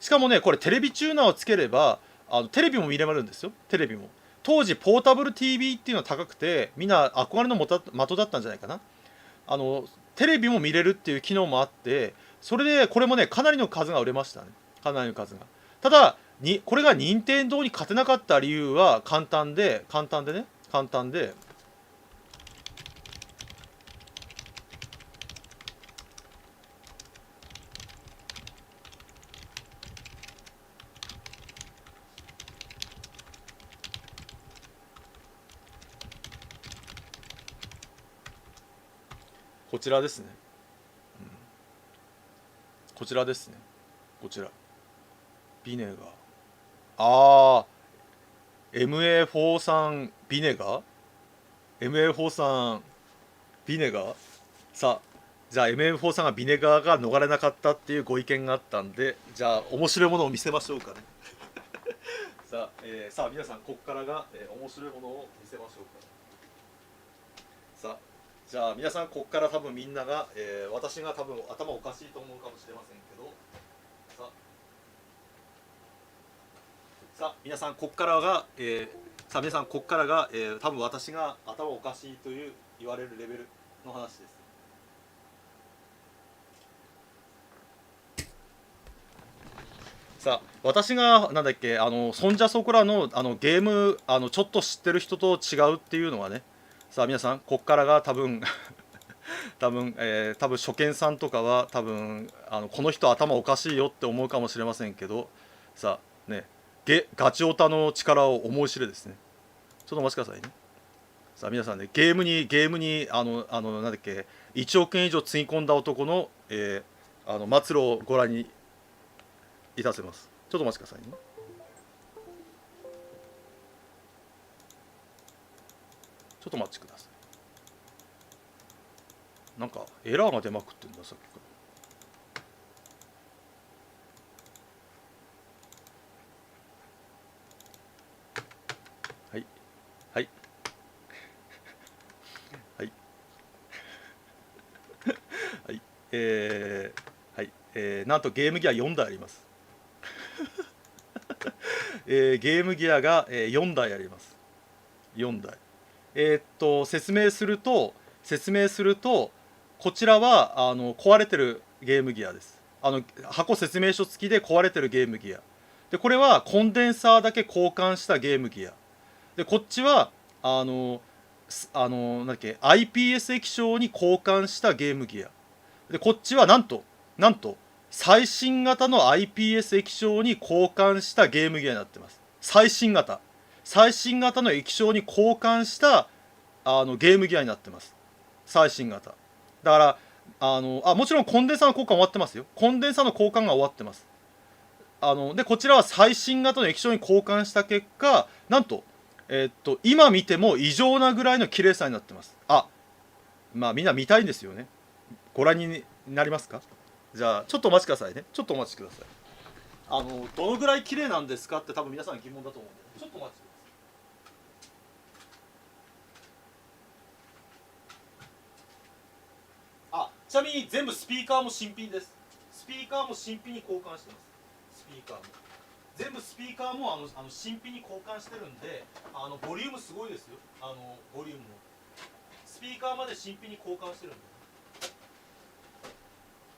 しかもね、これテレビチューナーをつければ、テレビも見れるんですよ。テレビも。当時、ポータブル TV っていうのは高くて、みんな憧れの的だったんじゃないかな。あの、テレビも見れるっていう機能もあって、それで、これもね、かなりの数が売れましたね。かなりの数が。ただ、これが任天堂に勝てなかった理由は簡単で、こちらですね。ちらですね。こちらビネガー。ああ、 MA43 ビネガー、 MA43 ビネガー。さあ、じゃあ MA43 がビネガーが逃れなかったっていうご意見があったんで、じゃあ面白いものを見せましょうかね。さあ皆さん、ここからが、面白いものを見せましょうか。さあ、じゃあ皆さん、ここから多分みんなが、私が多分頭おかしいと思うかもしれませんけど、さあ皆さん、ここからが、さあ皆さん、ここからが、多分私が頭おかしいという言われるレベルの話です。さあ私がなんだっけ、ソンジャソコラのゲームちょっと知ってる人と違うっていうのはね、さあ皆さん、こっからが多分多分初見さんとかは多分この人頭おかしいよって思うかもしれませんけど、さあね、ガチオタの力を思い知れですね。ちょっとお待ちくださいね。さあ皆さんね、ゲームになんだっけ、1億円以上つぎ込んだ男の、末路をご覧にいたせます。ちょっとお待ちくださいね。ちょっとお待ちください。なんかエラーが出まくってんだ、さっきから。はいはいはいはいはい、なんとゲームギア4台あります。ゲームギアが、4台あります。4台。説明するとこちらは壊れてるゲームギアです。箱説明書付きで壊れてるゲームギアで、これはコンデンサーだけ交換したゲームギアで、こっちはなんだっけ、 IPS 液晶に交換したゲームギアで、こっちはなんと最新型の IPS 液晶に交換したゲームギアになってます。最新型の液晶に交換したゲームギアになってます。最新型だから、もちろんコンデンサーの交換終わってますよ。コンデンサーの交換が終わってます。でこちらは最新型の液晶に交換した結果、なんと今見ても異常なぐらいの綺麗さになってます。まあみんな見たいんですよね。ご覧になりますか。じゃあちょっとお待ちくださいね。ちょっとお待ちください。どのぐらい綺麗なんですかって多分皆さん疑問だと思うんで、ちょっとお待ちください。ちなみに全部スピーカーも新品です。スピーカーも新品に交換してます。スピーカーも全部、スピーカーも新品に交換してるんで、ボリュームすごいですよ。ボリュームもスピーカーまで新品に交換してるんで、ち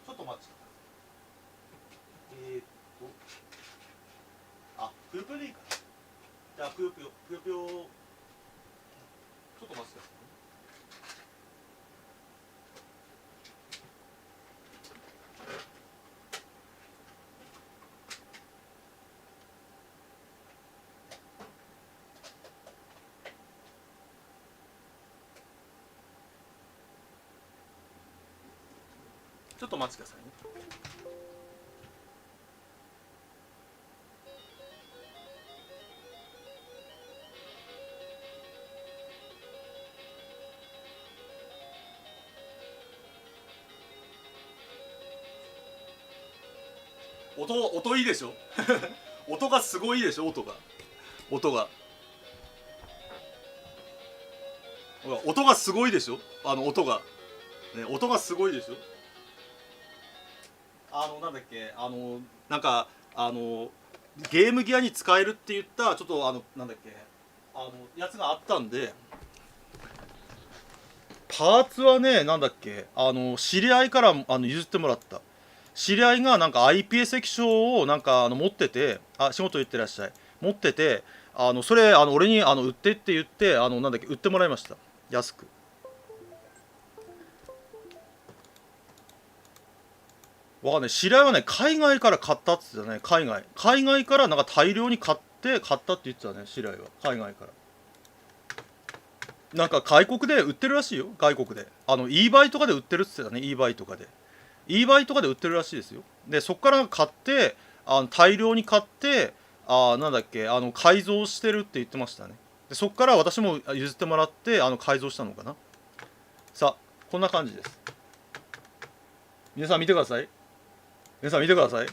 ょっと待ってください。ぷよぷよでいいかな。じゃあぷよぷよちょっと待ってください。ちょっとお待ちくださいね。音いいでしょ。音がすごいでしょ。音がすごいでしょ。音がすごいでしょ。なんだっけ、なんかゲームギアに使えるって言ったちょっとなんだっけ、やつがあったんで、パーツはね、なんだっけ、知り合いから譲ってもらった。知り合いがなんか IPS 液晶をなんか持ってて、仕事行ってらっしゃい、持ってて、それ俺に売ってって言って、なんだっけ、売ってもらいました、安く。わかんない、知り合いはね、海外から買ったって言ってたね。海外からなんか大量に買ったって言ってたね、知り合いは。海外からなんか外国で売ってるらしいよ。外国でeBayとかで売ってるって言ってたね。eBay とかで売ってるらしいですよ。でそこから買って大量に買ってなんだっけ改造してるって言ってましたね。でそこから私も譲ってもらって改造したのかな。さあこんな感じです。皆さん見てください。皆さん見てください。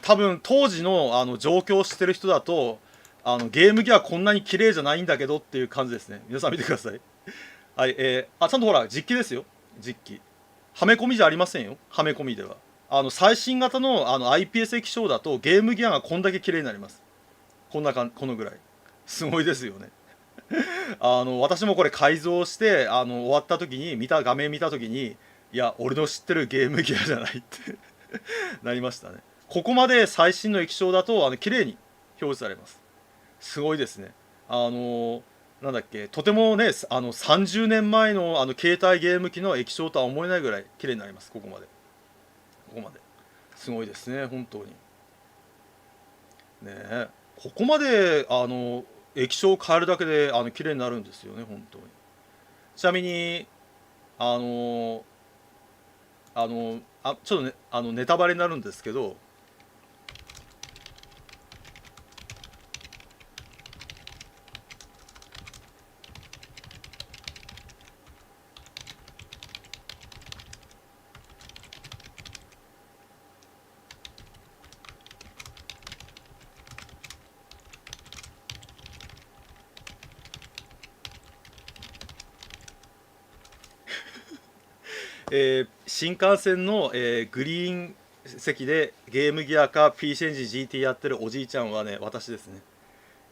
多分当時の状況を知ってる人だとゲーム機はこんなに綺麗じゃないんだけどっていう感じですね。皆さん見てください。はい、ちゃんとほら実機ですよ。実機はめ込みじゃありませんよ。はめ込みでは最新型のIPS 液晶だとゲームギアがこんだけ綺麗になります。このぐらいすごいですよね。私もこれ改造して終わった時に画面見た時にいや俺の知ってるゲームギアじゃないってなりましたね。ここまで最新の液晶だと綺麗に表示されます。すごいですね。なんだっけとてもね30年前の携帯ゲーム機の液晶とは思えないぐらい綺麗になります。ここまですごいですね本当に。ねえここまで液晶を変えるだけで綺麗になるんですよね本当に。ちなみにあのちょっとねネタバレになるんですけど新幹線の、グリーン席でゲームギアか PC エンジン GT やってるおじいちゃんはね私ですね。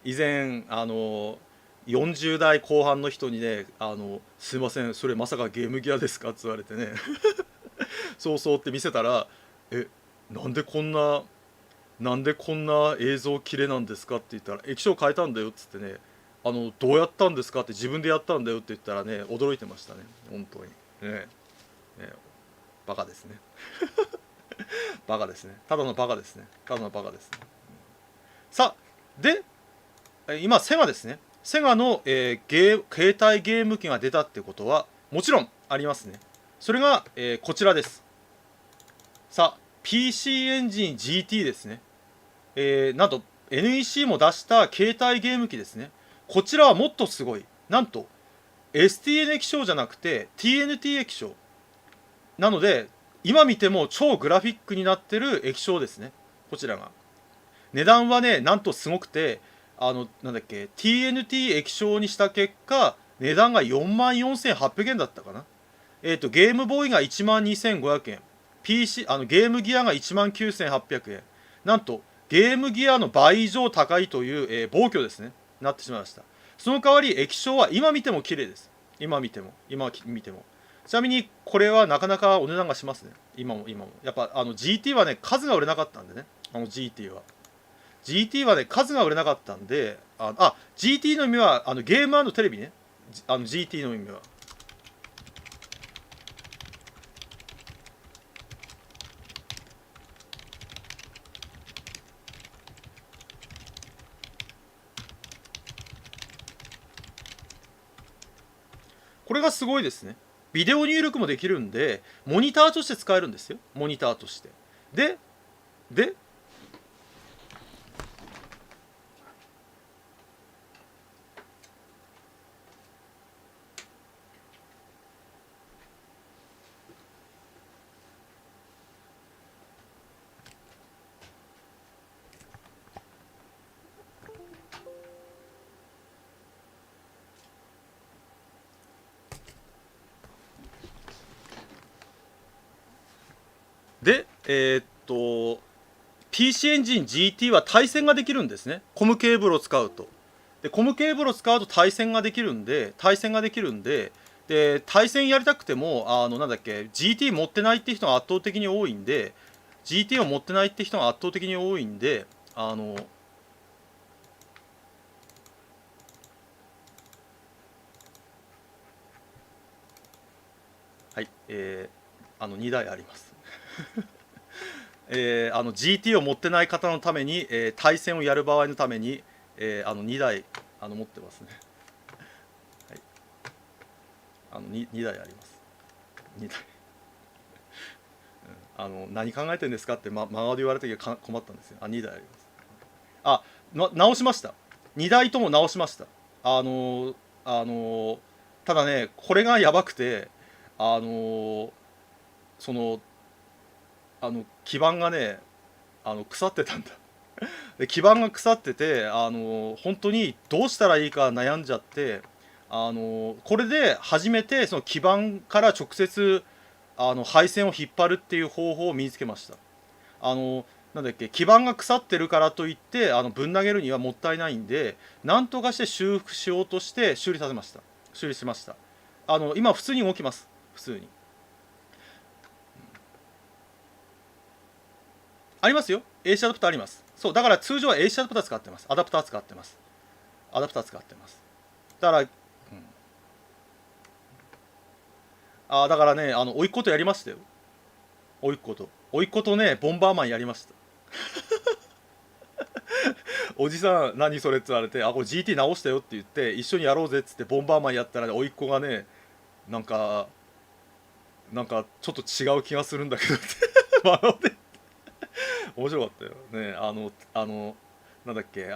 以前40代後半の人にねすいませんそれまさかゲームギアですか?」って言われてねそうそうって見せたら「えなんでこんな映像綺麗なんですか?」って言ったら「液晶変えたんだよ」っつってねどうやったんですか?」って「自分でやったんだよ」って言ったらね驚いてましたね本当にね。ねバカですねバカですね。ただのバカですね。ただのバカですね。さあで今セガですね。セガの、携帯ゲーム機が出たってことはもちろんありますね。それが、こちらです。さあ PC エンジン GT ですね。なんと NEC も出した携帯ゲーム機ですね。こちらはもっとすごい。なんと STN 液晶じゃなくて TNT 液晶なので今見ても超グラフィックになってる液晶ですね。こちらが値段はねなんとすごくてなんだっけ TNT 液晶にした結果値段が44,800円だったかな。ゲームボーイが12,500円 PC ゲームギアが19,800円なんとゲームギアの倍以上高いという、暴挙ですねなってしまいました。その代わり液晶は今見ても綺麗です。今見てもちなみにこれはなかなかお値段がしますね。今もやっぱGT はね数が売れなかったんでねGT はね数が売れなかったんでGT の意味はゲームテレビねGT の意味はこれがすごいですね。ビデオ入力もできるんでモニターとして使えるんですよ。モニターとしてででPC エンジン GT は対戦ができるんですね。コムケーブルを使うと。でコムケーブルを使うと対戦ができるんで対戦やりたくてもなんだっけ GT 持ってないって人が圧倒的に多いんで GT を持ってないって人が圧倒的に多いんではい、2台ありますGT を持ってない方のために、対戦をやる場合のために、2台持ってますね。はい、2台あります。2台、何考えてんですかって、真顔で言われた時は困ったんですよ。2台あります。あ、直しました。2台とも直しました。あのあのただね、これがやばくて、あのその基板がね、腐ってたんだ。で基板が腐ってて、本当にどうしたらいいか悩んじゃって、これで初めてその基板から直接配線を引っ張るっていう方法を身につけました。あのなんだっけ、基板が腐ってるからといってぶん投げるにはもったいないんで、なんとかして修復しようとして修理させました。修理しました。今普通に動きます。普通にありますよ。 AC アダプターあります。そうだから、通常は AC アダプター使ってます。アダプター使ってます。アダプター使ってます。だから、だからね、甥っ子とやりましたよ。甥っ子とね、ボンバーマンやりました。おじさん何それって言われて、これ GT 直したよって言って一緒にやろうぜっつってボンバーマンやったらね、甥っ子がね、なんかちょっと違う気がするんだけどって笑って面白かったよね。なんだっけ、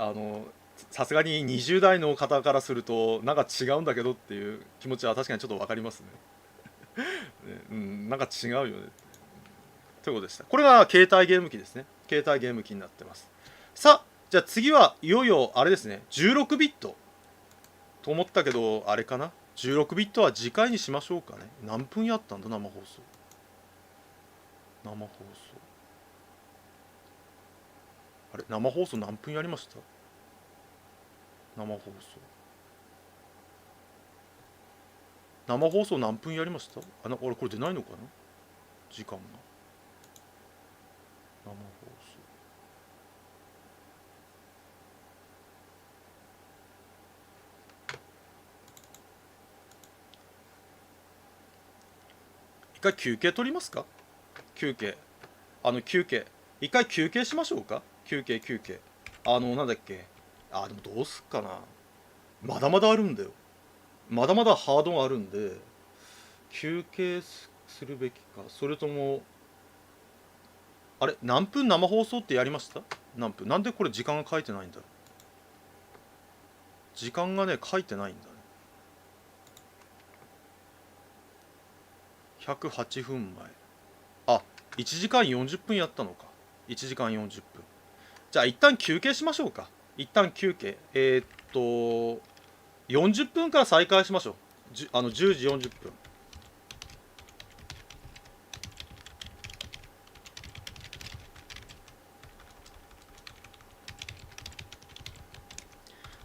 さすがに20代の方からするとなんか違うんだけどっていう気持ちは確かにちょっと分かりますね。ね、うん、なんか違うよねということでした。これが携帯ゲーム機ですね。携帯ゲーム機になってます。さあ、じゃあ次はいよいよあれですね、16ビットと思ったけど、あれかな、16ビットは次回にしましょうかね。何分やったんだ、生放送。生放送。あれ、生放送何分やりました？生放送。生放送何分やりました？俺これ出ないのかな、時間が。生放送。一回休憩取りますか？休憩。休憩。一回休憩しましょうか？休憩。なんだっけ。でもどうすっかな。まだまだあるんだよ。まだまだハードがあるんで、休憩するべきか。それとも、あれ、何分生放送ってやりました？何分？なんでこれ時間が書いてないんだろう。時間がね、書いてないんだね。108分前。1時間40分やったのか。1時間40分。じゃあ一旦休憩しましょうか。一旦休憩。40分から再開しましょう。10時40分。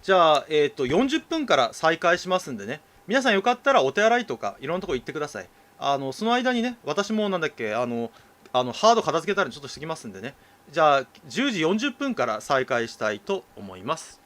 じゃあ、40分から再開しますんでね。皆さんよかったらお手洗いとかいろんなとこ行ってください。その間にね、私もなんだっけ、ハード片付けたりちょっとしてきますんでね。じゃあ、10時40分から再開したいと思います。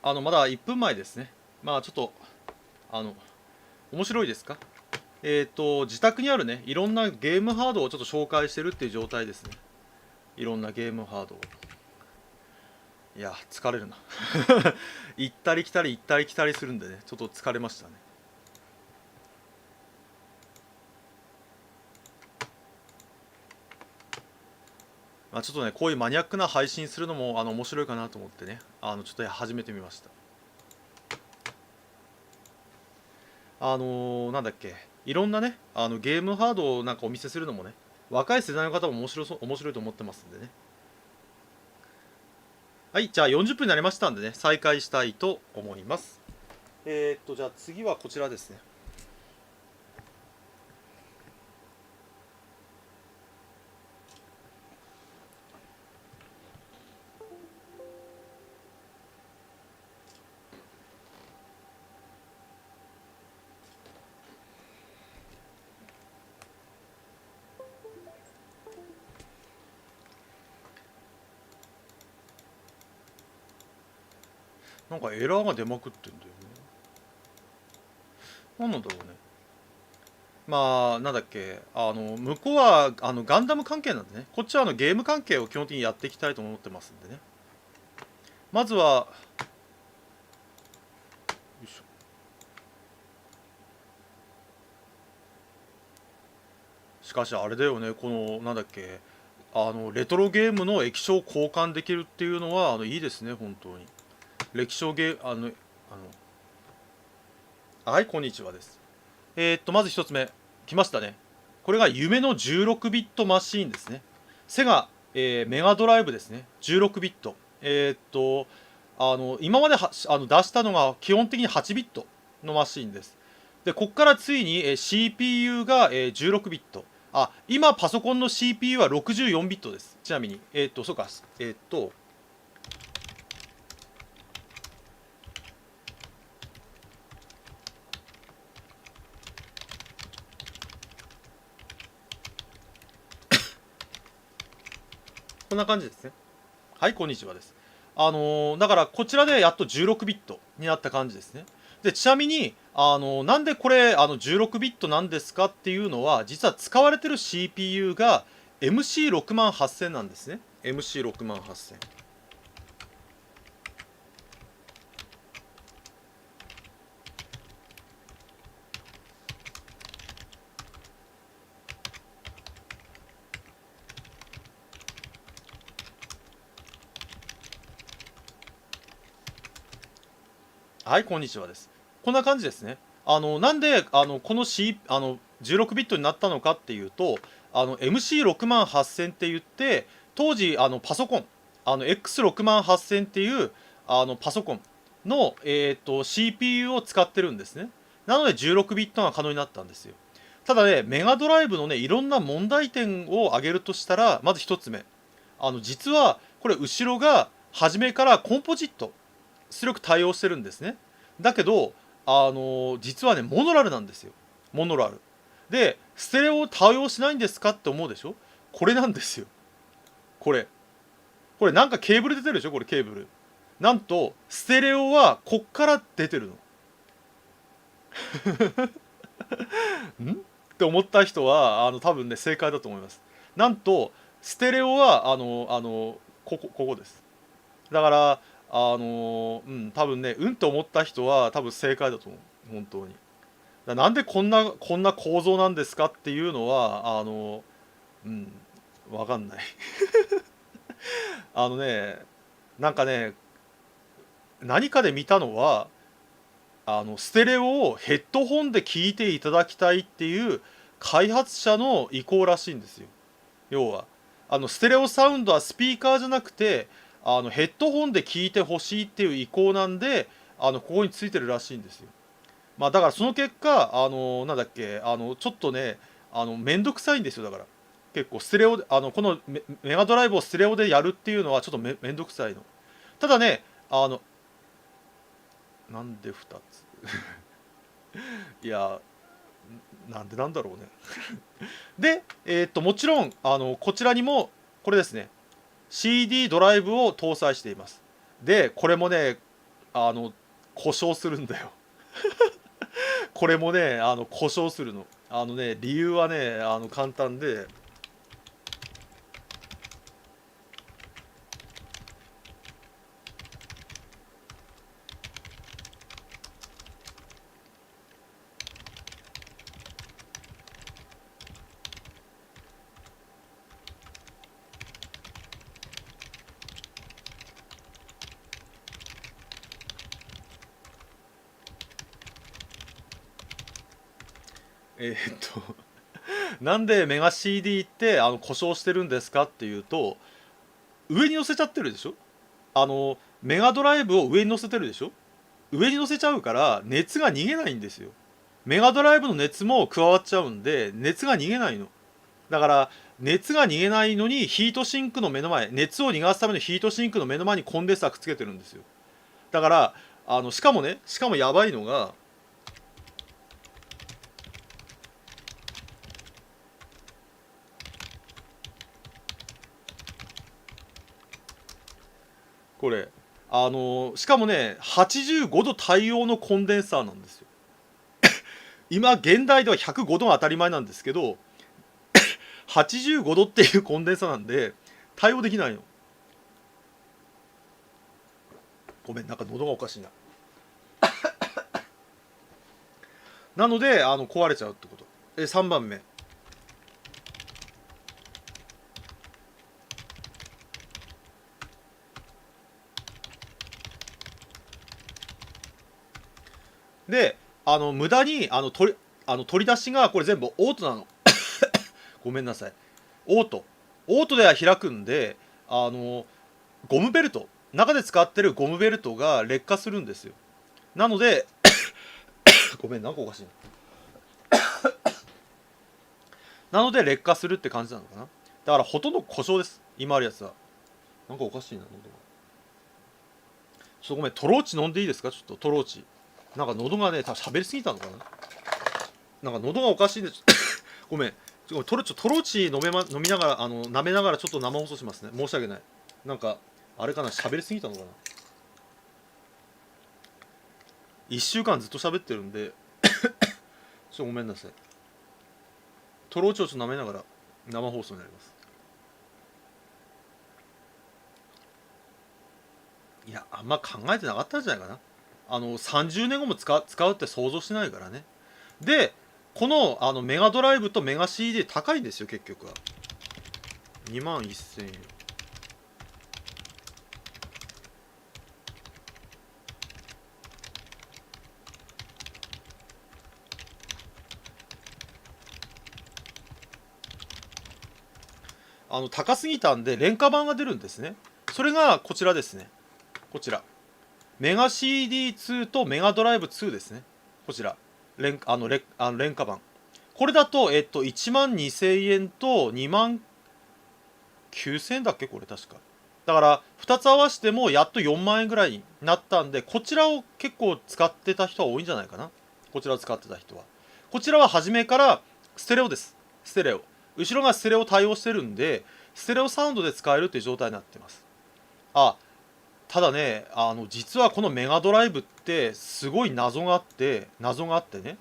まだ1分前ですね。まあちょっと面白いですか？自宅にあるね、いろんなゲームハードをちょっと紹介してるっていう状態ですね。いろんなゲームハードを。いや疲れるな。行ったり来たり行ったり来たりするんでね、ちょっと疲れましたね。まあ、ちょっとねこういうマニアックな配信するのも面白いかなと思ってね、ちょっと始めてみました。なんだっけ、いろんなねゲームハードをなんかお見せするのもね、若い世代の方も面白いと思ってますんでね。はい、じゃあ40分になりましたんでね、再開したいと思います。じゃあ次はこちらですね。なんかエラーが出まくってんだよね。何なんだろうね。まあなんだっけ、向こうはガンダム関係なんでね、こっちはゲーム関係を基本的にやっていきたいと思ってますんでね。まずは、よいしょ。しかしあれだよね、このなんだっけ、レトロゲームの液晶交換できるっていうのはいいですね、本当に。歴史ゲーはい、こんにちはです。まず一つ目来ましたね。これが夢の16ビットマシーンですね。セガ、メガドライブですね、16ビット。今まで出したのが基本的に8ビットのマシーンです。でここからついに、CPU が、16ビット。今パソコンの CPU は64ビットです。ちなみにそうかこんな感じですね。はい、こんにちはです。だからこちらでやっと16ビットになった感じですね。でちなみになんでこれ16ビットなんですかっていうのは、実は使われてる CPU が MC68000 なんですね。MC68000。はい、こんにちはです。こんな感じですね。なんでこの、16ビットになったのかっていうと、MC68000 って言って、当時パソコンX68000 っていうパソコンの、CPU を使ってるんですね。なので16ビットが可能になったんですよ。ただね、メガドライブのね、いろんな問題点を挙げるとしたら、まず一つ目。実はこれ後ろが初めからコンポジット出力対応してるんですね。だけど実はねモノラルなんですよ。モノラルでステレオを対応しないんですかって思うでしょ。これなんですよ。これなんかケーブル出てるでしょ。これケーブルなんとステレオはこっから出てるの。んって思った人は多分ね正解だと思います。なんとステレオはここです。だから多分ねって思った人は多分正解だと思う。本当に。なんでこんな構造なんですかっていうのはうん分かんない。ね、なんかね、何かで見たのはステレオをヘッドホンで聞いていただきたいっていう開発者の意向らしいんですよ。要はステレオサウンドはスピーカーじゃなくてヘッドホンで聞いてほしいっていう意向なんでここについてるらしいんですよ。まあだからその結果なんだっけちょっとねめんどくさいんですよ。だから結構ステレオこのメガドライブをステレオでやるっていうのはちょっとめんどくさいの。ただねなんで2ついやなんでなんだろうね。でもちろんこちらにもこれですね CD ドライブを搭載しています。でこれもね故障するんだよ。これもね故障するの。理由はね簡単で、えーっとなんでメガ CD って故障してるんですかっていうと、上に乗せちゃってるでしょ。メガドライブを上に乗せてるでしょ。上に乗せちゃうから熱が逃げないんですよ。メガドライブの熱も加わっちゃうんで熱が逃げないの。だから熱が逃げないのにヒートシンクの目の前、熱を逃がすためのヒートシンクの目の前にコンデンサーくっつけてるんですよ。だからしかもやばいのが、これしかもね85度対応のコンデンサーなんですよ。今現代では105度が当たり前なんですけど、85度っていうコンデンサーなんで対応できないの。ごめん、なんか喉がおかしいな。なので壊れちゃうってこと。3番目、で無駄に取り出しがこれ全部オートなの。ごめんなさい。オートでは開くんで、ゴムベルト、中で使ってるゴムベルトが劣化するんですよ。なのでごめん、なんかおかしいなので劣化するって感じなのかな。だからほとんど故障です、今あるやつは。なんかおかしいな、喉が。ちょっとごめん、トローチ飲んでいいですか。ちょっとトローチ、なんか喉がね多分喋りすぎたのかな。なんか喉がおかしいんでごめん、トローチ飲みながら舐めながらちょっと生放送しますね。申し訳ない。なんかあれかな、喋りすぎたのかな。1週間ずっと喋ってるんでちょっとごめんなさい。トローチをちょっと舐めながら生放送になります。いや、あんま考えてなかったんじゃないかな。30年後も使うって想像してないからね。でこのメガドライブとメガ CD 高いんですよ結局は。21,000円。高すぎたんで廉価版が出るんですね。それがこちらですね。こちらメガ CD2 とメガドライブ2ですね。こちら廉価版。これだと1万2000円と2万9000円だっけ、これ確か。だから2つ合わせてもやっと4万円ぐらいになったんで、こちらを結構使ってた人は多いんじゃないかな。こちらを使ってた人は。こちらは初めからステレオです。ステレオ、後ろがステレオ対応してるんでステレオサウンドで使えるっていう状態になってます。ただね実はこのメガドライブってすごい謎があってね、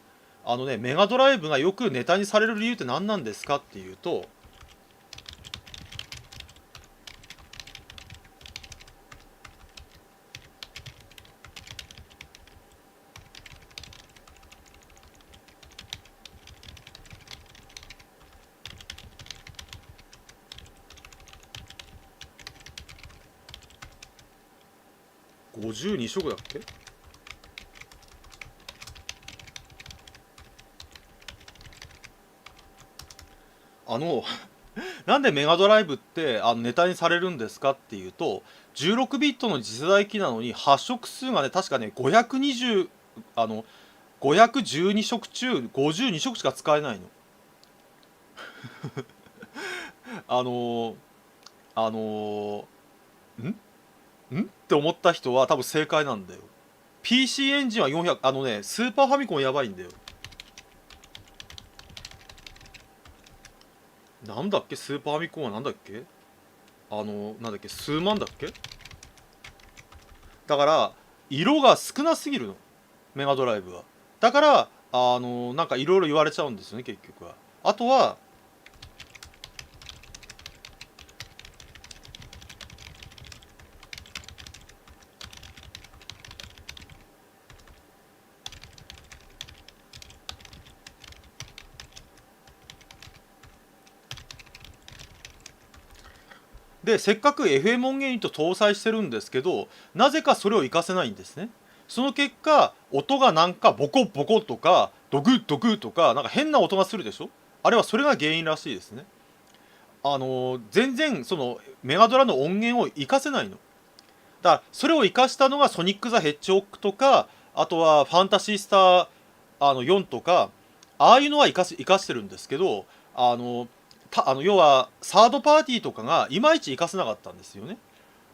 メガドライブがよくネタにされる理由って何なんですかっていうと、52色だっけ。なんでメガドライブってネタにされるんですかっていうと、16ビットの次世代機なのに発色数がね確かね520、512色中52色しか使えないの。あのあのんって思った人は多分正解なんだよ。 PC エンジンは400、スーパーファミコンやばいんだよ。なんだっけ、スーパーファミコンはなんだっけ、なんだっけ、数万だっけ。だから色が少なすぎるの、メガドライブは。だからなんかいろいろ言われちゃうんですよね、結局は。あとはで、せっかく FM 音源ユニット搭載してるんですけど、なぜかそれを活かせないんですね。その結果、音がなんかボコボコとか、ドクドクとか、なんか変な音がするでしょ。あれはそれが原因らしいですね。全然そのメガドラの音源を活かせないの。だからそれを活かしたのがソニック・ザ・ヘッジホックとか、あとはファンタシースター4とか、ああいうのは活かしてるんですけど、あの要はサードパーティーとかがいまいち活かせなかったんですよね。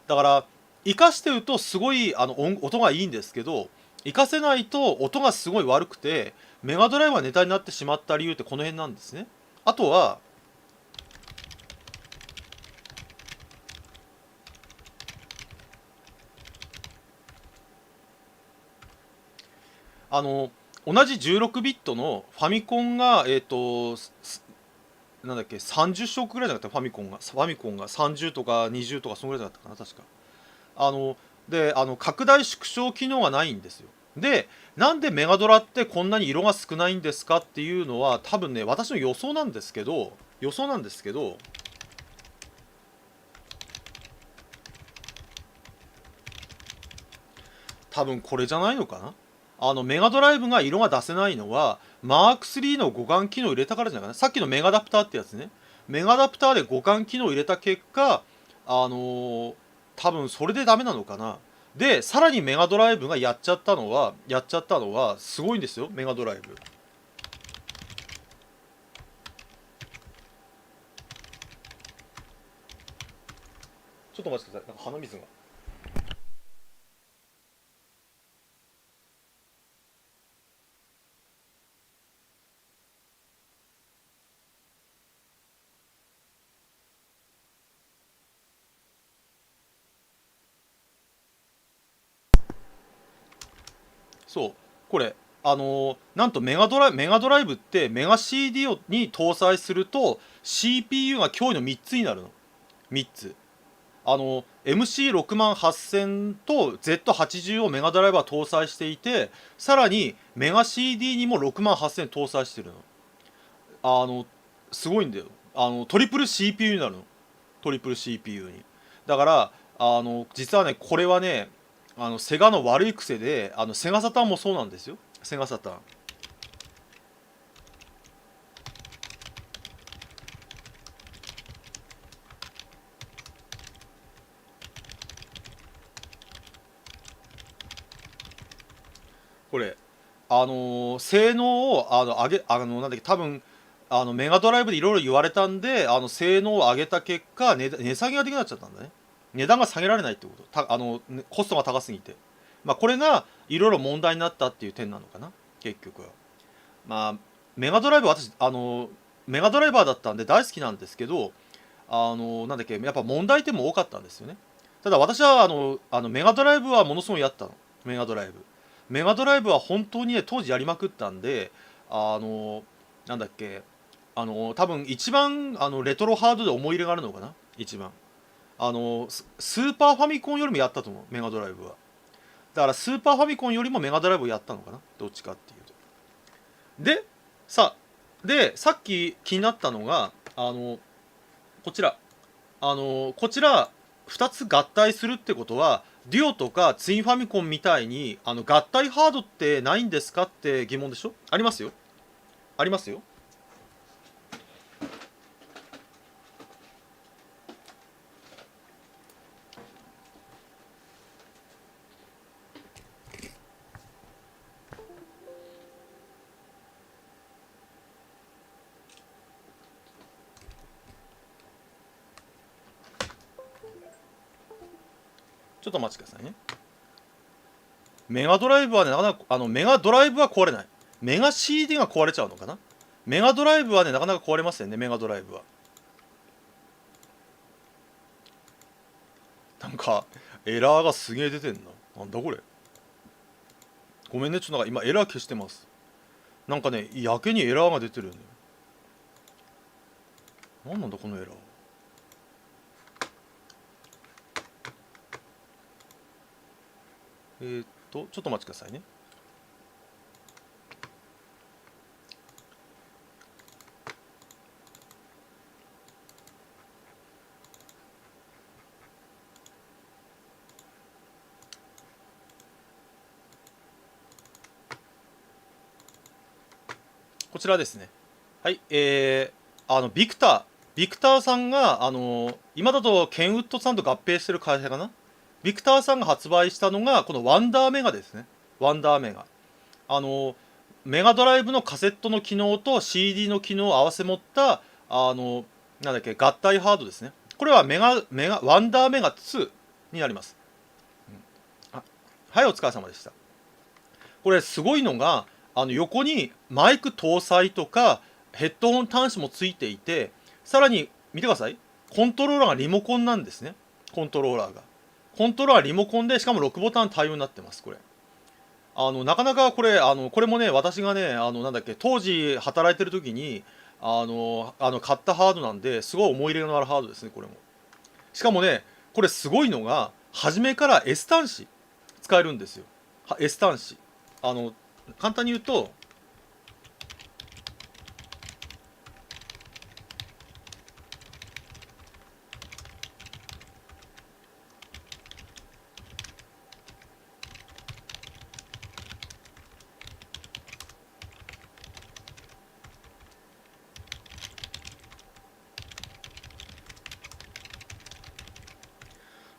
だから活かしてるとすごい音がいいんですけど、活かせないと音がすごい悪くてメガドライブがネタになってしまった理由ってこの辺なんですね。あとはあの同じ16ビットのファミコンがなんだっけ、30色ぐらいじゃなかった、ファミコンが30とか20とかそのぐらいだったかな、確か。あの拡大縮小機能がないんですよ。で、なんでメガドラってこんなに色が少ないんですかっていうのは、多分ね、私の予想なんですけど、多分これじゃないのかな。メガドライブが色が出せないのは、マーク3の互換機能を入れたからじゃないかな。さっきのメガダプターってやつね。メガダプターで互換機能を入れた結果、多分それでダメなのかな。で、さらにメガドライブがやっちゃったのは、すごいんですよ、メガドライブ。ちょっと待ってください。なんか鼻水が。そう。これ、なんとメガドライブってメガ CD に搭載すると CPU が驚異の3つになるの。3つ。MC68000 と Z80 をメガドライバー搭載していて、さらにメガ CD にも68000搭載してるの。あの、すごいんだよ。トリプル CPU になるの。トリプル CPU に。だから、実はね、これはね、セガの悪い癖で、セガサターンもそうなんですよ。セガサターン。これ、性能を、なんだっけ、多分、メガドライブでいろいろ言われたんで、性能を上げた結果、値下げができなくなっちゃったんだね。値段が下げられないってこと。コストが高すぎて。まあ、これが、いろいろ問題になったっていう点なのかな、結局は。まあ、メガドライブ、私、メガドライバーだったんで大好きなんですけど、なんだっけ、やっぱ問題点も多かったんですよね。ただ私は、メガドライブはものすごいやったの。メガドライブ。メガドライブは本当にね、当時やりまくったんで、あの、なんだっけ、多分一番、レトロハードで思い入れがあるのかな一番。スーパーファミコンよりもやったと思う、メガドライブは。だからスーパーファミコンよりもメガドライブをやったのかなどっちかっていうと。で、さっき気になったのが、こちら。こちら、2つ合体するってことは、デュオとかツインファミコンみたいに、合体ハードってないんですかって疑問でしょ。ありますよ。ありますよ。ちょっとお待ちくださいね。メガドライブはね、なかなか、メガドライブは壊れない。メガ CD が壊れちゃうのかな。メガドライブはね、なかなか壊れますよね、メガドライブは。なんか、エラーがすげえ出てんな。なんだこれ。ごめんね、ちょっとなんか今エラー消してます。なんかね、やけにエラーが出てるよね。なんなんだこのエラー。ちょっとお待ちくださいね。こちらですね。はい、ビクターさんが、今だとケンウッドさんと合併してる会社かな。ビクターさんが発売したのが、このワンダーメガですね。ワンダーメガ。あの、メガドライブのカセットの機能と CD の機能を合わせ持った、なんだっけ、合体ハードですね。これはワンダーメガ2になります。はい、お疲れ様でした。これすごいのが、横にマイク搭載とかヘッドホン端子もついていて、さらに見てください。コントローラーがリモコンなんですね。コントローラーが。コントローラーリモコンで、しかも6ボタン対応になってます、これ。なかなかこれ、これもね、私がね、なんだっけ、当時働いてる時に、買ったハードなんで、すごい思い入れのあるハードですね、これも。しかもね、これすごいのが、初めから S 端子使えるんですよ。S 端子。あの、簡単に言うと、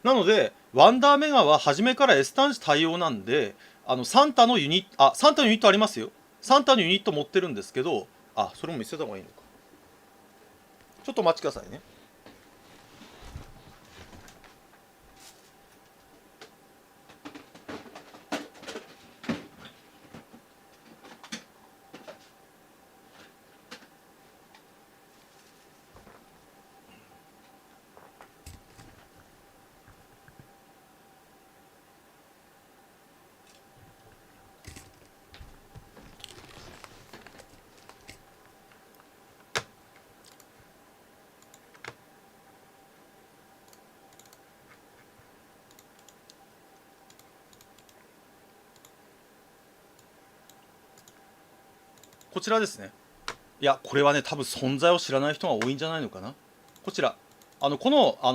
なので、ワンダーメガは初めから S 端子対応なんで、サンタのユニットありますよ。サンタのユニット持ってるんですけど、それも見せた方がいいのか。ちょっとお待ちくださいね。こちらですね。いや、これはね、多分存在を知らない人が多いんじゃないのかな。こちら。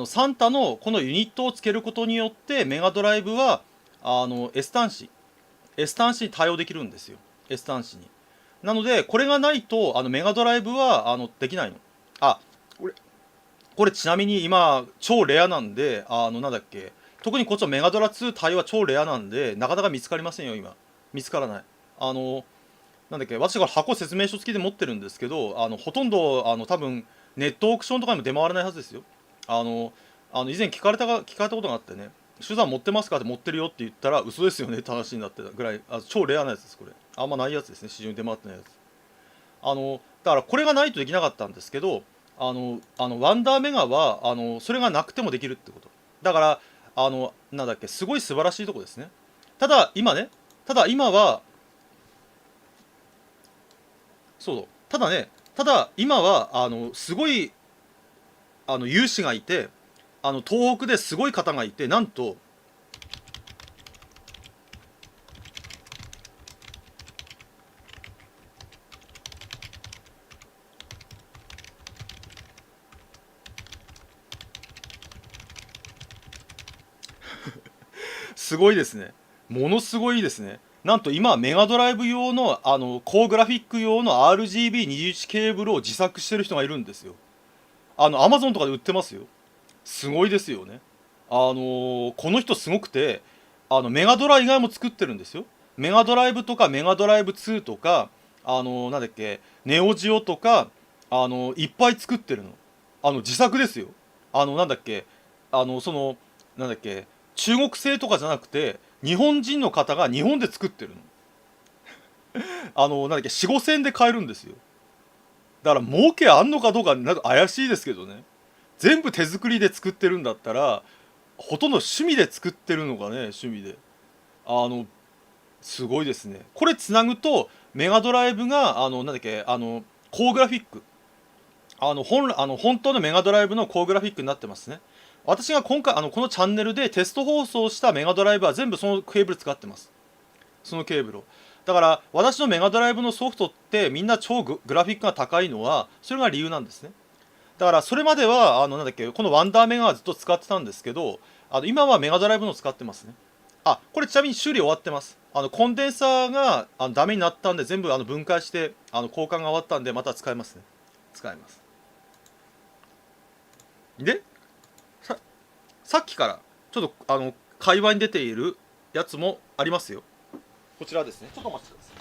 サンタのこのユニットをつけることによって、メガドライブは、S 端子、S 端子に対応できるんですよ。S 端子に。なので、これがないと、メガドライブは、できないの。あ、これちなみに今、超レアなんで、なんだっけ、特にこっちはメガドラ2対応は超レアなんで、なかなか見つかりませんよ、今。見つからない。なんだっけ、私が箱説明書付きで持ってるんですけど、ほとんど、多分、ネットオークションとかにも出回らないはずですよ。あの、以前聞かれたことがあってね、手段持ってますかって持ってるよって言ったら、嘘ですよねって話になってたぐらい、超レアなやつです、これ。あんまないやつですね、市場に出回ってないやつ。だからこれがないとできなかったんですけど、ワンダーメガは、それがなくてもできるってこと。だから、なんだっけ、すごい素晴らしいとこですね。ただ、今ね、ただ今は、そうただね、ただ今はすごい有志がいて、東北ですごい方がいて、なんとすごいですね。ものすごいですね。なんと今メガドライブ用の高グラフィック用の RGB21 ケーブルを自作してる人がいるんですよ。アマゾンとかで売ってますよ。すごいですよね。この人すごくて、メガドラ以外も作ってるんですよ。メガドライブとかメガドライブ2とか、なんだっけ、ネオジオとか、いっぱい作ってるの。自作ですよ。なんだっけ、あの、その、なんだっけ、中国製とかじゃなくて、日本人の方が日本で作ってるの。なんだっけ、4、5千円で買えるんですよ。だから儲けあんのかどうか、なんか怪しいですけどね。全部手作りで作ってるんだったら、ほとんど趣味で作ってるのがね、趣味で。あの、すごいですね。これつなぐとメガドライブがなんだっけ、高グラフィック、本当のメガドライブの高グラフィックになってますね。私が今回このチャンネルでテスト放送したメガドライブは全部そのケーブル使ってます。そのケーブルを。だから私のメガドライブのソフトってみんな超グラフィックが高いのはそれが理由なんですね。だからそれまではなんだっけ、このワンダーメガはずっと使ってたんですけど、今はメガドライブの使ってますね。これちなみに修理終わってます。コンデンサーがダメになったんで全部分解して交換が終わったんでまた使えますね。使えます。でさっきからちょっと会話に出ているやつもありますよ。こちらですね。ちょっとお待ちください。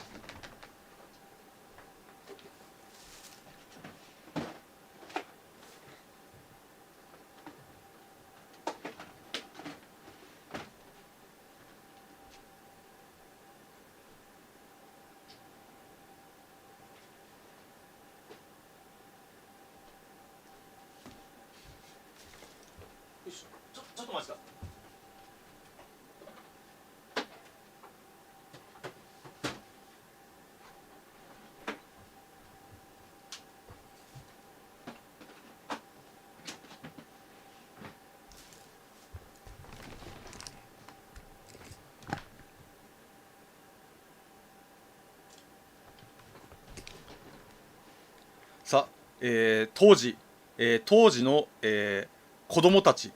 よいしょ。ちょっとお待ちください。さあ、当時の、子供たち、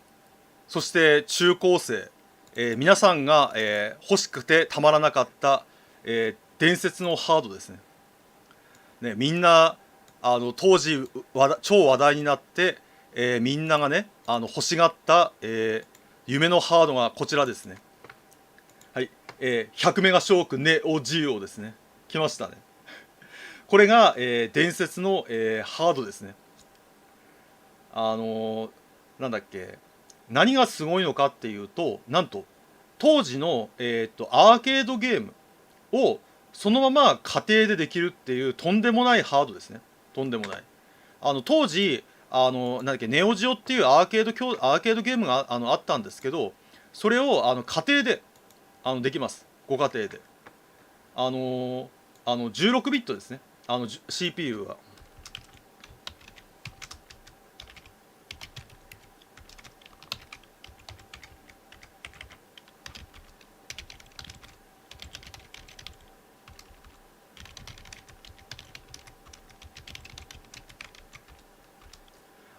そして中高生、皆さんが、欲しくてたまらなかった、伝説のハードですね。みんな当時超話題になって、みんながね欲しがった、夢のハードがこちらですね。はい、100メガショークネオジオですね。来ましたね。これが、伝説の、ハードですね。なんだっけ、何がすごいのかっていうと、なんと当時の、アーケードゲームをそのまま家庭でできるっていうとんでもないハードですね。とんでもない。当時なんだっけ、ネオジオっていうアーケードゲームがあったんですけど、それを家庭でできます。ご家庭で。16ビットですね。CPU は。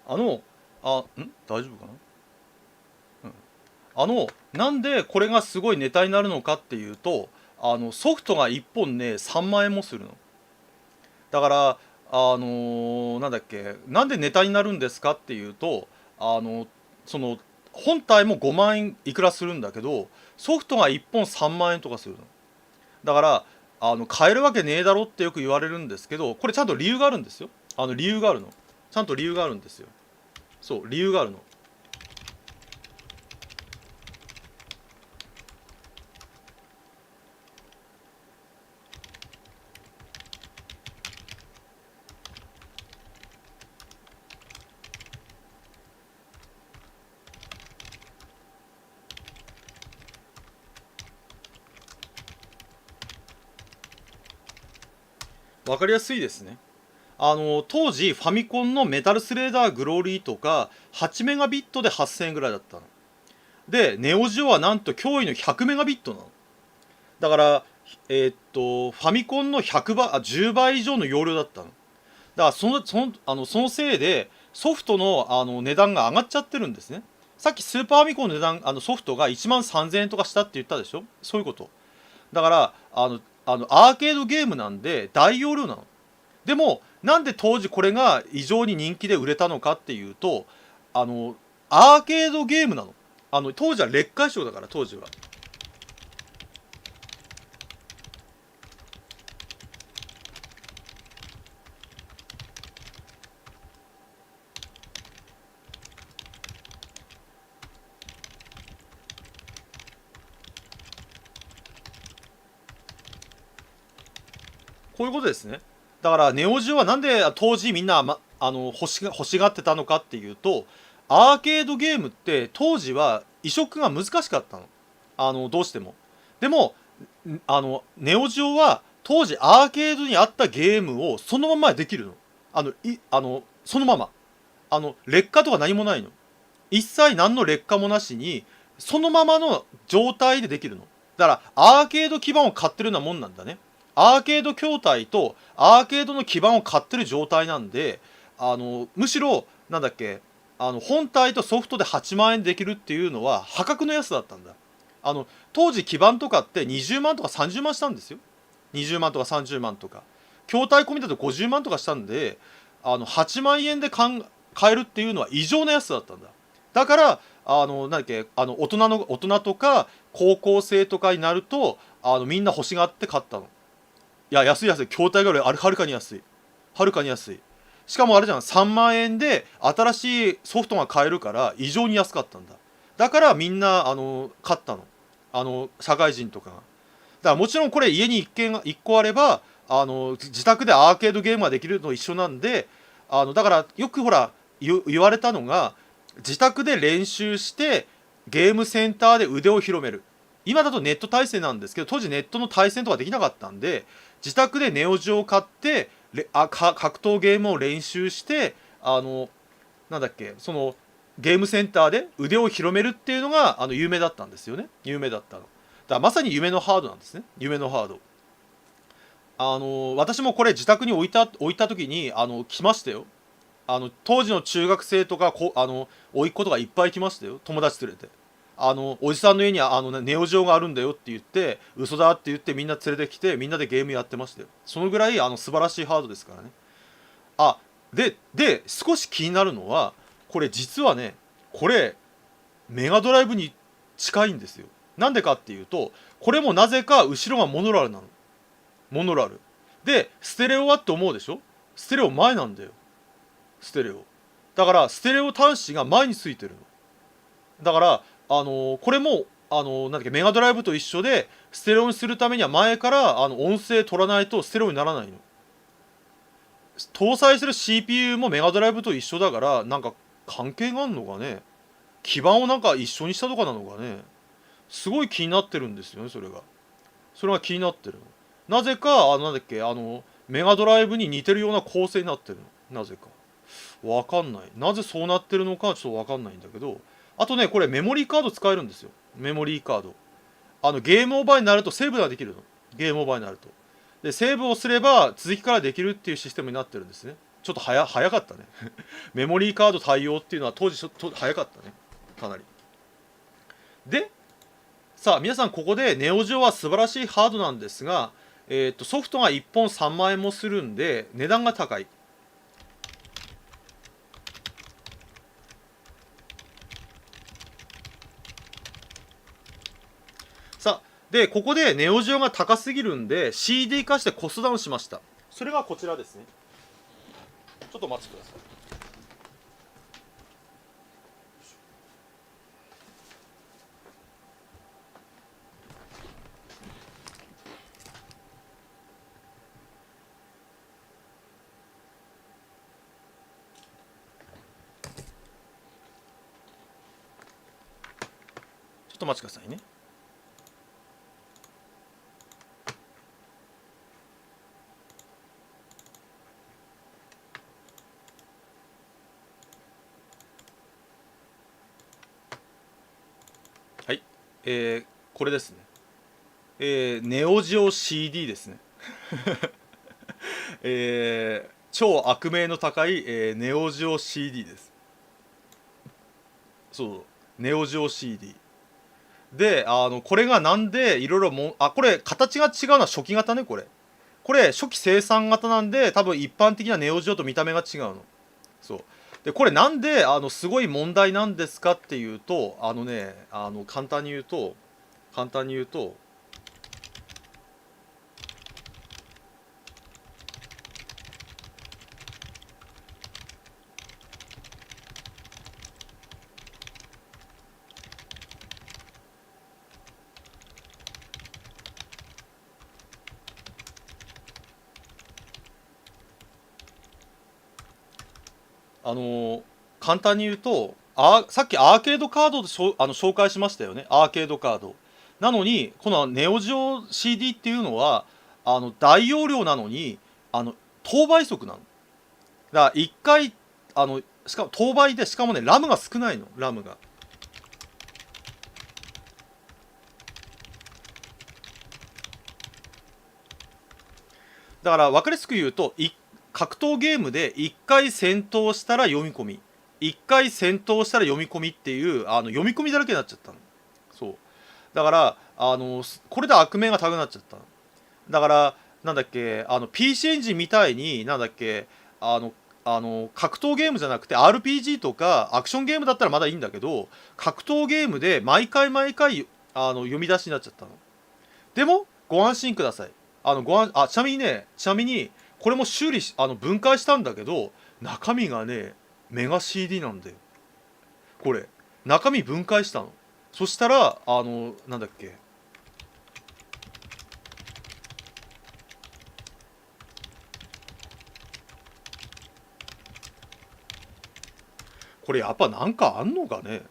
あの大丈夫かな。なんでこれがすごいネタになるのかっていうと、ソフトが1本ね3万円もするの。だからなんだっけ、なんでネタになるんですかっていうと、その本体も5万円いくらするんだけど、ソフトが1本3万円とかするの。だから買えるわけねえだろってよく言われるんですけど、これちゃんと理由があるんですよ。理由があるの。ちゃんと理由があるんですよ。そう、理由があるの。わかりやすいですね。当時ファミコンのメタルスレーダーグローリーとか8メガビットで8000円ぐらいだったの。でネオジオはなんと驚異の100メガビットなの。だからファミコンの100倍10倍以上の容量だったの。だからそのせいでソフトの値段が上がっちゃってるんですね。さっきスーパーファミコンの値段ソフトが1万3000円とかしたって言ったでしょ。そういうこと。だからアーケードゲームなんで大容量なの。でもなんで当時これが異常に人気で売れたのかっていうと、あのアーケードゲームなの。当時は劣化賞だから。当時はこういうことですね。だからネオジオはなんで当時みんな、欲しがってたのかっていうと、アーケードゲームって当時は移植が難しかったの。どうしても。でもネオジオは当時アーケードにあったゲームをそのままできるの。そのまま。劣化とか何もないの。一切何の劣化もなしに、そのままの状態でできるの。だから、アーケード基盤を買ってるようなもんなんだね。アーケード筐体とアーケードの基盤を買ってる状態なんで、むしろ、なんだっけ、本体とソフトで8万円でできるっていうのは破格の安だったんだ。当時基盤とかって20万とか30万したんですよ。20万とか30万とか。筐体込みだと50万とかしたんで、8万円で買えるっていうのは異常な安さだったんだ。だから、なんだっけ、大人とか高校生とかになると、みんな欲しがって買ったの。いや、安い安い。筐体がはるかに安い。はるかに安い。しかもあれじゃん、3万円で新しいソフトが買えるから異常に安かったんだ。だからみんな、買ったの。社会人とかが。だからもちろんこれ家に1個あれば、自宅でアーケードゲームができるのと一緒なんで、だからよくほら、言われたのが、自宅で練習してゲームセンターで腕を広める。今だとネット対戦なんですけど、当時ネットの対戦とかできなかったんで、自宅でネオジオを買って格闘ゲームを練習して、なんだっけ、そのゲームセンターで腕を広めるっていうのが有名だったんですよね。有名だったの。だからまさに夢のハードなんですね。夢のハード。私もこれ自宅に置いた時に来ましたよ。当時の中学生とか甥っ子とかいっぱい来ましたよ、友達連れて。おじさんの家にネオジオがあるんだよって言って、嘘だって言ってみんな連れてきて、みんなでゲームやってましたよ。そのぐらい素晴らしいハードですからね。あ、少し気になるのは、これ実はね、これ、メガドライブに近いんですよ。なんでかっていうと、これもなぜか後ろがモノラルなの。モノラル。で、ステレオはって思うでしょ。ステレオ前なんだよ。ステレオ。だから、ステレオ端子が前についてるの。だから、これも、なんだっけ、メガドライブと一緒で、ステレオにするためには前から、音声取らないとステレオにならないの。搭載する CPU もメガドライブと一緒だから、なんか関係があるのかね。基板をなんか一緒にしたとかなのかね。すごい気になってるんですよね、それが。それが気になってるの。なぜか、なんだっけ、メガドライブに似てるような構成になってるの。なぜか。わかんない。なぜそうなってるのかちょっとわかんないんだけど、あとね、これメモリーカード使えるんですよ。メモリーカード。ゲームオーバーになるとセーブができるの。ゲームオーバーになると。で、セーブをすれば続きからできるっていうシステムになってるんですね。ちょっと早かったね。メモリーカード対応っていうのは当時ちょっと早かったね。かなり。で、さあ、皆さんここでネオジオは素晴らしいハードなんですが、ソフトが1本3万円もするんで、値段が高い。さあ、で、ここでネオジオが高すぎるんで、CD 化してコストダウンしました。それがこちらですね。ちょっとお待ちください。ちょっとお待ちくださいね。はい。これですね。ネオジオ CD ですね。超悪名の高い、ネオジオ CD です。そう、ネオジオ CD。で、これがなんでいろいろこれ形が違うのは初期型ね、これ。これ初期生産型なんで、多分一般的なネオジオと見た目が違うの。そう。で、これなんで、すごい問題なんですかっていうと、簡単に言うと、あの簡単に言うと、さっきアーケードカードで紹介しましたよね。アーケードカード。なのにこのネオジオ CD っていうのは大容量なのに等倍速なの。だから1回しかも等倍で、しかもねラムが少ないの。ラムがだから分かりやすく言うと、格闘ゲームで1回戦闘したら読み込み、1回戦闘したら読み込みっていう読み込みだらけになっちゃったの。そうだからこれで悪名が高くなっちゃったの。だからなんだっけ、PC エンジンみたいになんだっけ、あの格闘ゲームじゃなくて RPG とかアクションゲームだったらまだいいんだけど、格闘ゲームで毎回毎回読み出しになっちゃったの。でもご安心ください。ちなみにね、これも修理分解したんだけど、中身がねメガ CD なんだよ。これ中身分解したの。そしたらなんだっけ、これやっぱなんかあんのかね。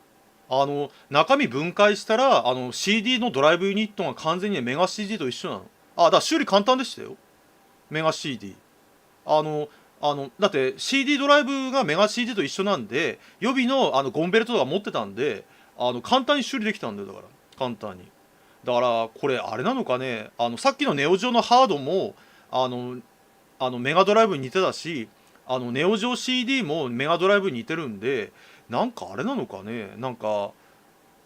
中身分解したらCD のドライブユニットが完全にメガ CD と一緒なの。だから修理簡単でしたよ。メガ CD。だって CD ドライブがメガ CD と一緒なんで、予備のゴンベルトとか持ってたんで、簡単に修理できたんだよ。だから簡単に。だからこれあれなのかね、さっきのネオジオのハードもメガドライブに似てたし、ネオジオ CD もメガドライブに似てるんで、なんかあれなのかね、なんか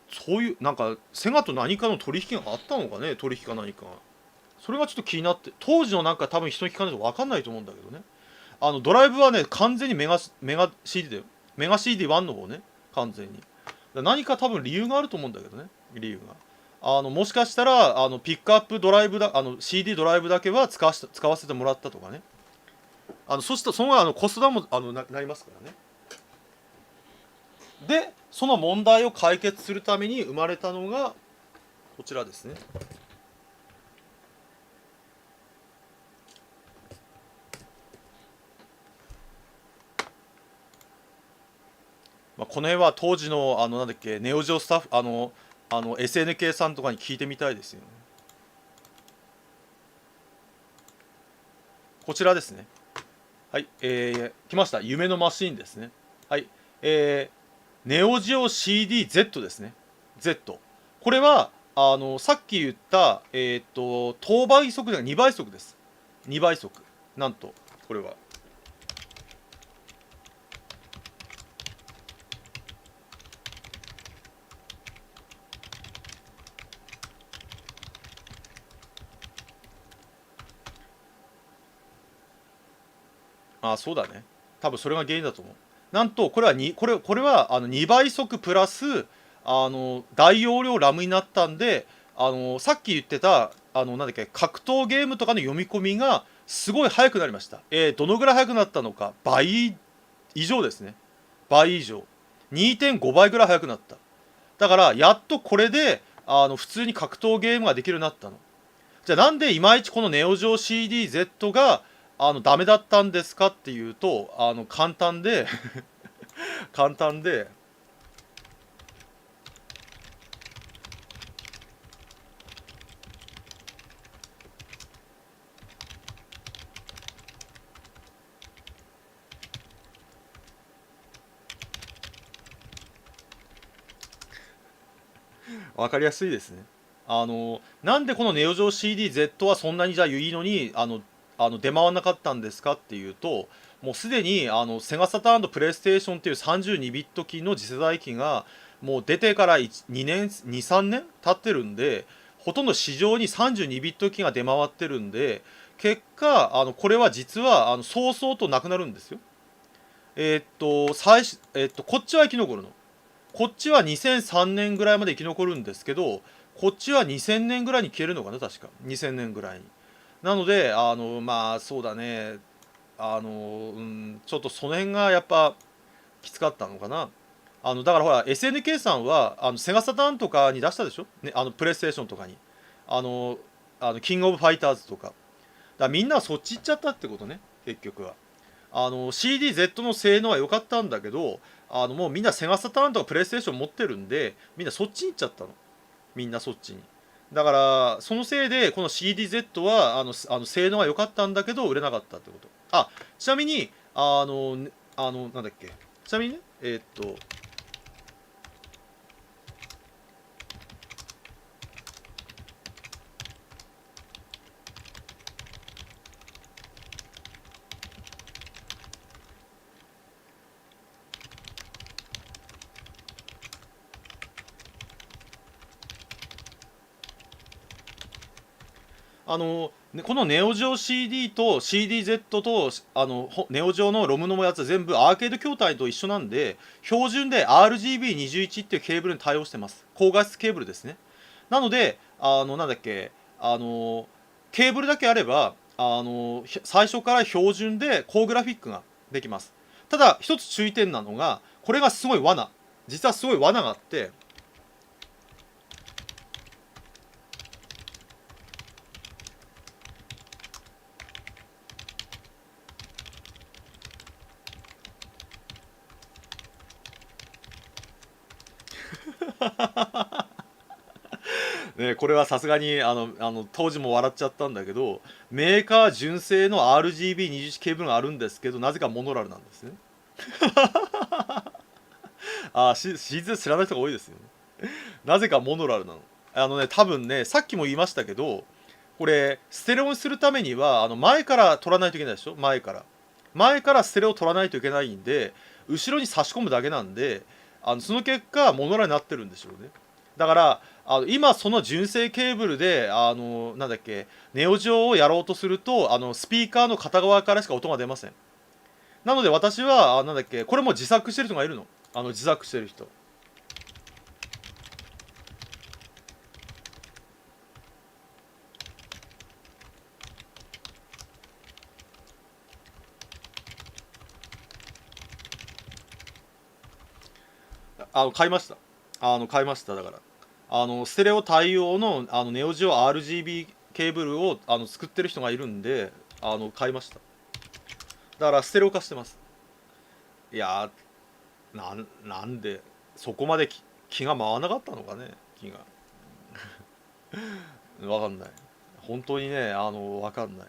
そういうなんかセガと何かの取引があったのかね、取引か何か。それがちょっと気になって、当時のなんか多分人に聞かないと分かんないと思うんだけどね。ドライブはね完全にメガ CD だよ。メガ CD1 の方ね、完全に。何か多分理由があると思うんだけどね、理由が。もしかしたらピックアップドライブだCD ドライブだけは使わせてもらったとかね。そうするとそのコストダウンもなりますからね。でその問題を解決するために生まれたのがこちらですね。まあ、この辺は当時のなんだっけ、ネオジオスタッフSNK さんとかに聞いてみたいですよね。こちらですね。はい、来ました。夢のマシーンですね。はい、ネオジオ CD-Z ですね。Z。これはさっき言った等倍速じゃ2倍速です。2倍速。なんとこれは。そうだね。多分それが原因だと思う。なんとこれは2倍速プラス大容量ラムになったんで、さっき言ってたなんだっけ、格闘ゲームとかの読み込みがすごい速くなりました。どのぐらい速くなったのか、倍以上ですね。倍以上。2.5 倍ぐらい速くなった。だからやっとこれで普通に格闘ゲームができるようになったの。じゃあなんでいまいちこのネオジオ CD-Z がダメだったんですかっていうと、簡単で簡単で、分かりやすいですね。なんでこのネオジオ CD-Z はそんなにじゃあいいのに出回らなかったんですかっていうと、もうすでにセガサターンとプレイステーションっていう32ビット機の次世代機がもう出てから2年23年経ってるんで、ほとんど市場に32ビット機が出回ってるんで、結果これは実は早々となくなるんですよ。こっちは生き残るの。こっちは2003年ぐらいまで生き残るんですけど、こっちは2000年ぐらいに消えるのかな、確か。2000年ぐらいに。なので、まあ、そうだね。ちょっとその辺がやっぱきつかったのかな。だからほら、SNK さんは、セガサターンとかに出したでしょ、ね、プレイステーションとかに。あの、キングオブファイターズとか。だからみんなはそっち行っちゃったってことね、結局は。CD-Z の性能は良かったんだけど、もうみんなセガサターンとかプレイステーション持ってるんで、みんなそっちに行っちゃったの。みんなそっちに。だからそのせいでこの CDZ は性能が良かったんだけど売れなかったってこと。あ、ちなみになんだっけ、ちなみにね、このネオジオ CD と CDZ とネオジオのロムのやつは全部アーケード筐体と一緒なんで、標準で RGB21 っていうケーブルに対応してます。高画質ケーブルですね。なのでなんだっけ、ケーブルだけあれば最初から標準で高グラフィックができます。ただ一つ注意点なのが、これがすごい罠、実はすごい罠があって、ね、これはさすがに当時も笑っちゃったんだけど、メーカー純正の RGB21 ケーブルがあるんですけど、なぜかモノラルなんですね。シーズン知らない人が多いですよね。なぜかモノラルなの。多分ね、さっきも言いましたけど、これステレオにするためには前から取らないといけないでしょ。前からステレオを取らないといけないんで、後ろに差し込むだけなんで、その結果モノラルになってるんでしょうね。だから今その純正ケーブルでなんだっけ、ネオジオをやろうとするとスピーカーの片側からしか音が出ません。なので私はなんだっけ、これも自作してる人がいるの。自作してる人。買いました。買いました。だからステレオ対応のネオジオ RGB ケーブルを作ってる人がいるんで買いました。だからステレオ化してます。いやなんでそこまで気が回らなかったのかね、気が。わかんない。本当にね、わかんない。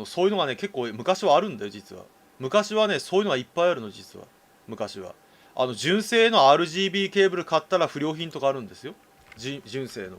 そういうのがね、結構昔はあるんだよ、実は。昔はね、そういうのがいっぱいあるの、実は。昔は。純正の RGB ケーブル買ったら不良品とかあるんですよ。純正の。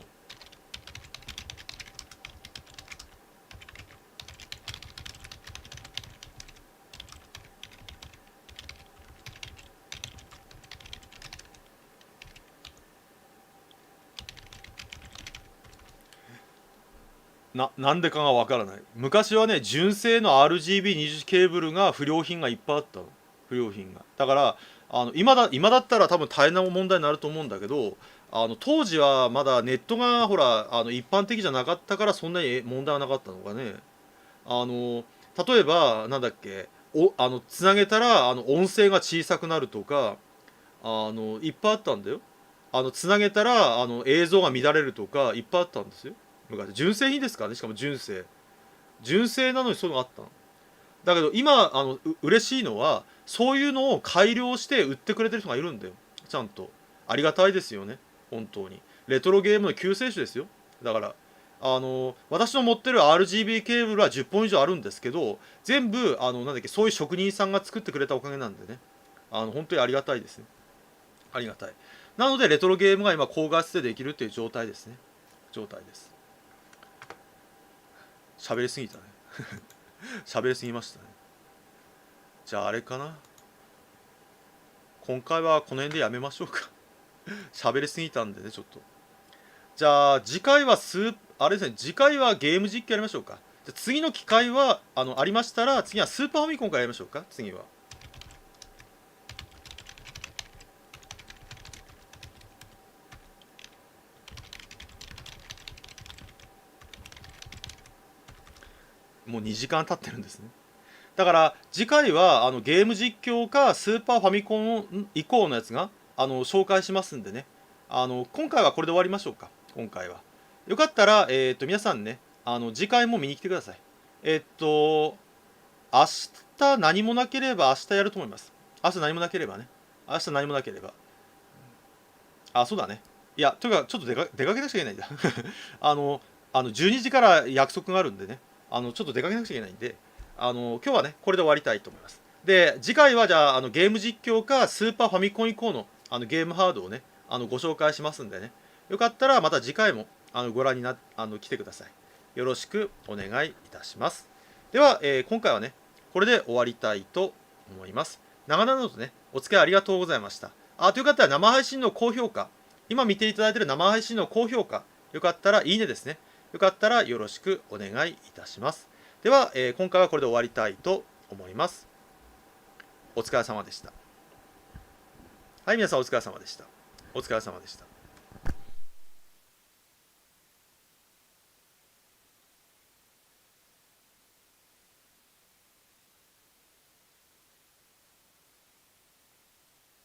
なんでかがわからない。昔はね、純正の RGB20 ケーブルが不良品がいっぱいあったの。不良品が。だから、今だったら多分大変な問題になると思うんだけど、当時はまだネットがほら、一般的じゃなかったからそんなに問題はなかったのかね。あの、例えば、なんだっけ、つなげたら、音声が小さくなるとか、いっぱいあったんだよ。つなげたら映像が乱れるとかいっぱいあったんですよ。昔純正品ですからね。しかも純正なのにそういうのがあったの。だけど今嬉しいのはそういうのを改良して売ってくれてる人がいるんだよ。ちゃんとありがたいですよね。本当にレトロゲームの救世主ですよ。だから私の持ってる RGB ケーブルは10本以上あるんですけど、全部なんだっけ、そういう職人さんが作ってくれたおかげなんでね、本当にありがたいですね。ありがたい。なのでレトロゲームが今高画質でできるっていう状態ですね。状態です。喋りすぎたね。喋りすぎましたね。じゃああれかな、今回はこの辺でやめましょうか。喋りすぎたんでね、ちょっと。じゃあ次回はあれですね、次回はゲーム実況やりましょうか。じゃあ次の機会はありましたら、次はスーパーファミコンからやりましょうか。次はもう2時間経ってるんですね。だから次回はゲーム実況かスーパーファミコン以降のやつが紹介しますんでね、今回はこれで終わりましょうか。今回はよかったら、皆さんね、次回も見に来てください。明日何もなければ明日やると思います。明日何もなければね。明日何もなければ。そうだね。いや、というか、ちょっと出かけなくちゃいけないんだ。12時から約束があるんでね、ちょっと出かけなくちゃいけないんで、今日はね、これで終わりたいと思います。で、次回はじゃあ、ゲーム実況か、スーパーファミコン以降の、ゲームハードをね、ご紹介しますんでね、よかったらまた次回も、ご覧に来てください。よろしくお願いいたします。では、今回はね、これで終わりたいと思います。長々とね、お付き合いありがとうございました。という方は生配信の高評価、今見ていただいている生配信の高評価、よかったらいいねですね。よかったらよろしくお願いいたします。では、今回はこれで終わりたいと思います。お疲れ様でした。はい、皆さんお疲れ様でした。お疲れ様でした。